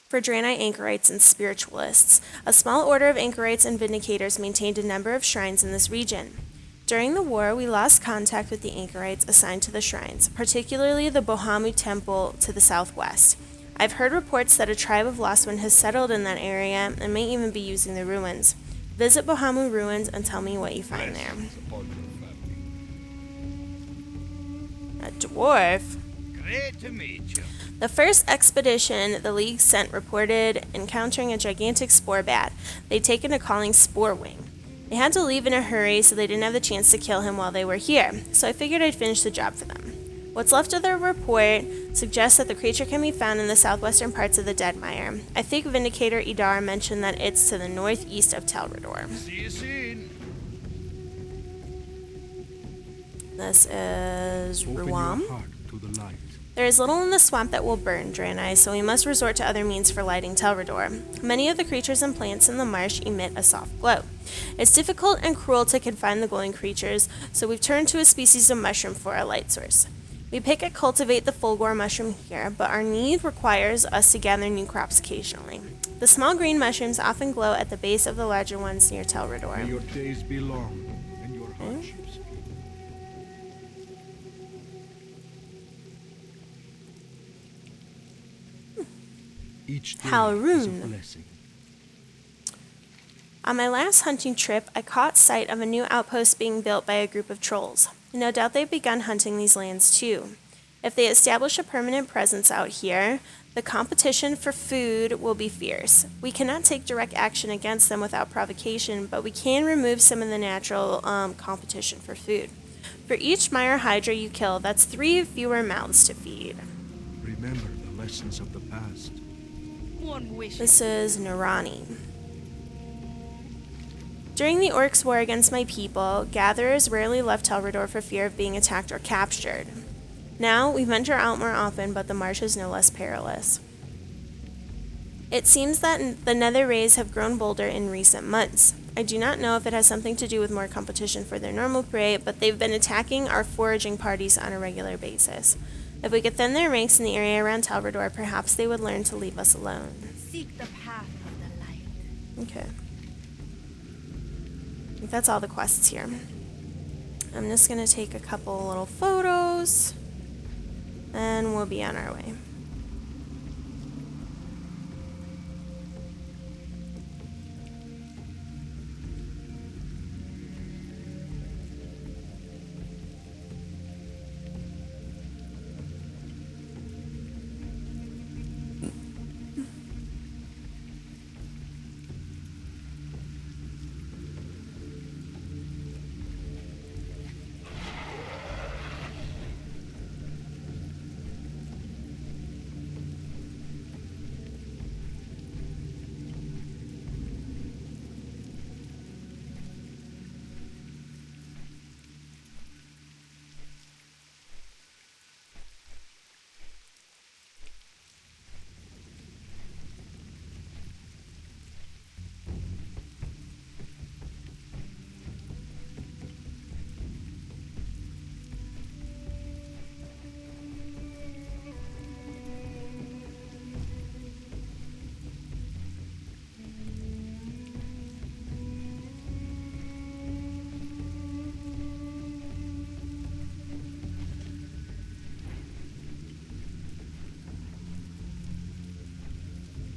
for Draenei anchorites and spiritualists. A small order of anchorites and vindicators maintained a number of shrines in this region. During the war, we lost contact with the anchorites assigned to the shrines, particularly the Bohamu Temple to the southwest. I've heard reports that a tribe of Lostwind has settled in that area and may even be using the ruins. Visit Bohamu ruins and tell me what you find there. A dwarf? Great to meet you. The first expedition the League sent reported encountering a gigantic spore bat they'd taken to calling Sporewing. They had to leave in a hurry, so they didn't have the chance to kill him while they were here, so I figured I'd finish the job for them. What's left of their report suggests that the creature can be found in the southwestern parts of the Deadmire. I think Vindicator Idar mentioned that it's to the northeast of Telrador. See you soon. This is Ruam. Open your heart to the light. There is little in the swamp that will burn, Draenei, so we must resort to other means for lighting Telrador. Many of the creatures and plants in the marsh emit a soft glow. It's difficult and cruel to confine the glowing creatures, so we've turned to a species of mushroom for our light source. We pick and cultivate the fulgor mushroom here, but our need requires us to gather new crops occasionally. The small green mushrooms often glow at the base of the larger ones near Telrador. May your days be long and your hardships. Each day is a Halrun. blessing. On my last hunting trip, I caught sight of a new outpost being built by a group of trolls. No doubt they've begun hunting these lands too. If they establish a permanent presence out here, the competition for food will be fierce. We cannot take direct action against them without provocation, but we can remove some of the natural competition for food. For each Mire Hydra you kill, that's 3 fewer mouths to feed. Remember the lessons of the past. This is Narani. During the Orcs' war against my people, gatherers rarely left Telrador for fear of being attacked or captured. Now, we venture out more often, but the marsh is no less perilous. It seems that the nether rays have grown bolder in recent months. I do not know if it has something to do with more competition for their normal prey, but they've been attacking our foraging parties on a regular basis. If we could thin their ranks in the area around Telrador, perhaps they would learn to leave us alone. Seek the path of the light. Okay. I think that's all the quests here. I'm just going to take a couple little photos, and we'll be on our way.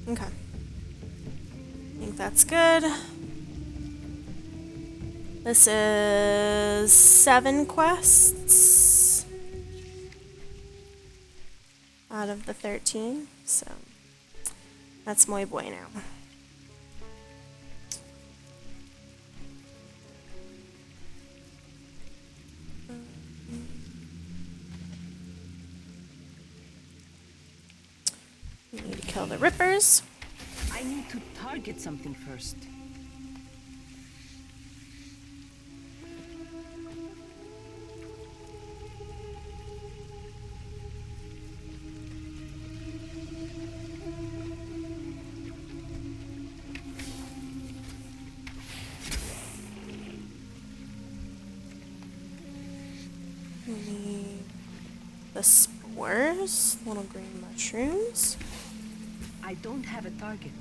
Okay. I think that's good. This is 7 quests out of the 13, so that's muy bueno. We need to kill the rippers. I need to target something first. We need the spores, little green mushrooms. I don't have a target.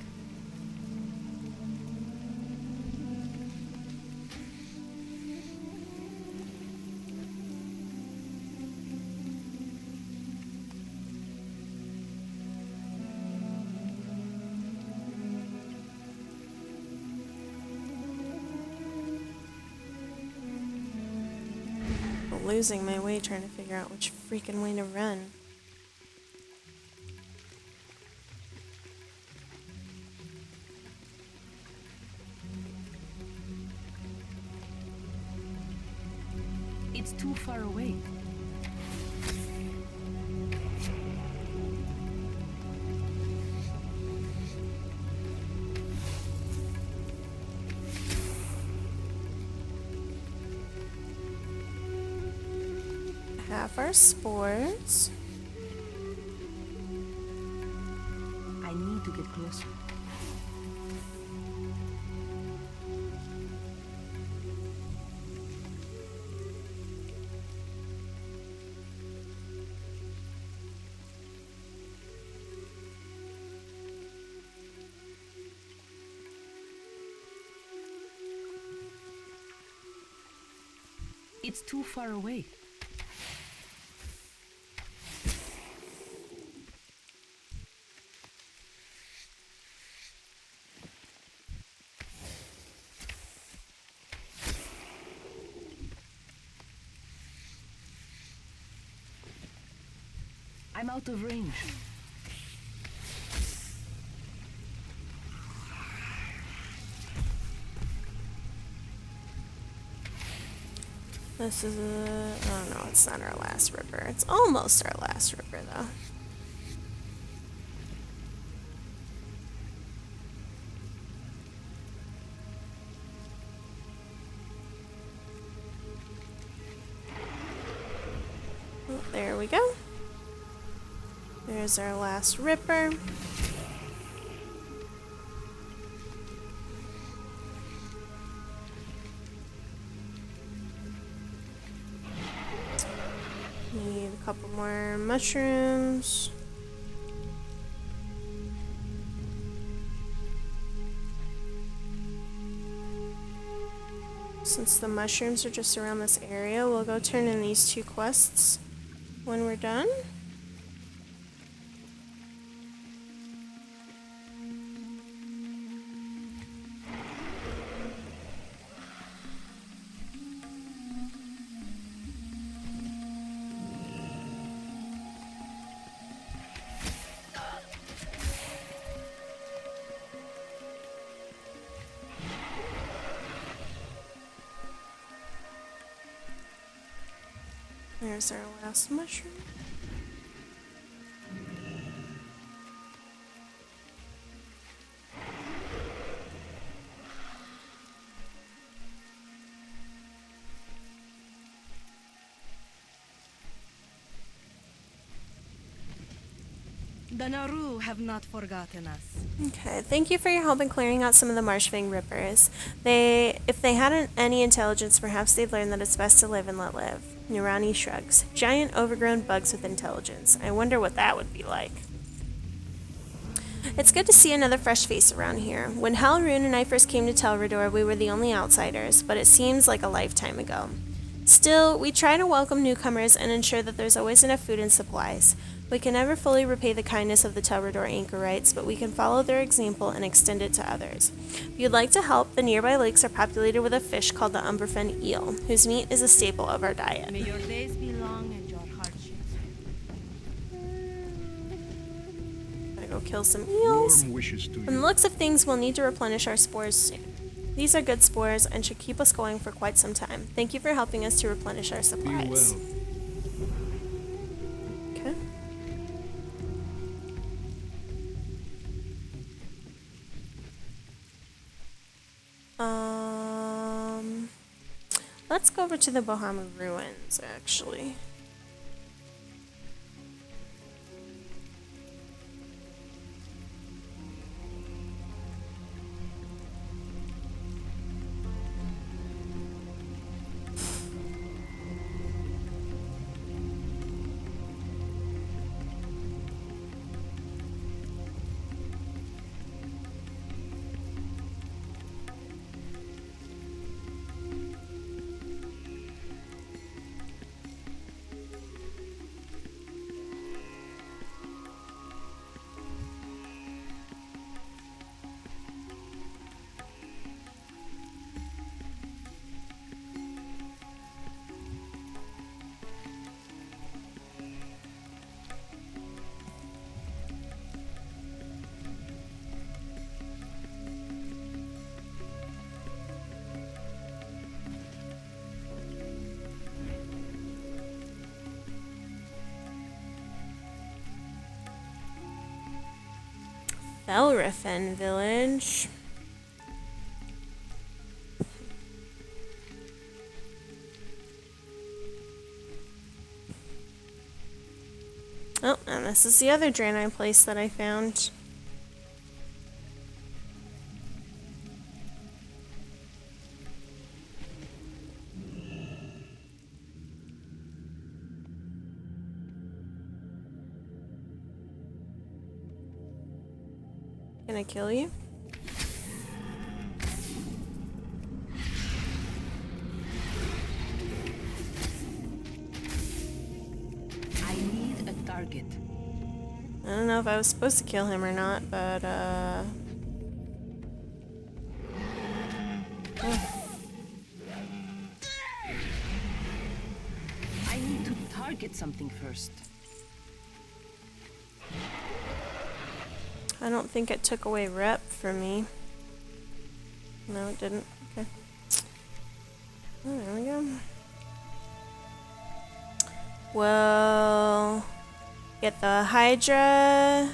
I'm losing my way trying to figure out which freaking way to run. It's too far away. Have our spores. I need to get closer. It's too far away. I'm out of range. This is a... oh no, it's not our last ripper. It's almost our last ripper though. Oh, there we go. There's our last ripper. Need a couple more mushrooms. Since the mushrooms are just around this area, we'll go turn in these 2 quests when we're done. There's our last mushroom. The Naru have not forgotten us. Okay, thank you for your help in clearing out some of the Marshfang rippers. If they hadn't any intelligence, perhaps they'd learn that it's best to live and let live. Nurani shrugs. Giant overgrown bugs with intelligence. I wonder what that would be like. It's good to see another fresh face around here. When Halrune and I first came to Telrador, we were the only outsiders, but it seems like a lifetime ago. Still, we try to welcome newcomers and ensure that there's always enough food and supplies. We can never fully repay the kindness of the Tuberdor anchorites, but we can follow their example and extend it to others. If you'd like to help, the nearby lakes are populated with a fish called the umberfen eel, whose meat is a staple of our diet. May your days be long and your hardships. Gotta go kill some eels. Warm wishes to From the you. looks of things, we'll need to replenish our spores soon. These are good spores and should keep us going for quite some time. Thank you for helping us to replenish our Be supplies. well. Okay. Let's go over to the Bahama ruins, actually. Belrifen village. Oh, and this is the other Draenei place that I found. Can I kill you? I need a target. I don't know if I was supposed to kill him or not, but I need to target something first. I don't think it took away rep from me. No, it didn't. Okay. Oh, there we go. Well, get the Hydra.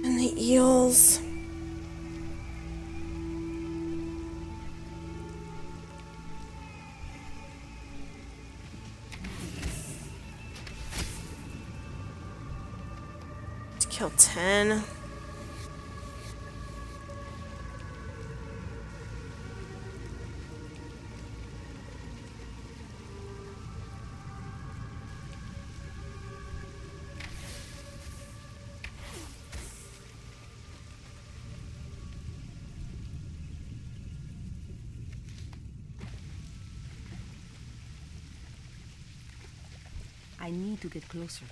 And the eels. To kill 10. I need to get closer.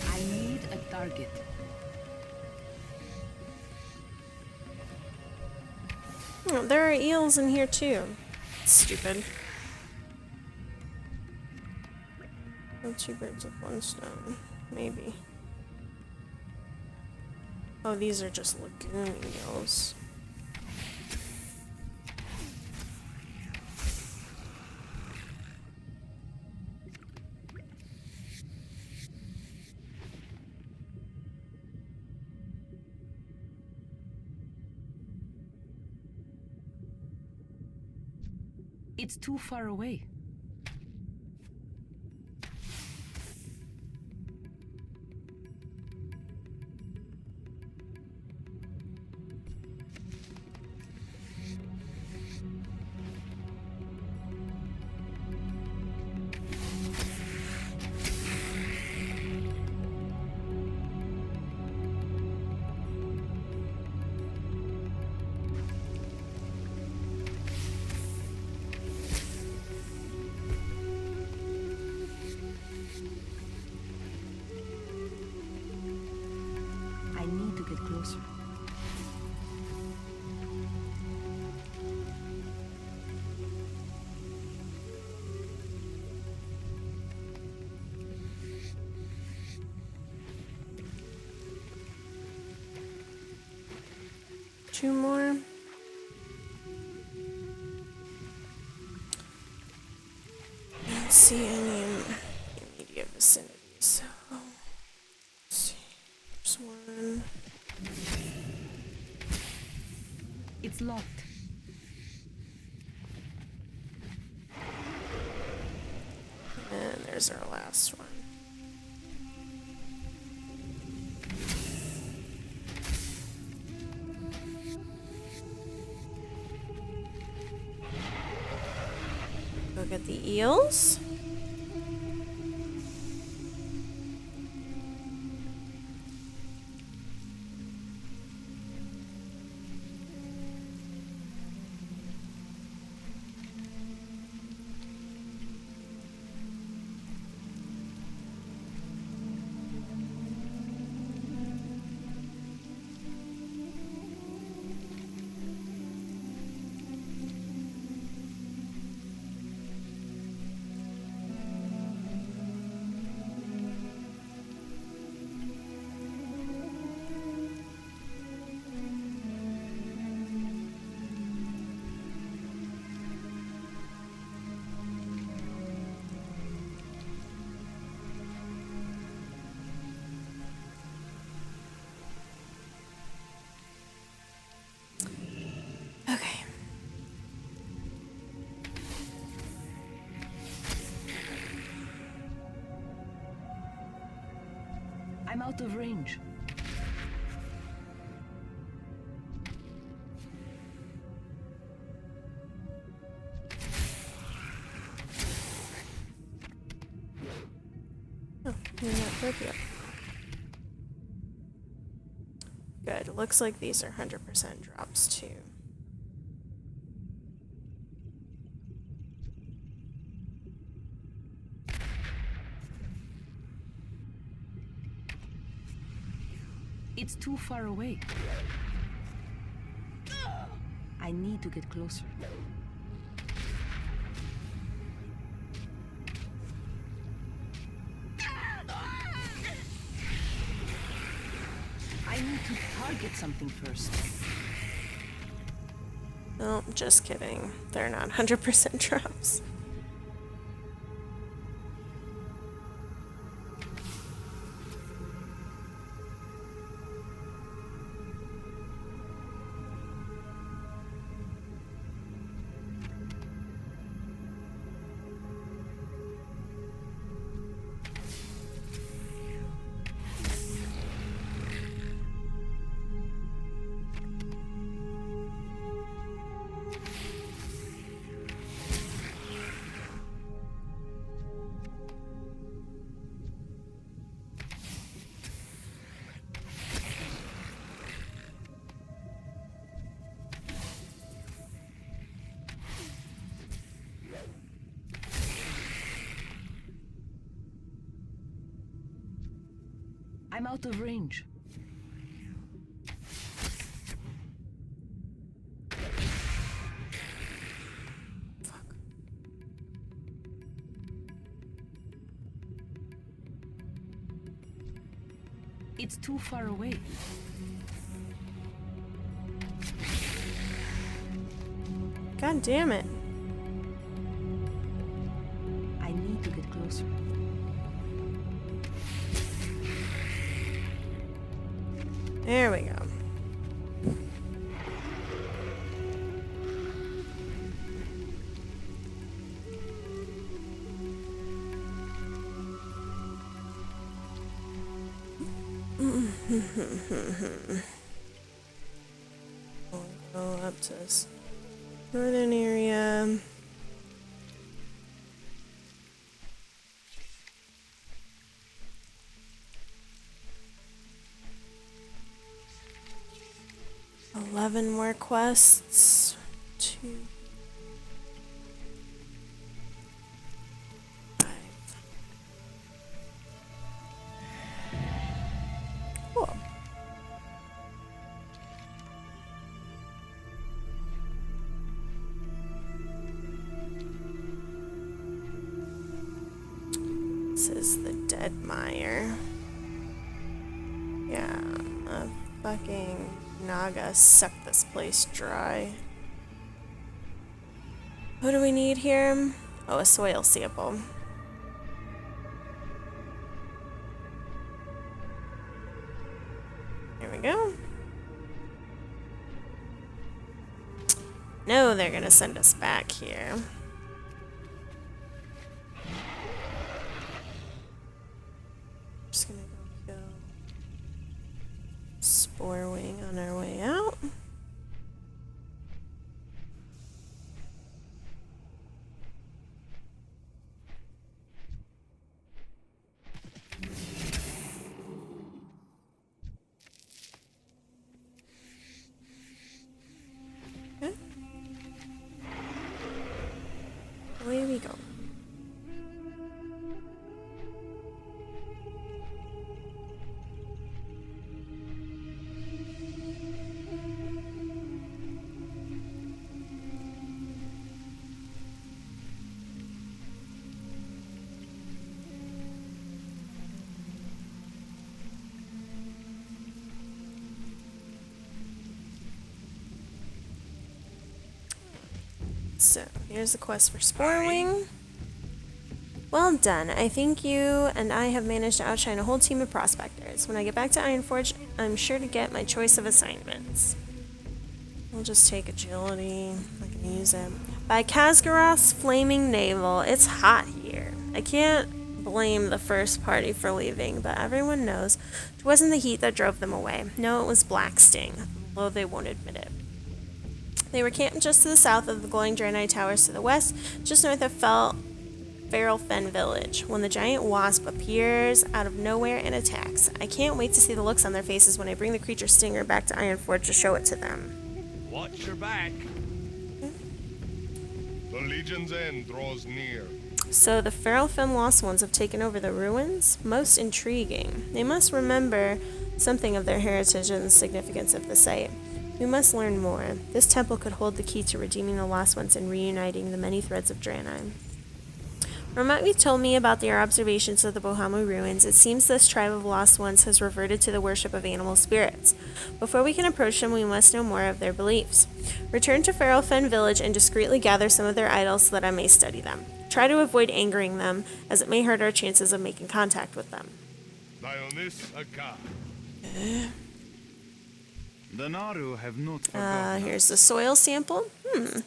I need a target. Oh, there are eels in here too. Stupid. Kill 2 birds with 1 stone. Maybe. Oh, these are just lagoon eels. It's too far away. 2 more. Don't see any in immediate vicinity, so let's see. There's one. It's locked. And there's our last one. Go get the eels. Okay. I'm out of range. Oh, you're not good yet. Good. Looks like these are 100% drops too. It's too far away. I need to get closer. I need to target something first. No, just kidding. They're not 100% drops. I'm out of range. It's too far away. God damn it. I need to get closer. There we go. We'll go up to this northern area. $11 more quests. 2, 5. Cool. This is the Dead Mire. Yeah, a fucking Naga suck this place dry. What do we need here? Oh, a soil sample. There we go. No, they're gonna send us back here. Just gonna go kill Sporewing on our way out. Okay. Away we go. So, here's the quest for Sporewing. Well done. I think you and I have managed to outshine a whole team of prospectors. When I get back to Ironforge, I'm sure to get my choice of assignments. We'll just take agility. I can use it. By Khaz'goroth's flaming navel, it's hot here. I can't blame the first party for leaving, but everyone knows it wasn't the heat that drove them away. No, it was Black Sting, though they won't admit it. They were camped just to the south of the glowing Draenei towers to the west, just north of Feral Fen village, when the giant wasp appears out of nowhere and attacks. I can't wait to see the looks on their faces when I bring the creature Stinger back to Ironforge to show it to them. Watch your back. The Legion's end draws near. So the Feral Fen Lost Ones have taken over the ruins? Most intriguing. They must remember something of their heritage and the significance of the site. We must learn more. This temple could hold the key to redeeming the Lost Ones and reuniting the many threads of Draenei. From what you told me about their observations of the Bohamu ruins, it seems this tribe of Lost Ones has reverted to the worship of animal spirits. Before we can approach them, we must know more of their beliefs. Return to Feral Fen village and discreetly gather some of their idols so that I may study them. Try to avoid angering them, as it may hurt our chances of making contact with them. Dionys Aka. The Naru have not forgotten. Here's the soil sample.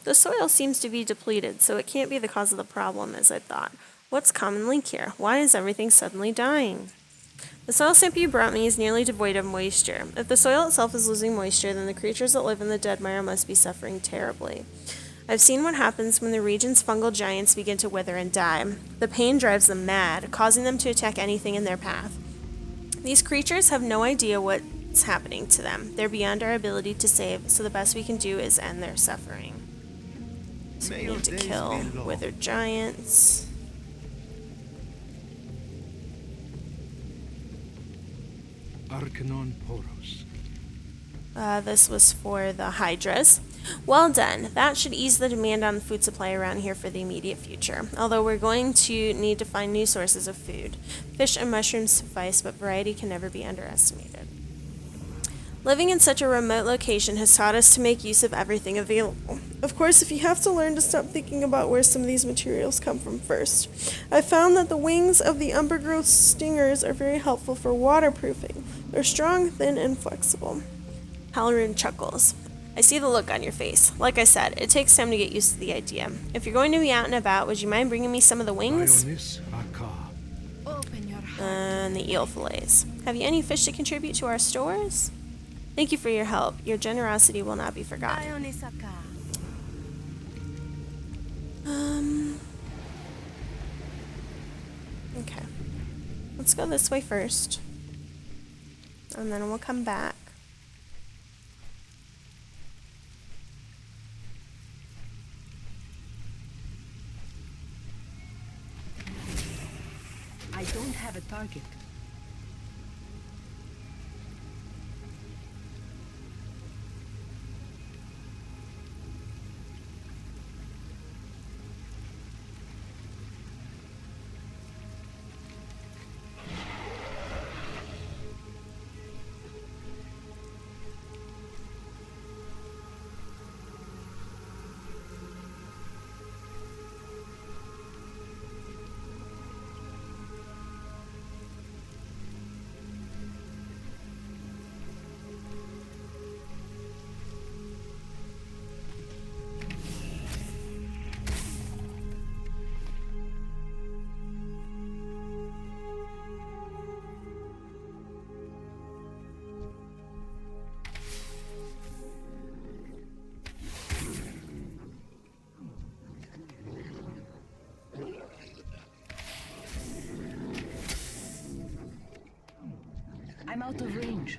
The soil seems to be depleted, so it can't be the cause of the problem, as I thought. What's common link here? Why is everything suddenly dying? The soil sample you brought me is nearly devoid of moisture. If the soil itself is losing moisture, then the creatures that live in the dead mire must be suffering terribly. I've seen what happens when the region's fungal giants begin to wither and die. The pain drives them mad, causing them to attack anything in their path. These creatures have no idea what's happening to them. They're beyond our ability to save, so the best we can do is end their suffering. So we need to kill withered giants. Arcanon Poros. This was for the Hydras. Well done. That should ease the demand on the food supply around here for the immediate future. Although we're going to need to find new sources of food. Fish and mushrooms suffice, but variety can never be underestimated. Living in such a remote location has taught us to make use of everything available. Of course, if you have to learn to stop thinking about where some of these materials come from first. I found that the wings of the umber-growth stingers are very helpful for waterproofing. They're strong, thin, and flexible. Halloran chuckles. I see the look on your face. Like I said, it takes time to get used to the idea. If you're going to be out and about, would you mind bringing me some of the wings? Dionys Aka. Open your heart. And the eel fillets. Have you any fish to contribute to our stores? Thank you for your help. Your generosity will not be forgotten. Dionys Aka. Okay. Let's go this way first. And then we'll come back. I don't have a target. I'm out of range.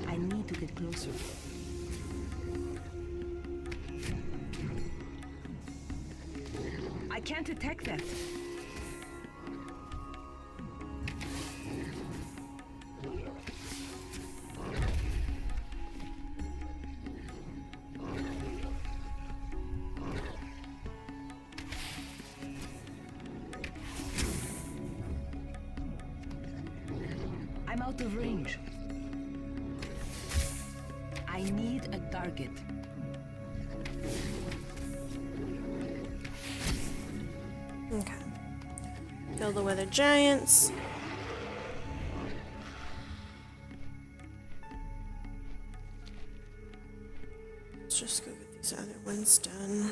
I need to get closer. I can't attack that. I'm out of range. I need a target. Okay. Kill the weather giants. Let's just go get these other ones done.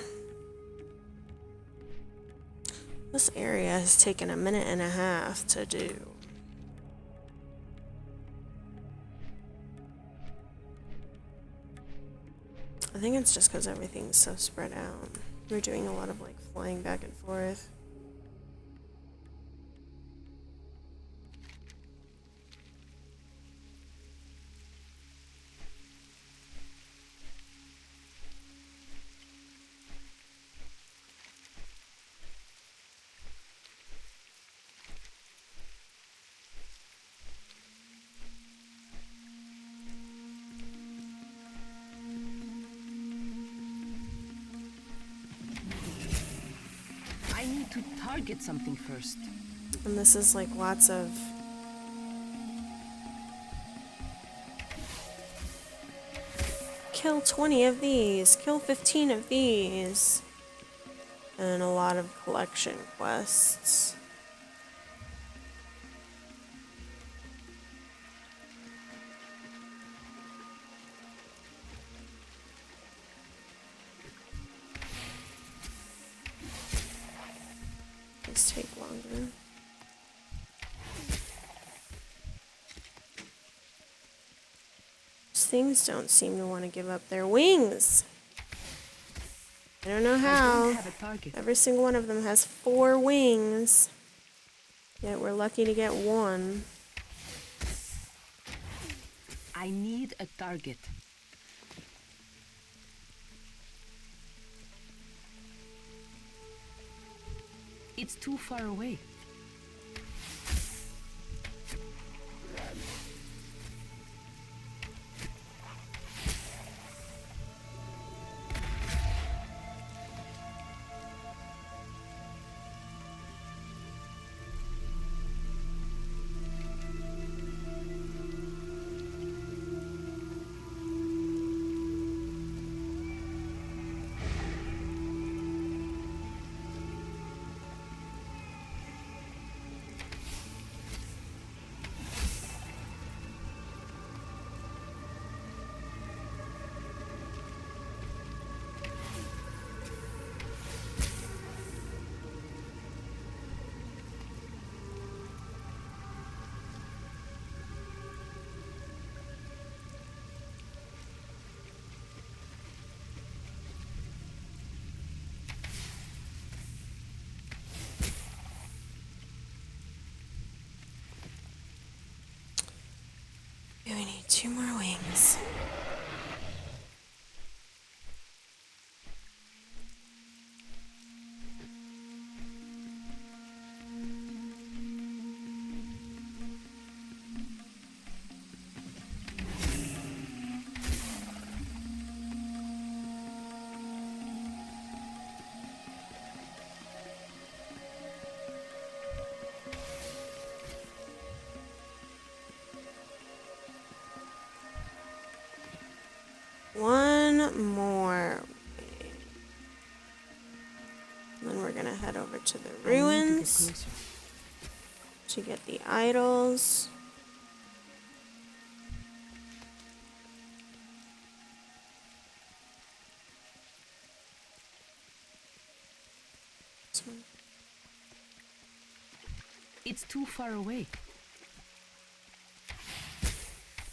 This area has taken a minute and a half to do. I think it's just because everything's so spread out. We're doing a lot of like flying back and forth. I need to target something first. And this is like lots of kill 20 of these, kill 15 of these, and a lot of collection quests. These take longer. These things don't seem to want to give up their wings. I don't know I how. don't have a target. Every single one of them has 4 wings. Yet we're lucky to get 1. I need a target. It's too far away. We need 2 more wings. one more. And then we're gonna head over to the ruins to get the idols. This one. It's too far away.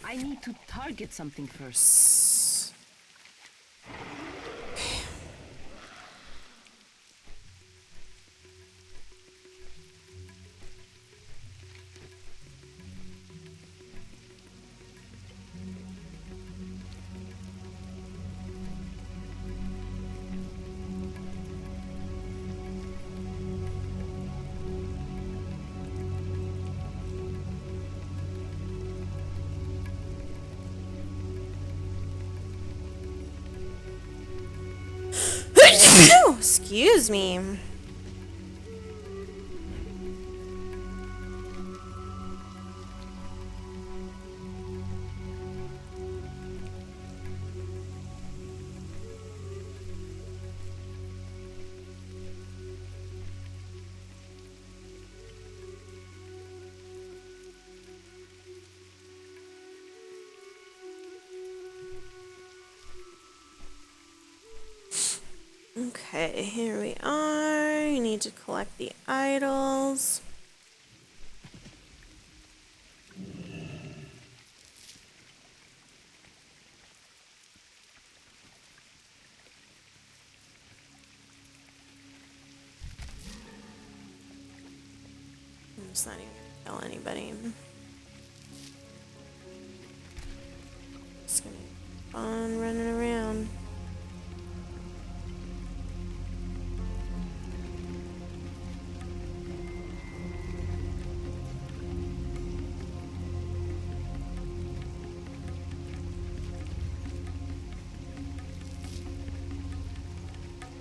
I need to target something first. Excuse me. Okay, here we are. You need to collect the idols. I'm just not even gonna kill anybody. Just gonna keep on running around.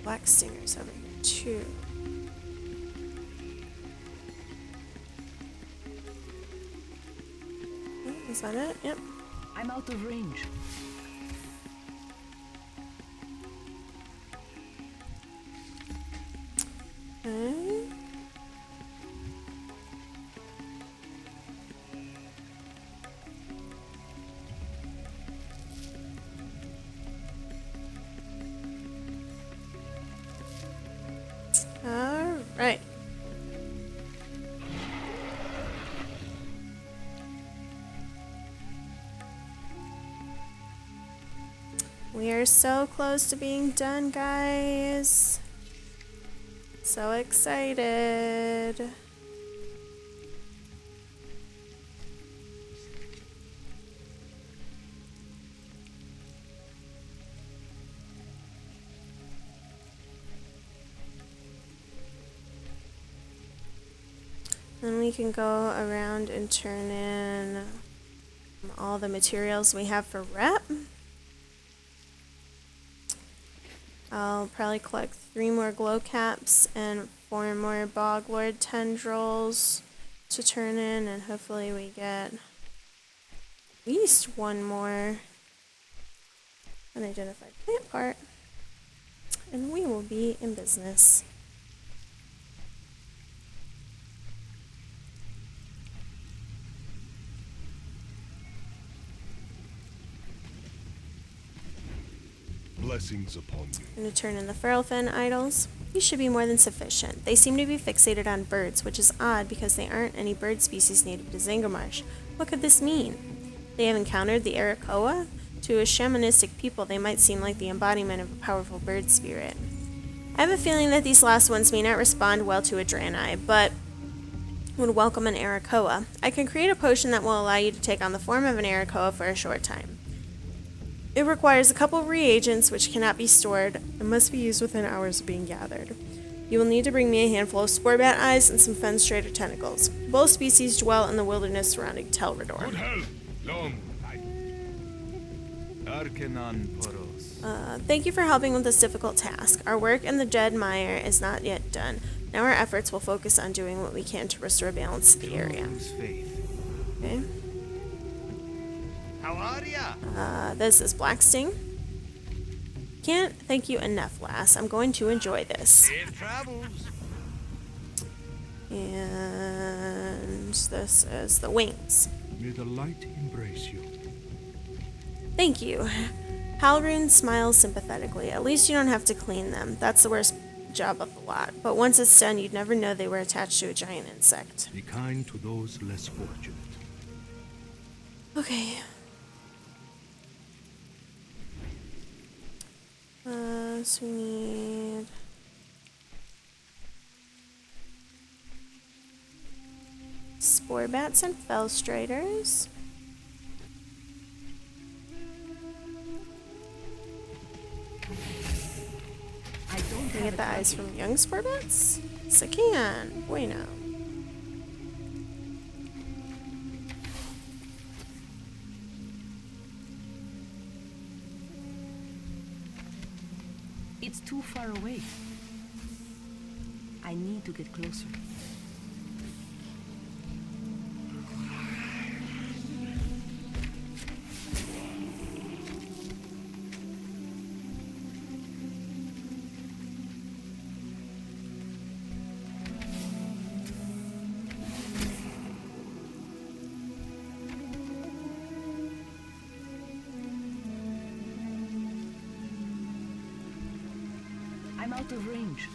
Black stingers over here too. Oh, is that it? Yep. I'm out of range. Okay. All right. We are so close to being done, guys. So excited. Then we can go around and turn in all the materials we have for rep. I'll probably collect 3 more glow caps and 4 more boglord tendrils to turn in, and hopefully we get at least 1 more unidentified plant part, and we will be in business. Blessings upon you. I'm going to turn in the ferrulfen idols. These should be more than sufficient. They seem to be fixated on birds, which is odd because they aren't any bird species native to Zangarmarsh. What could this mean? They have encountered the Arakoa? To a shamanistic people, they might seem like the embodiment of a powerful bird spirit. I have a feeling that these last ones may not respond well to a Draenei, but would welcome an Arakoa. I can create a potion that will allow you to take on the form of an Arakoa for a short time. It requires a couple of reagents which cannot be stored and must be used within hours of being gathered. You will need to bring me a handful of sporebat eyes and some fenstrator tentacles. Both species dwell in the wilderness surrounding Telrador. Good health. Long. Arcanon Poros. Thank you for helping with this difficult task. Our work in the Dead Mire is not yet done. Now our efforts will focus on doing what we can to restore balance to the area. Lose faith. Okay. How are ya? This is Black Sting. Can't thank you enough, lass. I'm going to enjoy this. Safe travels. And this is the wings. May the light embrace you. Thank you. Halrune smiles sympathetically. At least you don't have to clean them. That's the worst job of the lot. But once it's done, you'd never know they were attached to a giant insect. Be kind to those less fortunate. Okay. So we need... Spore bats and fell striders. I don't Can I have get a the eyes target. from young spore bats? Yes, I can. Bueno. It's too far away. I need to get closer. I'm out of range.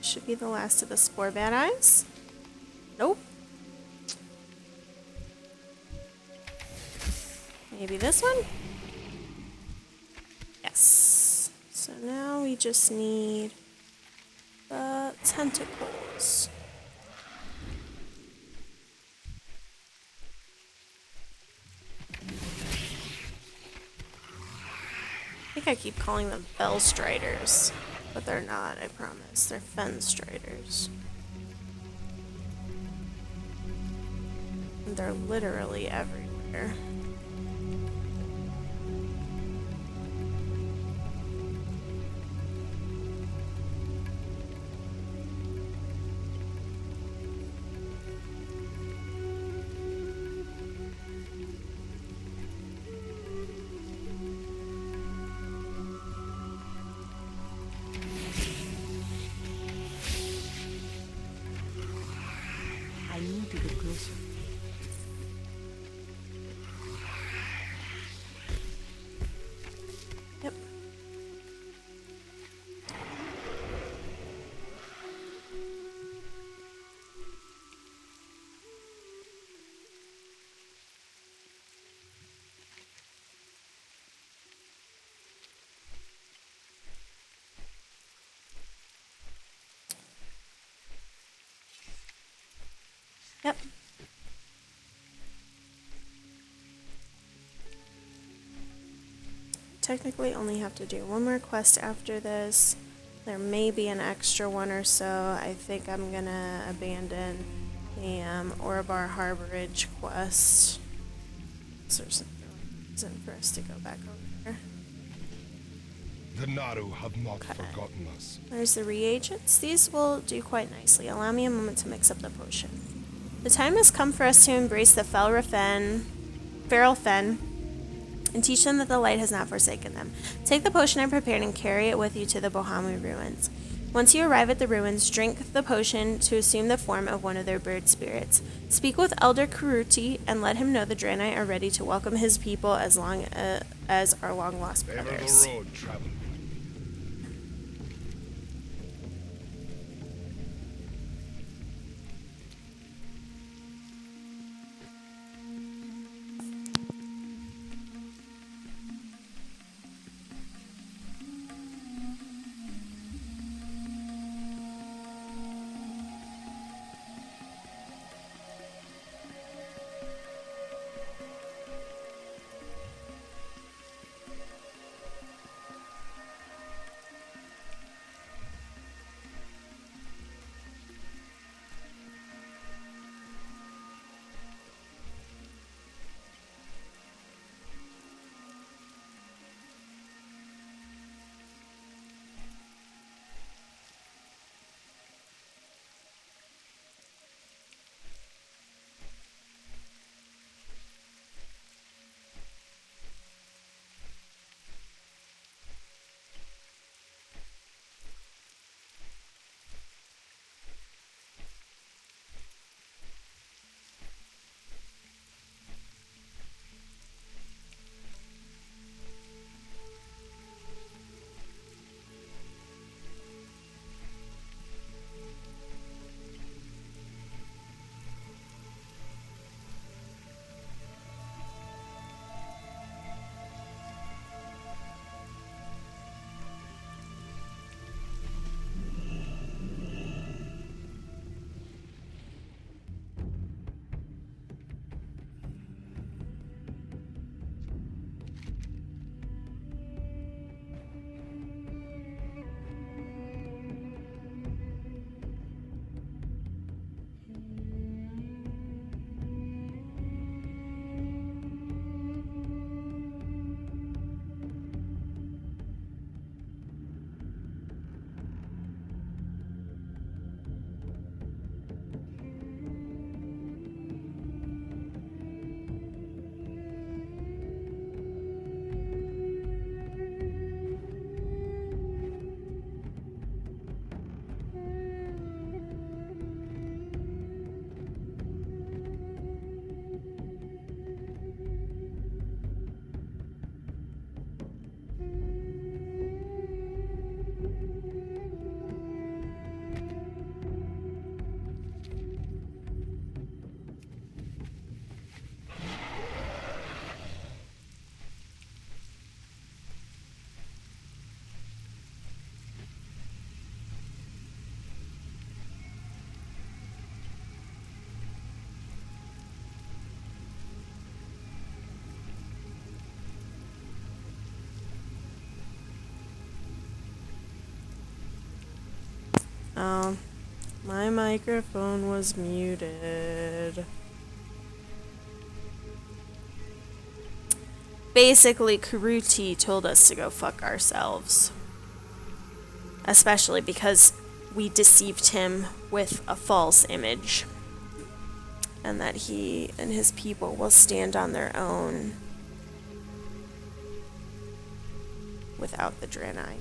Should be the last of the spore bat eyes. Nope. Maybe this one? Yes. So now we just need the tentacles. I think I keep calling them fell striders, but they're not, I promise. They're fen striders. And they're literally everywhere. I need to get closer. Yep. Yep. Technically only have to do one more quest after this. There may be an extra one or so. I think I'm gonna abandon the Orobar Harborage quest. So there's no reason for us to go back over there. The Naru have not forgotten us. There's the reagents. These will do quite nicely. Allow me a moment to mix up the potion. The time has come for us to embrace the feral fen, and teach them that the light has not forsaken them. Take the potion I prepared and carry it with you to the Bohamu ruins. Once you arrive at the ruins, drink the potion to assume the form of one of their bird spirits. Speak with Elder Kuruti and let him know the Draenei are ready to welcome his people as long as our long-lost Favor brothers. the road, traveler. Oh, my microphone was muted. Basically, Kuruti told us to go fuck ourselves. Especially because we deceived him with a false image. And that he and his people will stand on their own without the Draenei.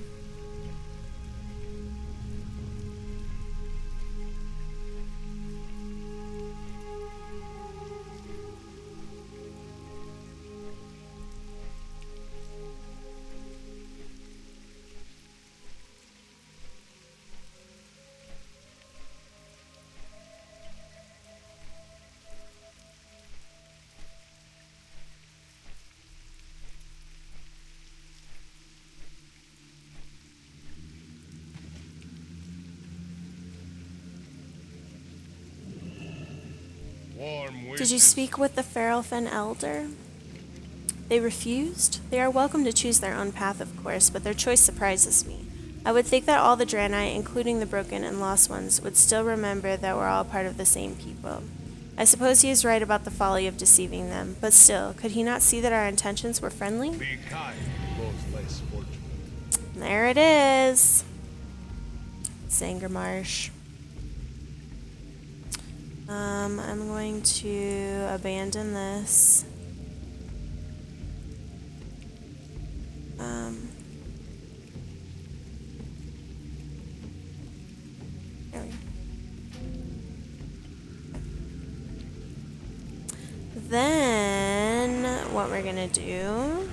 Warm Did you wishes. speak with the Ferelfen Elder? They refused? They are welcome to choose their own path, of course, but their choice surprises me. I would think that all the Draenei, including the broken and lost ones, would still remember that we're all part of the same people. I suppose he is right about the folly of deceiving them, but still, could he not see that our intentions were friendly? Be kind to those less fortunate. There it is. Zangarmarsh. I'm going to abandon this. There we go. Then, what we're gonna do...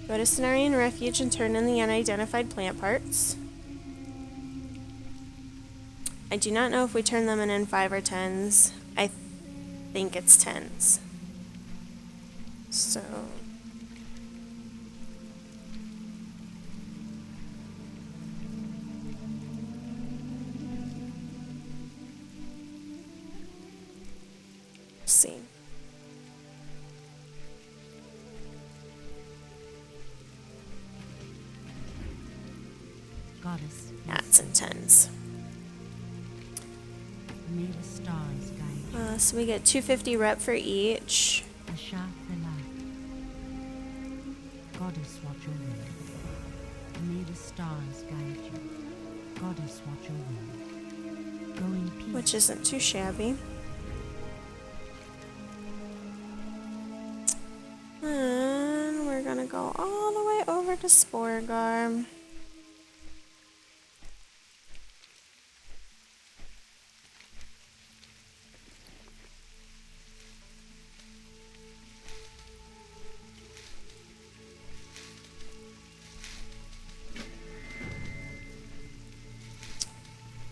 Go to Cenarion Refuge and turn in the unidentified plant parts. I do not know if we turn them in 5 or 10s. I think it's 10s. So... see. Goddess, Yeah, it's in 10s. may the stars guide you. So we get 250 rep for each. Asha Felah. Goddess, watch over you. May the stars guide you. Goddess, watch over you. Go in peace. Which isn't too shabby. And we're gonna go all the way over to Sporegar.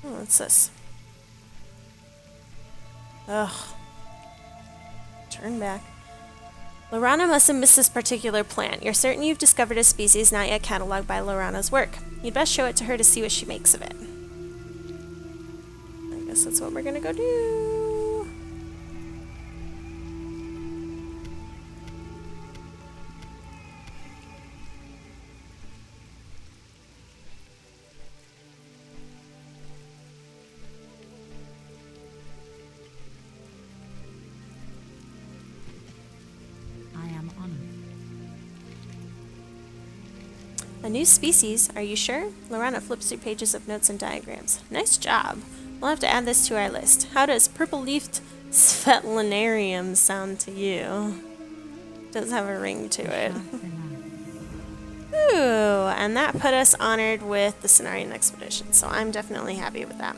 Oh, what's this? Ugh. Turn back. Lorana must have missed this particular plant. You're certain you've discovered a species not yet cataloged by Lorana's work. You'd best show it to her to see what she makes of it. I guess that's what we're gonna go do. I am honored. A new species, are you sure? Lorana flips through pages of notes and diagrams. Nice job. We'll have to add this to our list. How does purple-leafed Svetlanarium sound to you? Does have a ring to it. Ooh, and that put us honored with the Cenarion expedition, so I'm definitely happy with that.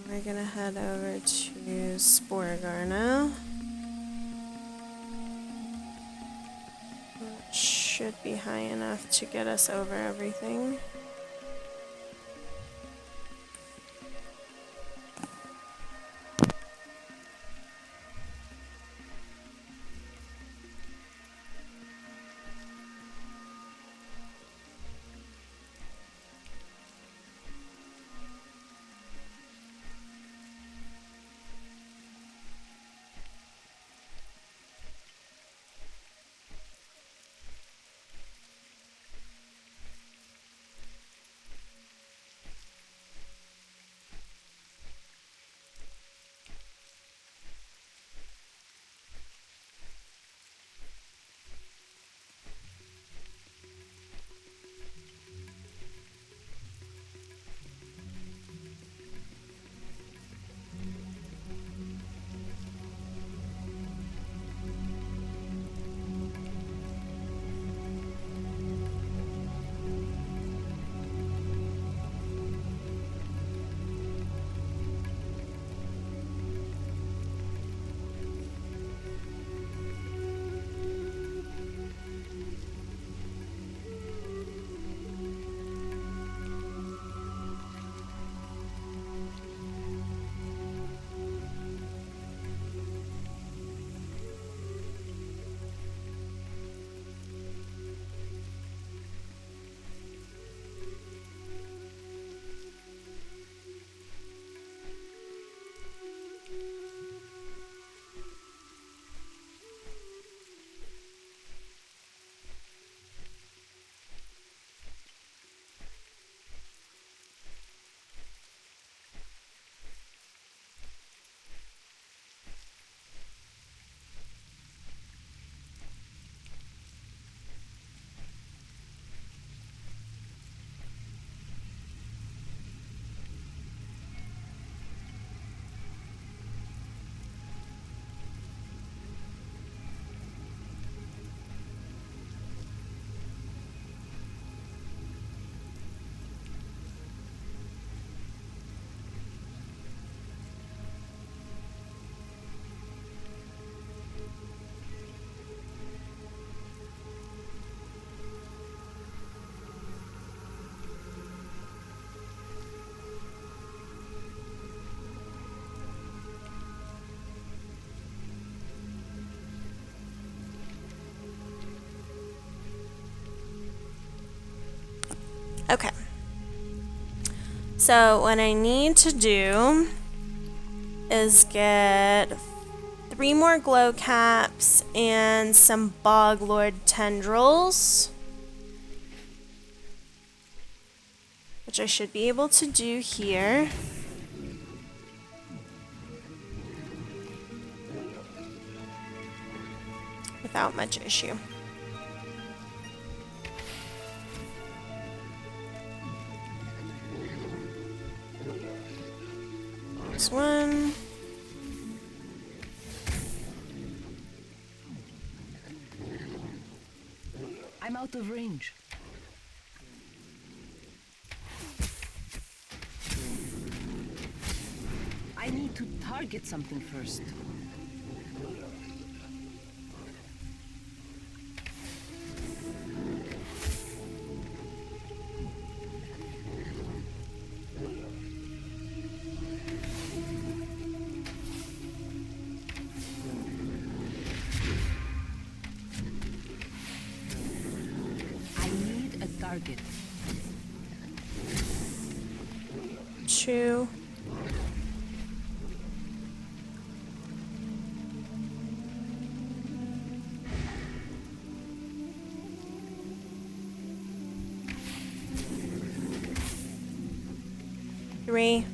We're gonna head over to Sporegar now. Which should be high enough to get us over everything. Okay. So what I need to do is get 3 more glow caps and some bog lord tendrils, which I should be able to do here. Without much issue. This one. I'm out of range. I need to target something first. I need a target. 2. Three.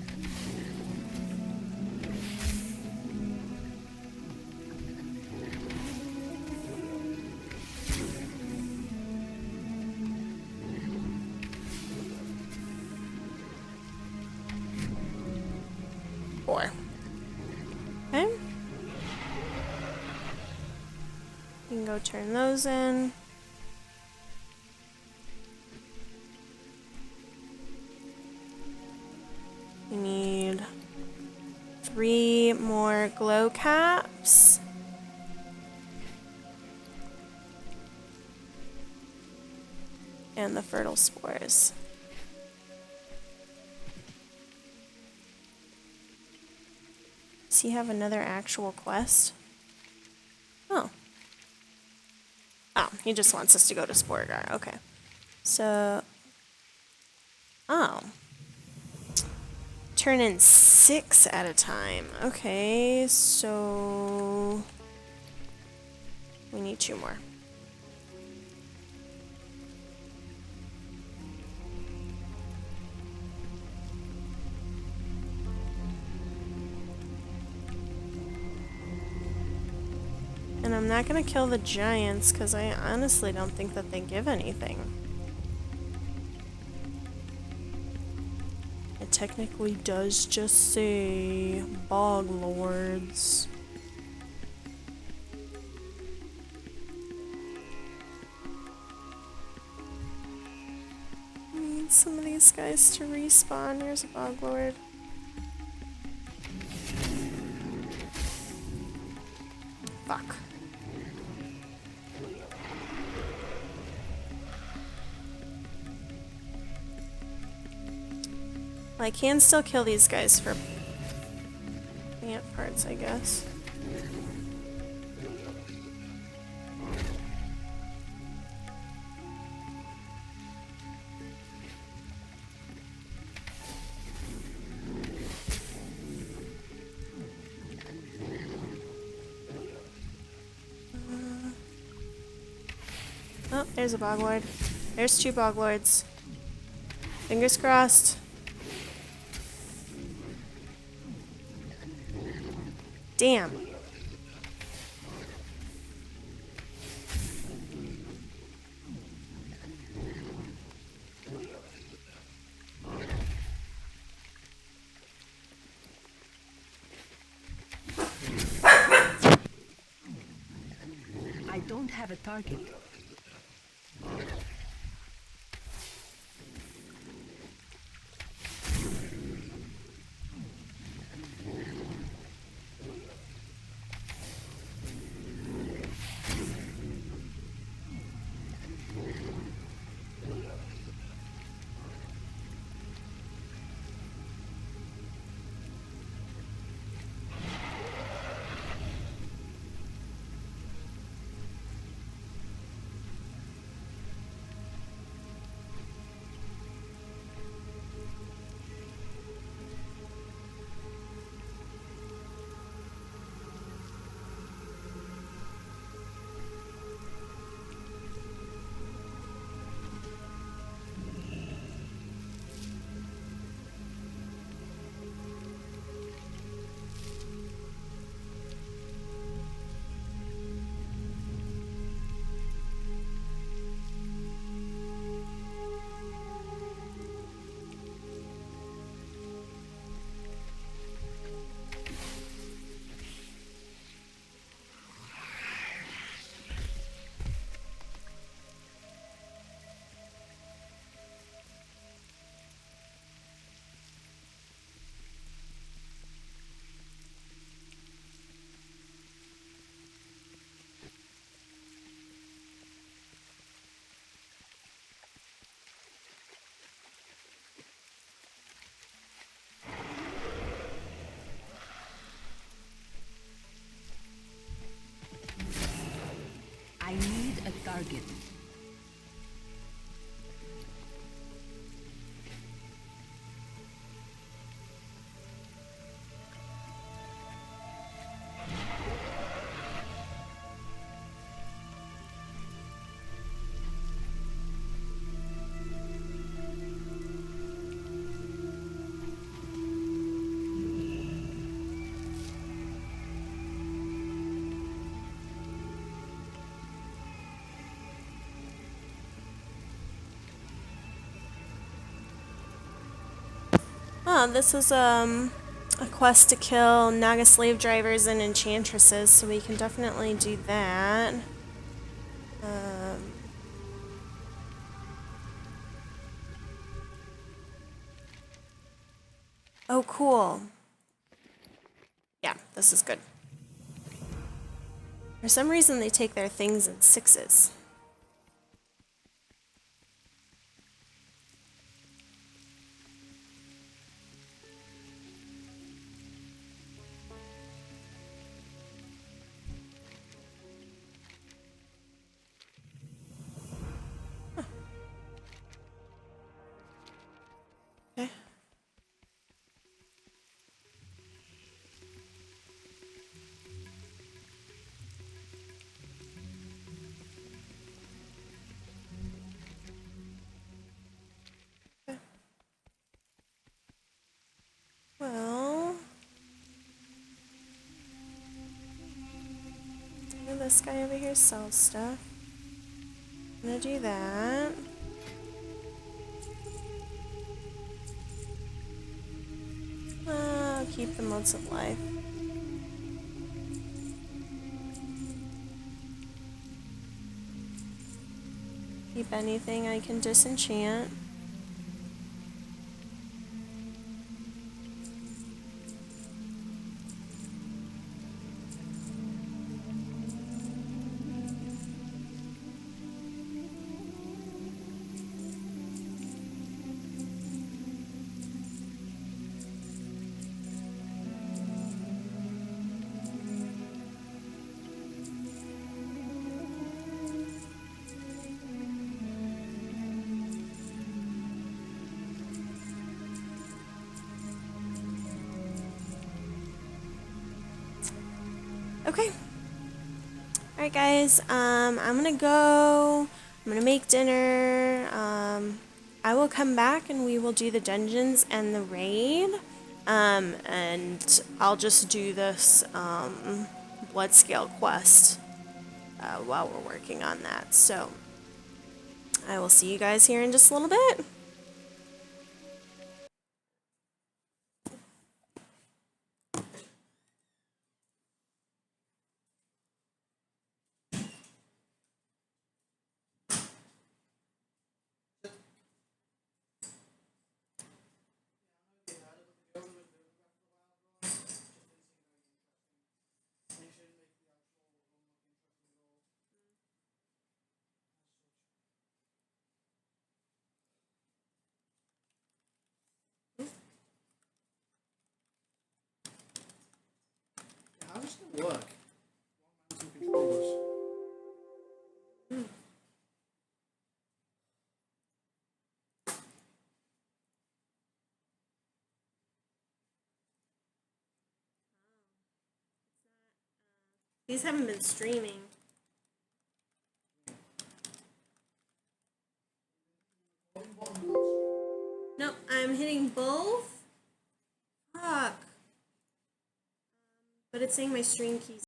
Four. Okay. You can go turn those in. We need 3 more glow caps. And the fertile spores. Does he have another actual quest? Oh. Oh, he just wants us to go to Sporgar. Okay. So... Oh. Turn in 6 at a time. Okay, so... We need 2 more. And I'm not gonna kill the giants, because I honestly don't think that they give anything. It technically does just say bog lords. I need some of these guys to respawn. Here's a bog lord. Fuck. Well, I can still kill these guys for plant parts, I guess. Oh, there's a boglord. There's 2 boglords. Fingers crossed. Damn. I don't have a target. I need a target. Oh, this is a quest to kill Naga slave drivers and enchantresses, so we can definitely do that. Oh, cool. Yeah, this is good. For some reason, they take their things in 6s. this guy over here sells stuff. I'm gonna do that. I'll keep the motes of life. Keep anything I can disenchant. Okay. Alright guys, I'm gonna go. I'm gonna make dinner. I will come back and we will do the dungeons and the raid. And I'll just do this blood scale quest while we're working on that. So I will see you guys here in just a little bit. How does it work? Some controllers. These haven't been streaming. Nope, I'm hitting both. Fuck. But it's saying my stream keys.